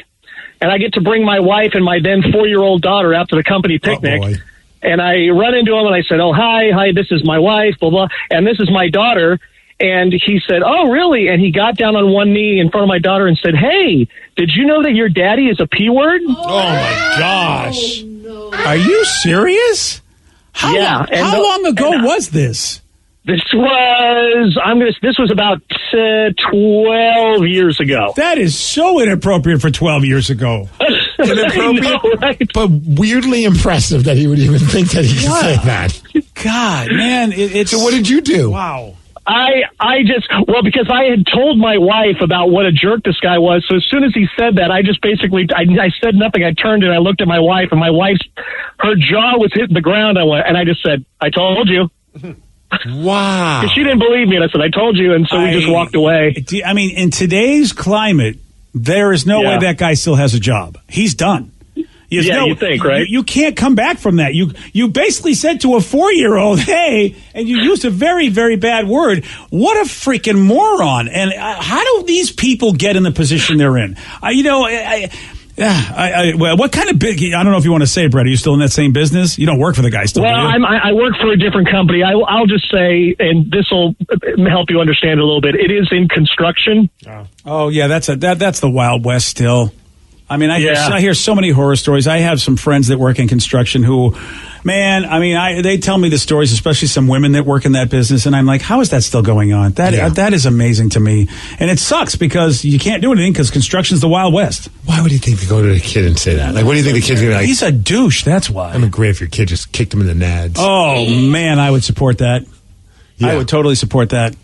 and I get to bring my wife and my then 4-year-old daughter out to the company picnic. Oh, boy. And I run into him and I said, oh, hi, this is my wife, blah, blah, and this is my daughter. And he said, oh, really? And he got down on one knee in front of my daughter and said, hey, did you know that your daddy is a P word? Oh, my gosh. No. Are you serious? How long ago was this? This was about 12 years ago. That is so inappropriate for 12 years ago. Inappropriate, right? But weirdly impressive that he would even think that he could say that. God, man. So what did you do? Wow. Because I had told my wife about what a jerk this guy was. So as soon as he said that, I just basically, I said nothing. I turned and I looked at my wife, and her jaw was hitting the ground. I just said, I told you. Wow. Because she didn't believe me. And I said, I told you. And so we just walked away. I mean, in today's climate, there is no way that guy still has a job. He's done. You think, right? You can't come back from that. You basically said to a 4-year-old, hey, and you used a very, very bad word. What a freaking moron. And how do these people get in the position they're in? What kind of big, I don't know if you want to say, Brett, are you still in that same business? You don't work for the guy still, Well, do you? I work for a different company. I'll just say, and this will help you understand a little bit, it is in construction. Oh, yeah, that's the Wild West still. I mean, I hear so many horror stories. I have some friends that work in construction who, man, I mean, they tell me the stories, especially some women that work in that business, and I'm like, how is that still going on? That is amazing to me. And it sucks because you can't do anything because construction's the Wild West. Why would you think to go to a kid and say that? Like, what do you think the kid's going to be like? He's a douche, that's why. I'm agree if your kid just kicked him in the nads. Oh, man, I would support that. Yeah. I would totally support that.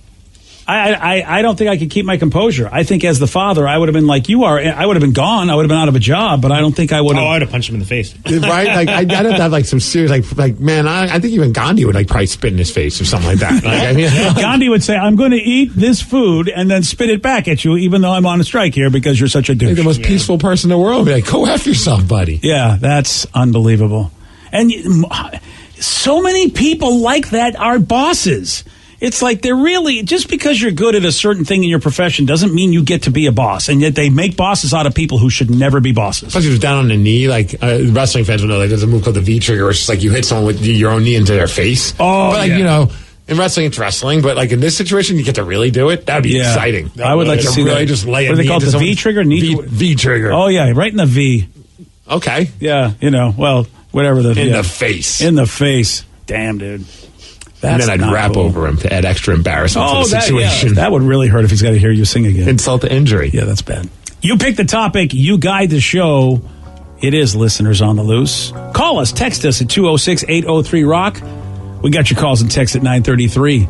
I don't think I could keep my composure. I think as the father, I would have been like you are. I would have been gone. I would have been out of a job, but I don't think I would have. Oh, I'd have punched him in the face. Right? Like, I'd have to have like some serious, like man, I think even Gandhi would like probably spit in his face or something like that. Like, I mean, Gandhi would say, I'm going to eat this food and then spit it back at you, even though I'm on a strike here because you're such a douche. Like the most peaceful person in the world. Be like, go F yourself, buddy. Yeah, that's unbelievable. And so many people like that are bosses. It's like they're really, just because you're good at a certain thing in your profession doesn't mean you get to be a boss. And yet they make bosses out of people who should never be bosses. Plus, he was down on the knee. Like, wrestling fans will know, like, there's a move called the V trigger, where it's just like you hit someone with your own knee into their face. Oh, but, like, you know, in wrestling, it's wrestling. But, like, in this situation, you get to really do it. That'd be exciting. I would like to see really that. Just lay what a do they knee call it? into The V trigger? V trigger. Oh, yeah, right in the V. Okay. Yeah, whatever the... In the face. In the face. Damn, dude. And then I'd rap over him to add extra embarrassment to the situation. Yeah. That would really hurt if he's got to hear you sing again. Insult to injury. Yeah, that's bad. You pick the topic. You guide the show. It is Listeners on the Loose. Call us. Text us at 206-803-ROCK. We got your calls and texts at 933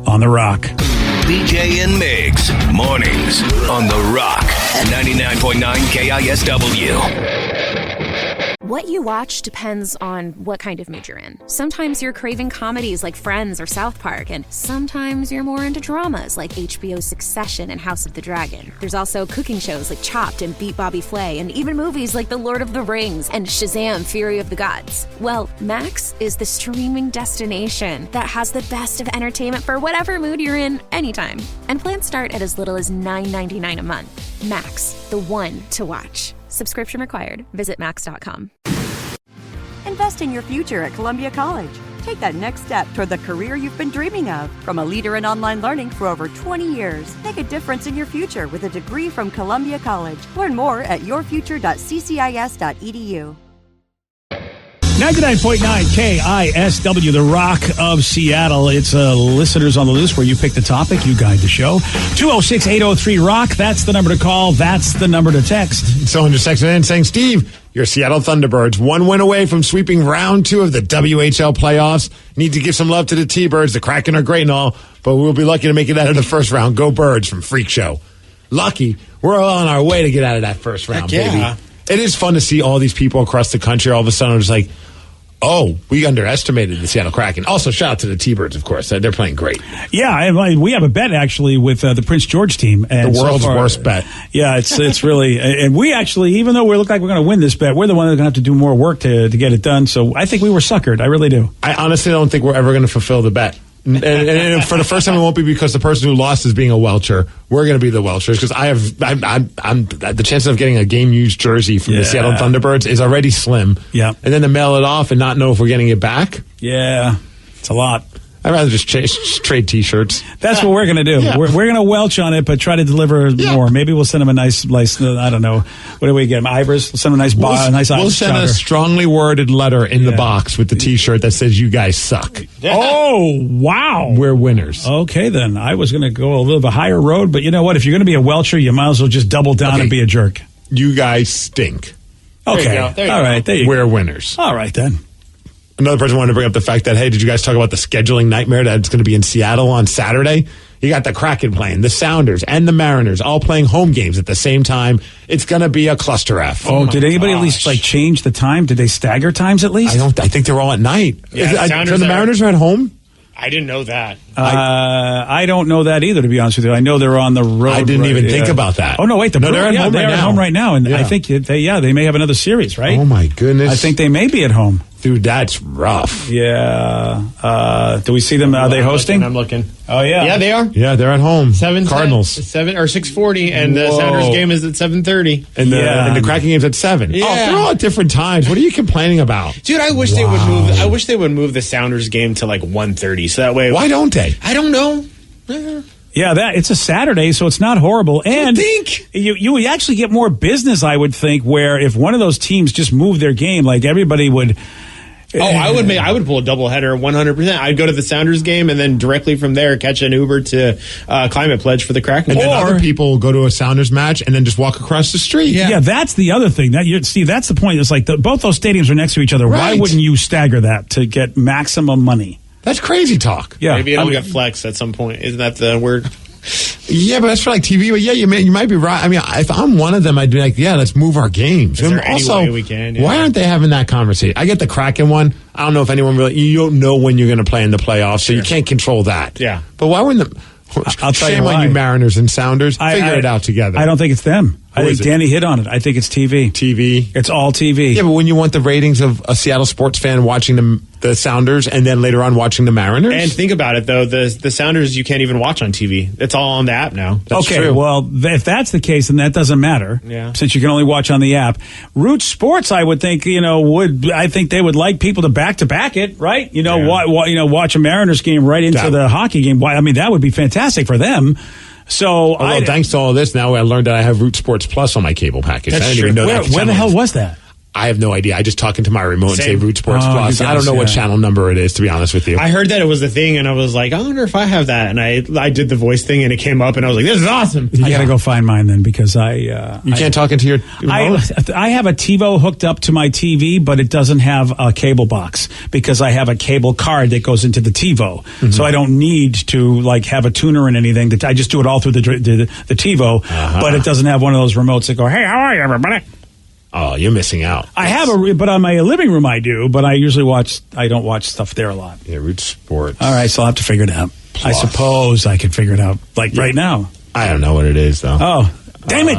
on The Rock. BJ and Migs. Mornings on The Rock. 99.9 KISW. What you watch depends on what kind of mood you're in. Sometimes you're craving comedies like Friends or South Park, and sometimes you're more into dramas like HBO's Succession and House of the Dragon. There's also cooking shows like Chopped and Beat Bobby Flay, and even movies like The Lord of the Rings and Shazam! Fury of the Gods. Well, Max is the streaming destination that has the best of entertainment for whatever mood you're in anytime. And plans start at as little as $9.99 a month. Max, the one to watch. Subscription required. Visit Max.com. Invest in your future at Columbia College. Take that next step toward the career you've been dreaming of. From a leader in online learning for over 20 years, make a difference in your future with a degree from Columbia College. Learn more at yourfuture.ccis.edu. 99.9 KISW, the Rock of Seattle. It's listeners on the loose where you pick the topic, you guide the show. 206-803-ROCK. That's the number to call. That's the number to text. Someone just texted in saying, Steve, your Seattle Thunderbirds, one win away from sweeping round 2 of the WHL playoffs. Need to give some love to the T-Birds. The Kraken are great and all, but we'll be lucky to make it out of the first round. Go Birds from Freak Show. Lucky. We're on our way to get out of that first round, baby. It is fun to see all these people across the country all of a sudden just like, oh, we underestimated the Seattle Kraken. Also, shout out to the T-Birds, of course. They're playing great. Yeah, we have a bet, actually, with the Prince George team. And the world's worst bet. Yeah, it's really... And we actually, even though we look like we're going to win this bet, we're the one that's going to have to do more work to get it done. So I think we were suckered. I really do. I honestly don't think we're ever going to fulfill the bet. And for the first time, it won't be because the person who lost is being a Welcher. We're going to be the Welchers because I'm the chances of getting a game used jersey from the Seattle Thunderbirds is already slim. Yeah, and then to mail it off and not know if we're getting it back. Yeah, it's a lot. I'd rather just trade T-shirts. That's what we're going to do. Yeah. We're going to welch on it, but try to deliver more. Maybe we'll send them a nice, I don't know. What do we get? Ivers? We'll send them a nice nice We'll send a strongly worded letter in the box with the T-shirt that says, you guys suck. Oh, wow. We're winners. Okay, then. I was going to go a little bit higher road, but you know what? If you're going to be a welcher, you might as well just double down and be a jerk. You guys stink. Okay. All right. There you We're go. winners. All right, then. Another person wanted to bring up the fact that, hey, did you guys talk about the scheduling nightmare that's going to be in Seattle on Saturday? You got the Kraken playing, the Sounders, and the Mariners all playing home games at the same time. It's going to be a cluster F. Oh, did anybody at least change the time? Did they stagger times at least? I think they're all at night. Yeah, the Mariners are at home? I didn't know that. I don't know that either, to be honest with you. I know they're on the road. I didn't even think about that. Oh, no, wait. They're at home they're at home right now. And I think they may have another series, right? Oh, my goodness. I think they may be at home. Dude, that's rough. Yeah. Do we see them? Are they hosting? I'm looking. Oh, yeah. Yeah, they are. Yeah, they're at home. Cardinals. 7 or 6:40, and the Sounders game is at 7:30. And the Kraken game's at 7. Yeah. Oh, they're all at different times. What are you complaining about? Dude, I wish they would move. I wish they would move the Sounders game to like 1:30, so that way. Why don't they? I don't know. Yeah, it's a Saturday, so it's not horrible. And you would actually get more business, I would think, where if one of those teams just moved their game, like everybody would. Oh, I would pull a doubleheader 100%. I'd go to the Sounders game and then directly from there catch an Uber to Climate Pledge for the Kraken. And then other people will go to a Sounders match and then just walk across the street. Yeah, that's the other thing. Steve, that's the point. It's like both those stadiums are next to each other. Right. Why wouldn't you stagger that to get maximum money? That's crazy talk. Yeah, maybe it'll get flex at some point. Isn't that the word? Yeah, but that's for like TV. But yeah, you might be right. I mean, if I'm one of them, I'd be like, yeah, let's move our games. Is there any way we can? Yeah. Why aren't they having that conversation? I get the Kraken one. I don't know if anyone really. You don't know when you're going to play in the playoffs, so you can't control that. Yeah. But why wouldn't the? I'll tell Shame you why. on you, Mariners and Sounders. Figure it out together. I don't think it's them. I think Danny hit on it. I think it's TV. TV. It's all TV. Yeah, but when you want the ratings of a Seattle sports fan watching the Sounders and then later on watching the Mariners. And think about it, though. The Sounders you can't even watch on TV. It's all on the app now. That's okay, true. well, if that's the case, then that doesn't matter. Yeah. Since you can only watch on the app. Root Sports, I would think, I think they would like people to back it, right? Watch a Mariners game right into the hockey game. I mean, that would be fantastic for them. So, thanks to all this, now I learned that I have Root Sports Plus on my cable package. I didn't even know that. Where the hell was that? I have no idea. I just talk into my remote and say Root Sports Plus. I don't know what channel number it is, to be honest with you. I heard that it was the thing, and I was like, I wonder if I have that. And I did the voice thing, and it came up, and I was like, this is awesome. You got to go find mine then, because you can't talk into your remote? I have a TiVo hooked up to my TV, but it doesn't have a cable box because I have a cable card that goes into the TiVo. Mm-hmm. So I don't need to have a tuner and anything. I just do it all through the TiVo, but it doesn't have one of those remotes that go, hey, how are you, everybody? Oh, you're missing out. I have but on my living room I do, but I don't watch stuff there a lot. Yeah, Root Sports. All right, so I'll have to figure it out. Plus. I suppose I can figure it out, right now. I don't know what it is, though. Oh, damn it.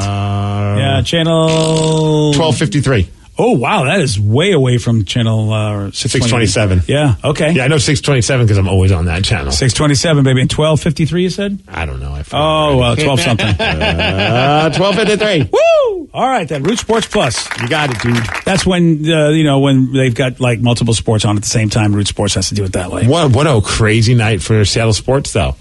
Channel 1253. Oh, wow. That is way away from channel 627. Yeah. Okay. Yeah, I know 627 because I'm always on that channel. 627, baby. And 1253, you said? I don't know. 12 something. 1253. Woo! All right, then. Root Sports Plus. You got it, dude. That's when, when they've got like multiple sports on at the same time. Root Sports has to do it that way. What a crazy night for Seattle sports, though.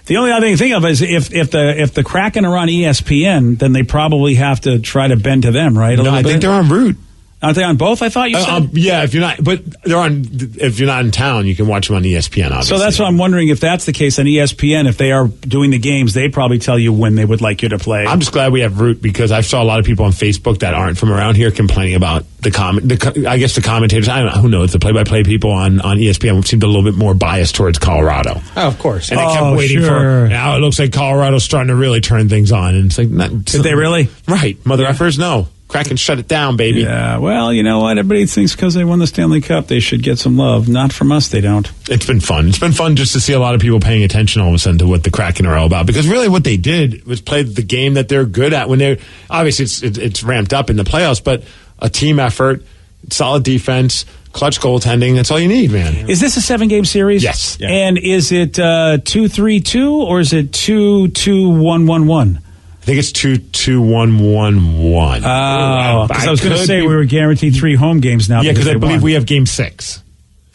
The only other thing to think of is if the Kraken are on ESPN, then they probably have to try to bend to them, right? No, I think they're on Root. Aren't they on both? I thought you said. Yeah, if you're not, but they're on. If you're not in town, you can watch them on ESPN. Obviously. So that's what I'm wondering if that's the case on ESPN. If they are doing the games, they probably tell you when they would like you to play. I'm just glad we have Root because I saw a lot of people on Facebook that aren't from around here complaining about the commentators. I don't know, who knows, the play-by-play people on ESPN seemed a little bit more biased towards Colorado. Oh, of course. And they kept waiting for. Now it looks like Colorado's starting to really turn things on, and it's like, did they really? Right, mother effers, no. Kraken shut it down, baby. Yeah, well, you know what? Everybody thinks because they won the Stanley Cup, they should get some love. Not from us, they don't. It's been fun. It's been fun just to see a lot of people paying attention all of a sudden to what the Kraken are all about. Because really what they did was play the game that they're good at. When they're obviously it's ramped up in the playoffs, but a team effort, solid defense, clutch goaltending. That's all you need, man. Is this a 7-game series? Yes. Yeah. And is it 2-3-2 or is it 2-2-1-1-1? I think it's 2-2-1-1-1. Oh, because I was going to say we were guaranteed 3 home games now. Yeah, because I believe we have Game 6.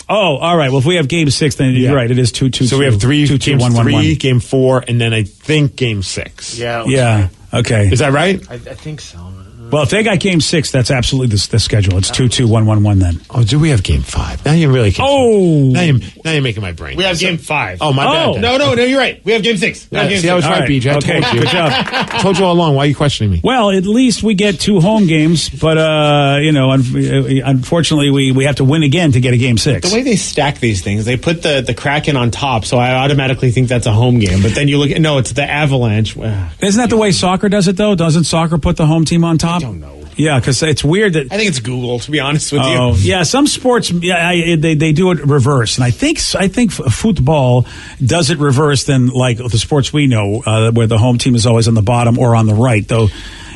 Oh, all right. Well, if we have Game 6, then you're right. It is 2-2-2. So we have 3 2-2-1-1-1. Game 3, Game 4, and then I think Game 6. Yeah. Yeah. Okay. Is that right? I think so. Well, if they got Game 6, that's absolutely the schedule. It's 2-2-1-1-1 then. Oh, do we have Game 5? Now you're really confused. Now you're making my brain. We have Game 5. Oh, my bad. No, you're right. We have Game 6. See, I was right, BJ. I told you. Good job. I told you all along. Why are you questioning me? Well, at least we get 2 home games, but unfortunately, we have to win again to get a Game 6. The way they stack these things, they put the Kraken on top, so I automatically think that's a home game. But then you look at it's the Avalanche. Isn't that the way soccer does it though? Doesn't soccer put the home team on top? I don't know. Yeah, because it's weird that I think it's Google. To be honest with you, yeah, some sports they do it reverse, and I think football does it reverse than like the sports we know, where the home team is always on the bottom or on the right. Though,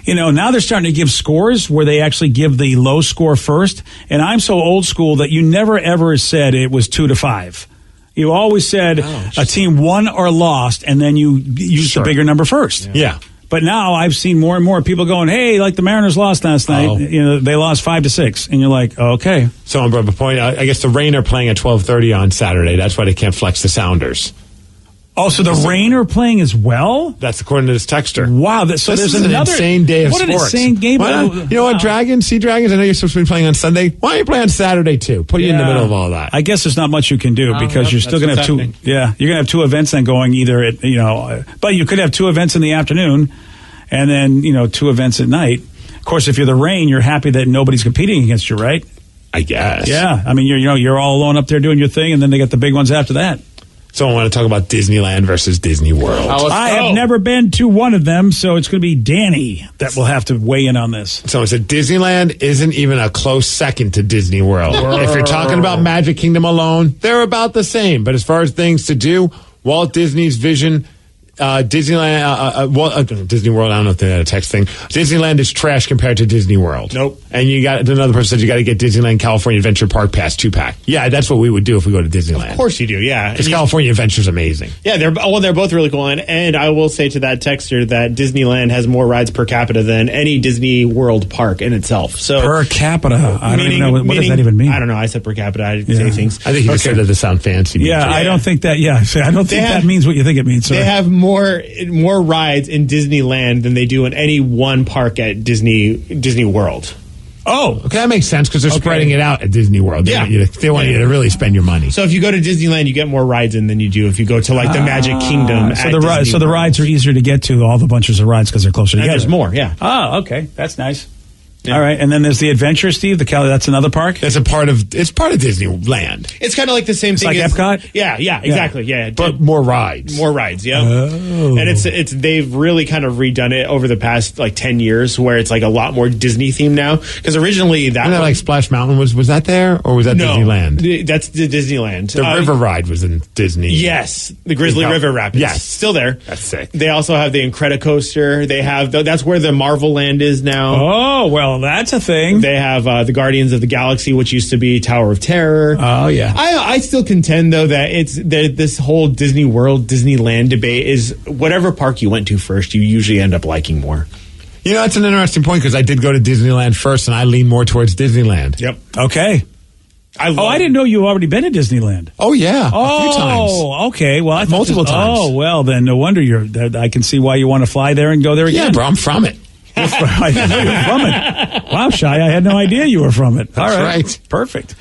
now they're starting to give scores where they actually give the low score first. And I'm so old school that you never ever said it was 2-5. You always said a team won or lost, and then you use the bigger number first. Yeah. But now I've seen more and more people going, hey, like the Mariners lost last night. They lost 5-6. And you're like, okay. So on a point, I guess the Rain are playing at 12:30 on Saturday. That's why they can't flex the Sounders. Oh, so the Rain are playing as well? That's according to this texter. Wow. So this there's is another an insane day of sports. What an insane game. You know what, Dragons? I know you're supposed to be playing on Sunday. Why don't you play on Saturday, too? Put you in the middle of all that. I guess there's not much you can do because you're still going to have 2. Yeah, you're going to have 2 events then going either at, but you could have 2 events in the afternoon and then, 2 events at night. Of course, if you're the Rain, you're happy that nobody's competing against you, right? I guess. Yeah. I mean, you're all alone up there doing your thing, and then they get the big ones after that. So I want to talk about Disneyland versus Disney World. I have never been to one of them, so it's going to be Danny that will have to weigh in on this. So it's Disneyland isn't even a close second to Disney World. If you're talking about Magic Kingdom alone, they're about the same. But as far as things to do, Walt Disney's vision, Disneyland, Disney World, I don't know if they had a text thing. Disneyland is trash compared to Disney World. Nope. And another person said you got to get Disneyland California Adventure Park Pass 2-pack. Yeah, that's what we would do if we go to Disneyland. Of course you do, yeah. Because California Adventure is amazing. Yeah, they're both really cool. And I will say to that texter that Disneyland has more rides per capita than any Disney World park in itself. So per capita? I don't even know. What does that even mean? I don't know. I said per capita. I say things. I think he just said that to sound fancy. Yeah, I don't think that. Yeah, I don't think that means what you think it means. Sorry. They have more rides in Disneyland than they do in any one park at Disney World. Oh, okay, that makes sense because they're spreading it out at Disney World. They want you to really spend your money. So if you go to Disneyland, you get more rides in than you do if you go to like the Magic Kingdom. So the rides are easier to get to, all the bunches of rides because they're closer together. There's more, yeah. Oh, okay, that's nice. Yeah. All right, and then there's the Adventure, Steve. That's another park. It's part of Disneyland. It's kind of like the same thing. Like Epcot. Yeah, exactly. Yeah, but more rides. More rides. Yeah. Oh. And they've really kind of redone it over the past like 10 years, where it's like a lot more Disney themed now. Because originally like Splash Mountain was that there or was that Disneyland? That's the Disneyland. The river ride was in Disney. Yes, the Grizzly River Rapids. Yes, still there. That's sick. They also have the Incredicoaster. They have that's where the Marvel Land is now. Oh well. Oh, that's a thing. They have the Guardians of the Galaxy, which used to be Tower of Terror. Oh, yeah. I still contend, though, that this whole Disney World, Disneyland debate is whatever park you went to first, you usually end up liking more. You know, that's an interesting point because I did go to Disneyland first, and I lean more towards Disneyland. Yep. Okay. I didn't know you already been to Disneyland. Oh, yeah. Oh, a few times. Okay. Well, I multiple times. Oh, well, then no wonder I can see why you want to fly there and go there again. Yeah, bro, I'm from it. I know you're from it. Wow, Shai, I had no idea you were from it. That's All right. Perfect.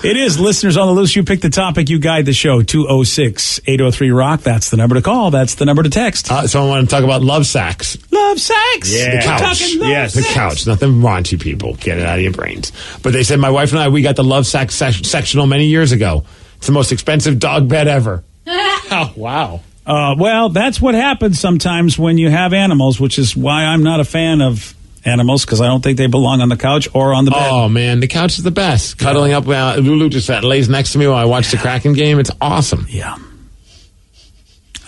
It is Listeners on the Loose. You pick the topic. You guide the show. 206-803-ROCK. That's the number to call. That's the number to text. So I want to talk about love sacks. Love sacks? Yeah. The couch. Yes. The couch. Nothing raunchy, people. Get it out of your brains. But they said my wife and I, we got the love sack sectional many years ago. It's the most expensive dog bed ever. Oh, wow. Well, that's what happens sometimes when you have animals, which is why I'm not a fan of animals, because I don't think they belong on the couch or on the bed. Oh, man, the couch is the best. Cuddling up, Lulu just lays next to me while I watch the Kraken game. It's awesome. Yeah.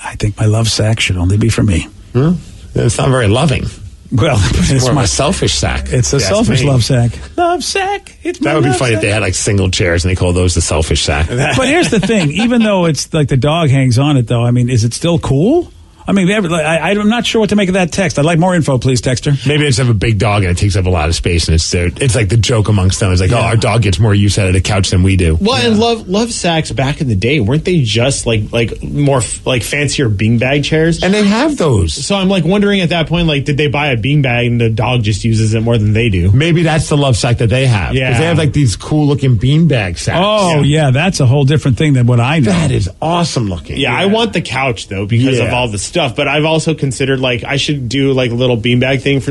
I think my love sack should only be for me. It's not very loving. Well, it's more of a selfish sack. It's a selfish love sack. Love sack. That would be funny if they had like single chairs and they call those the selfish sack. But here's the thing. Even though it's like the dog hangs on it, though, I mean, is it still cool? I mean, I'm not sure what to make of that text. I'd like more info, please, Texter. Maybe they just have a big dog and it takes up a lot of space, and it's like the joke amongst them. It's like, oh, our dog gets more use out of the couch than we do. Well, and love sacks back in the day, weren't they just like more like fancier beanbag chairs? And they have those. So I'm like wondering at that point, like, did they buy a beanbag and the dog just uses it more than they do? Maybe that's the love sack that they have. Yeah. Because they have like these cool looking beanbag sacks. Oh, yeah, that's a whole different thing than what I know. That is awesome looking. Yeah, I want the couch though because of all the stuff, but I've also considered like I should do like a little beanbag thing for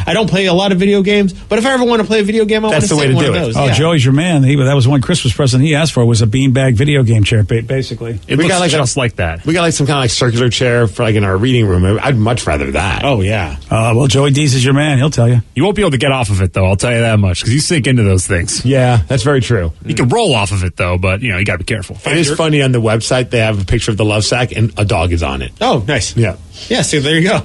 I don't play a lot of video games, but if I ever want to play a video game, I want to sit in one of those. Oh, yeah. Joey's your man. That was one Christmas present he asked for was a beanbag video game chair, basically. It looks like just like that. We got like some kind of like circular chair for like in our reading room. I'd much rather that. Oh yeah. Well, Joey Dees is your man. He'll tell you. You won't be able to get off of it though. I'll tell you that much because you sink into those things. Yeah, that's very true. You can roll off of it though, but you got to be careful. It is funny on the website. They have a picture of the love sack and a dog is on it. Oh, nice. Yeah. Yeah. So there you go.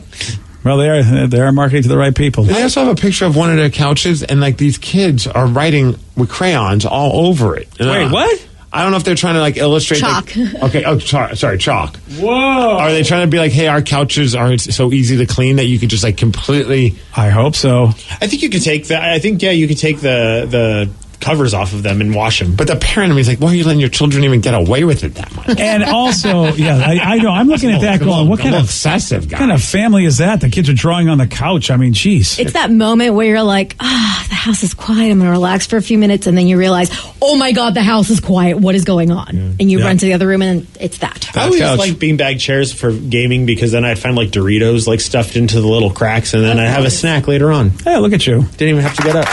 Well, they are marketing to the right people. They also have a picture of one of their couches, and like these kids are writing with crayons all over it. Wait, what? I don't know if they're trying to like illustrate. Chalk. Okay. Oh, sorry, chalk. Whoa. Are they trying to be like, hey, our couches aren't so easy to clean that you could just like completely? I hope so. I think you could take that. I think you could take the covers off of them and wash them. But the parent of me is like, why are you letting your children even get away with it that much? And also, yeah, I know. I'm looking at that going, what kind of obsessive guy? What kind of family is that? The kids are drawing on the couch. I mean, geez. It's that moment where you're like, the house is quiet. I'm going to relax for a few minutes. And then you realize, oh my God, the house is quiet. What is going on? Yeah. And you run to the other room and it's that. I always like beanbag chairs for gaming because then I'd find like Doritos like stuffed into the little cracks and then I'd have a snack later on. Hey, look at you. Didn't even have to get up.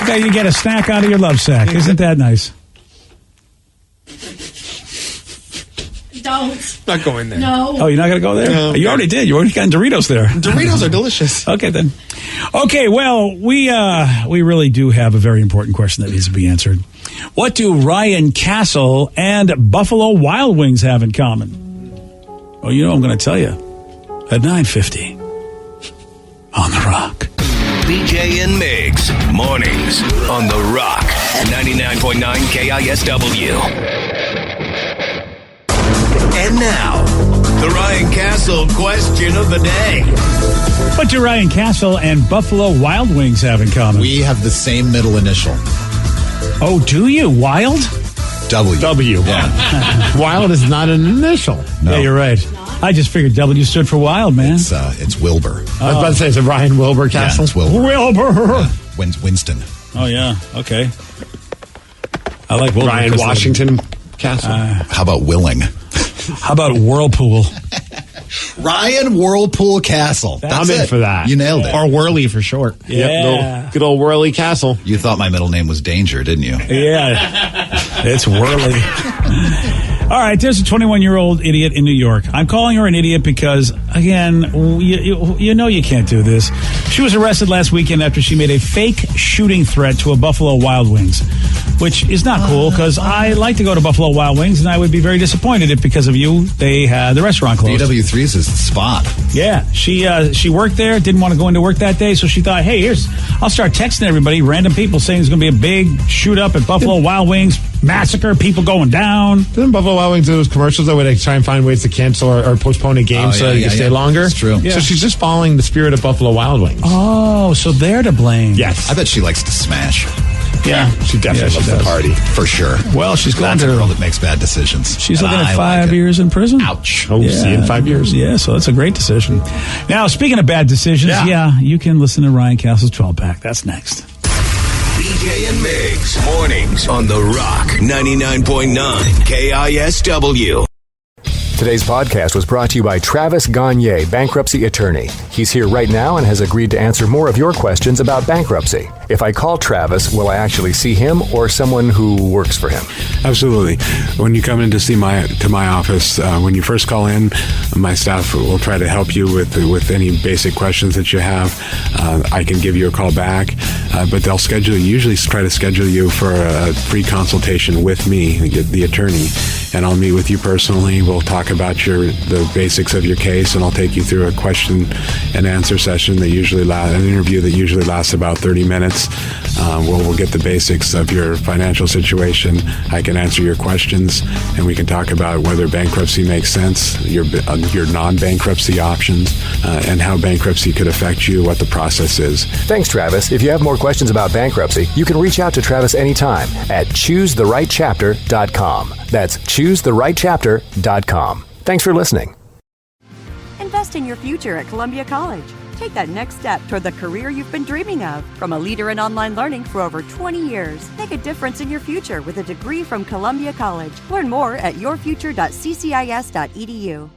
Okay, you get a snack out of your love sack. Isn't that nice? Don't. Not going there. No. Oh, you're not going to go there? No. You already did. You already got Doritos there. Doritos are delicious. Okay, then. Okay, well, we really do have a very important question that needs to be answered. What do Ryan Castle and Buffalo Wild Wings have in common? Well, I'm going to tell you at 9:50 on The Rock. BJ and Migs, mornings on The Rock, 99.9 KISW. And now, the Ryan Castle question of the day. What do Ryan Castle and Buffalo Wild Wings have in common? We have the same middle initial. Oh, do you? Wild? W. Yeah. Wild is not an initial. No. Yeah, you're right. I just figured W stood for wild, man. It's Wilbur. I was about to say, it's a Ryan Wilbur Castle. Yeah, it's Wilbur. Wilbur. Winston. Oh, yeah. Okay. I like Wilbur. Ryan Washington Castle. How about Willing? How about Whirlpool? Ryan Whirlpool Castle. I'm in for that. You nailed it. Or Whirly for short. Yeah. Good old Whirly Castle. You thought my middle name was Danger, didn't you? Yeah. It's Whirly. All right, there's a 21-year-old idiot in New York. I'm calling her an idiot because, again, you can't do this. She was arrested last weekend after she made a fake shooting threat to a Buffalo Wild Wings. which is not cool because I like to go to Buffalo Wild Wings, and I would be very disappointed if because of you they had the restaurant closed. BW3's is the spot. Yeah, she worked there, didn't want to go into work that day, so she thought, hey, I'll start texting everybody, random people saying there's going to be a big shoot up at Buffalo Wild Wings, massacre, people going down. Didn't Buffalo Wild Wings do those commercials that where they try and find ways to cancel or postpone a game so you can stay longer? That's true. So she's just following the spirit of Buffalo Wild Wings. Oh, so they're to blame. Yes. I bet she likes to smash. Yeah, she definitely loves the party. For sure. Well, she's going That's to a girl that makes bad decisions. She's And looking at I 5 years in prison. Ouch. Oh, see you in 5 years. Yeah, so that's a great decision. Now, speaking of bad decisions, you can listen to Ryan Castle's 12-pack. That's next. BJ and Migs, mornings on The Rock, 99.9 KISW. Today's podcast was brought to you by Travis Gagne, bankruptcy attorney. He's here right now and has agreed to answer more of your questions about bankruptcy. If I call Travis, will I actually see him or someone who works for him? Absolutely. When you come in to see my office, when you first call in, my staff will try to help you with any basic questions that you have. I can give you a call back, but they'll usually try to schedule you for a free consultation with me, the attorney, and I'll meet with you personally. We'll talk about the basics of your case, and I'll take you through a question and answer session that an interview that usually lasts about 30 minutes. We'll get the basics of your financial situation. I can answer your questions, and we can talk about whether bankruptcy makes sense, your non-bankruptcy options, and how bankruptcy could affect you, what the process is. Thanks, Travis. If you have more questions about bankruptcy, you can reach out to Travis anytime at choosetherightchapter.com. That's choosetherightchapter.com. Thanks for listening. Invest in your future at Columbia College. Take that next step toward the career you've been dreaming of. From a leader in online learning for over 20 years, make a difference in your future with a degree from Columbia College. Learn more at yourfuture.ccis.edu.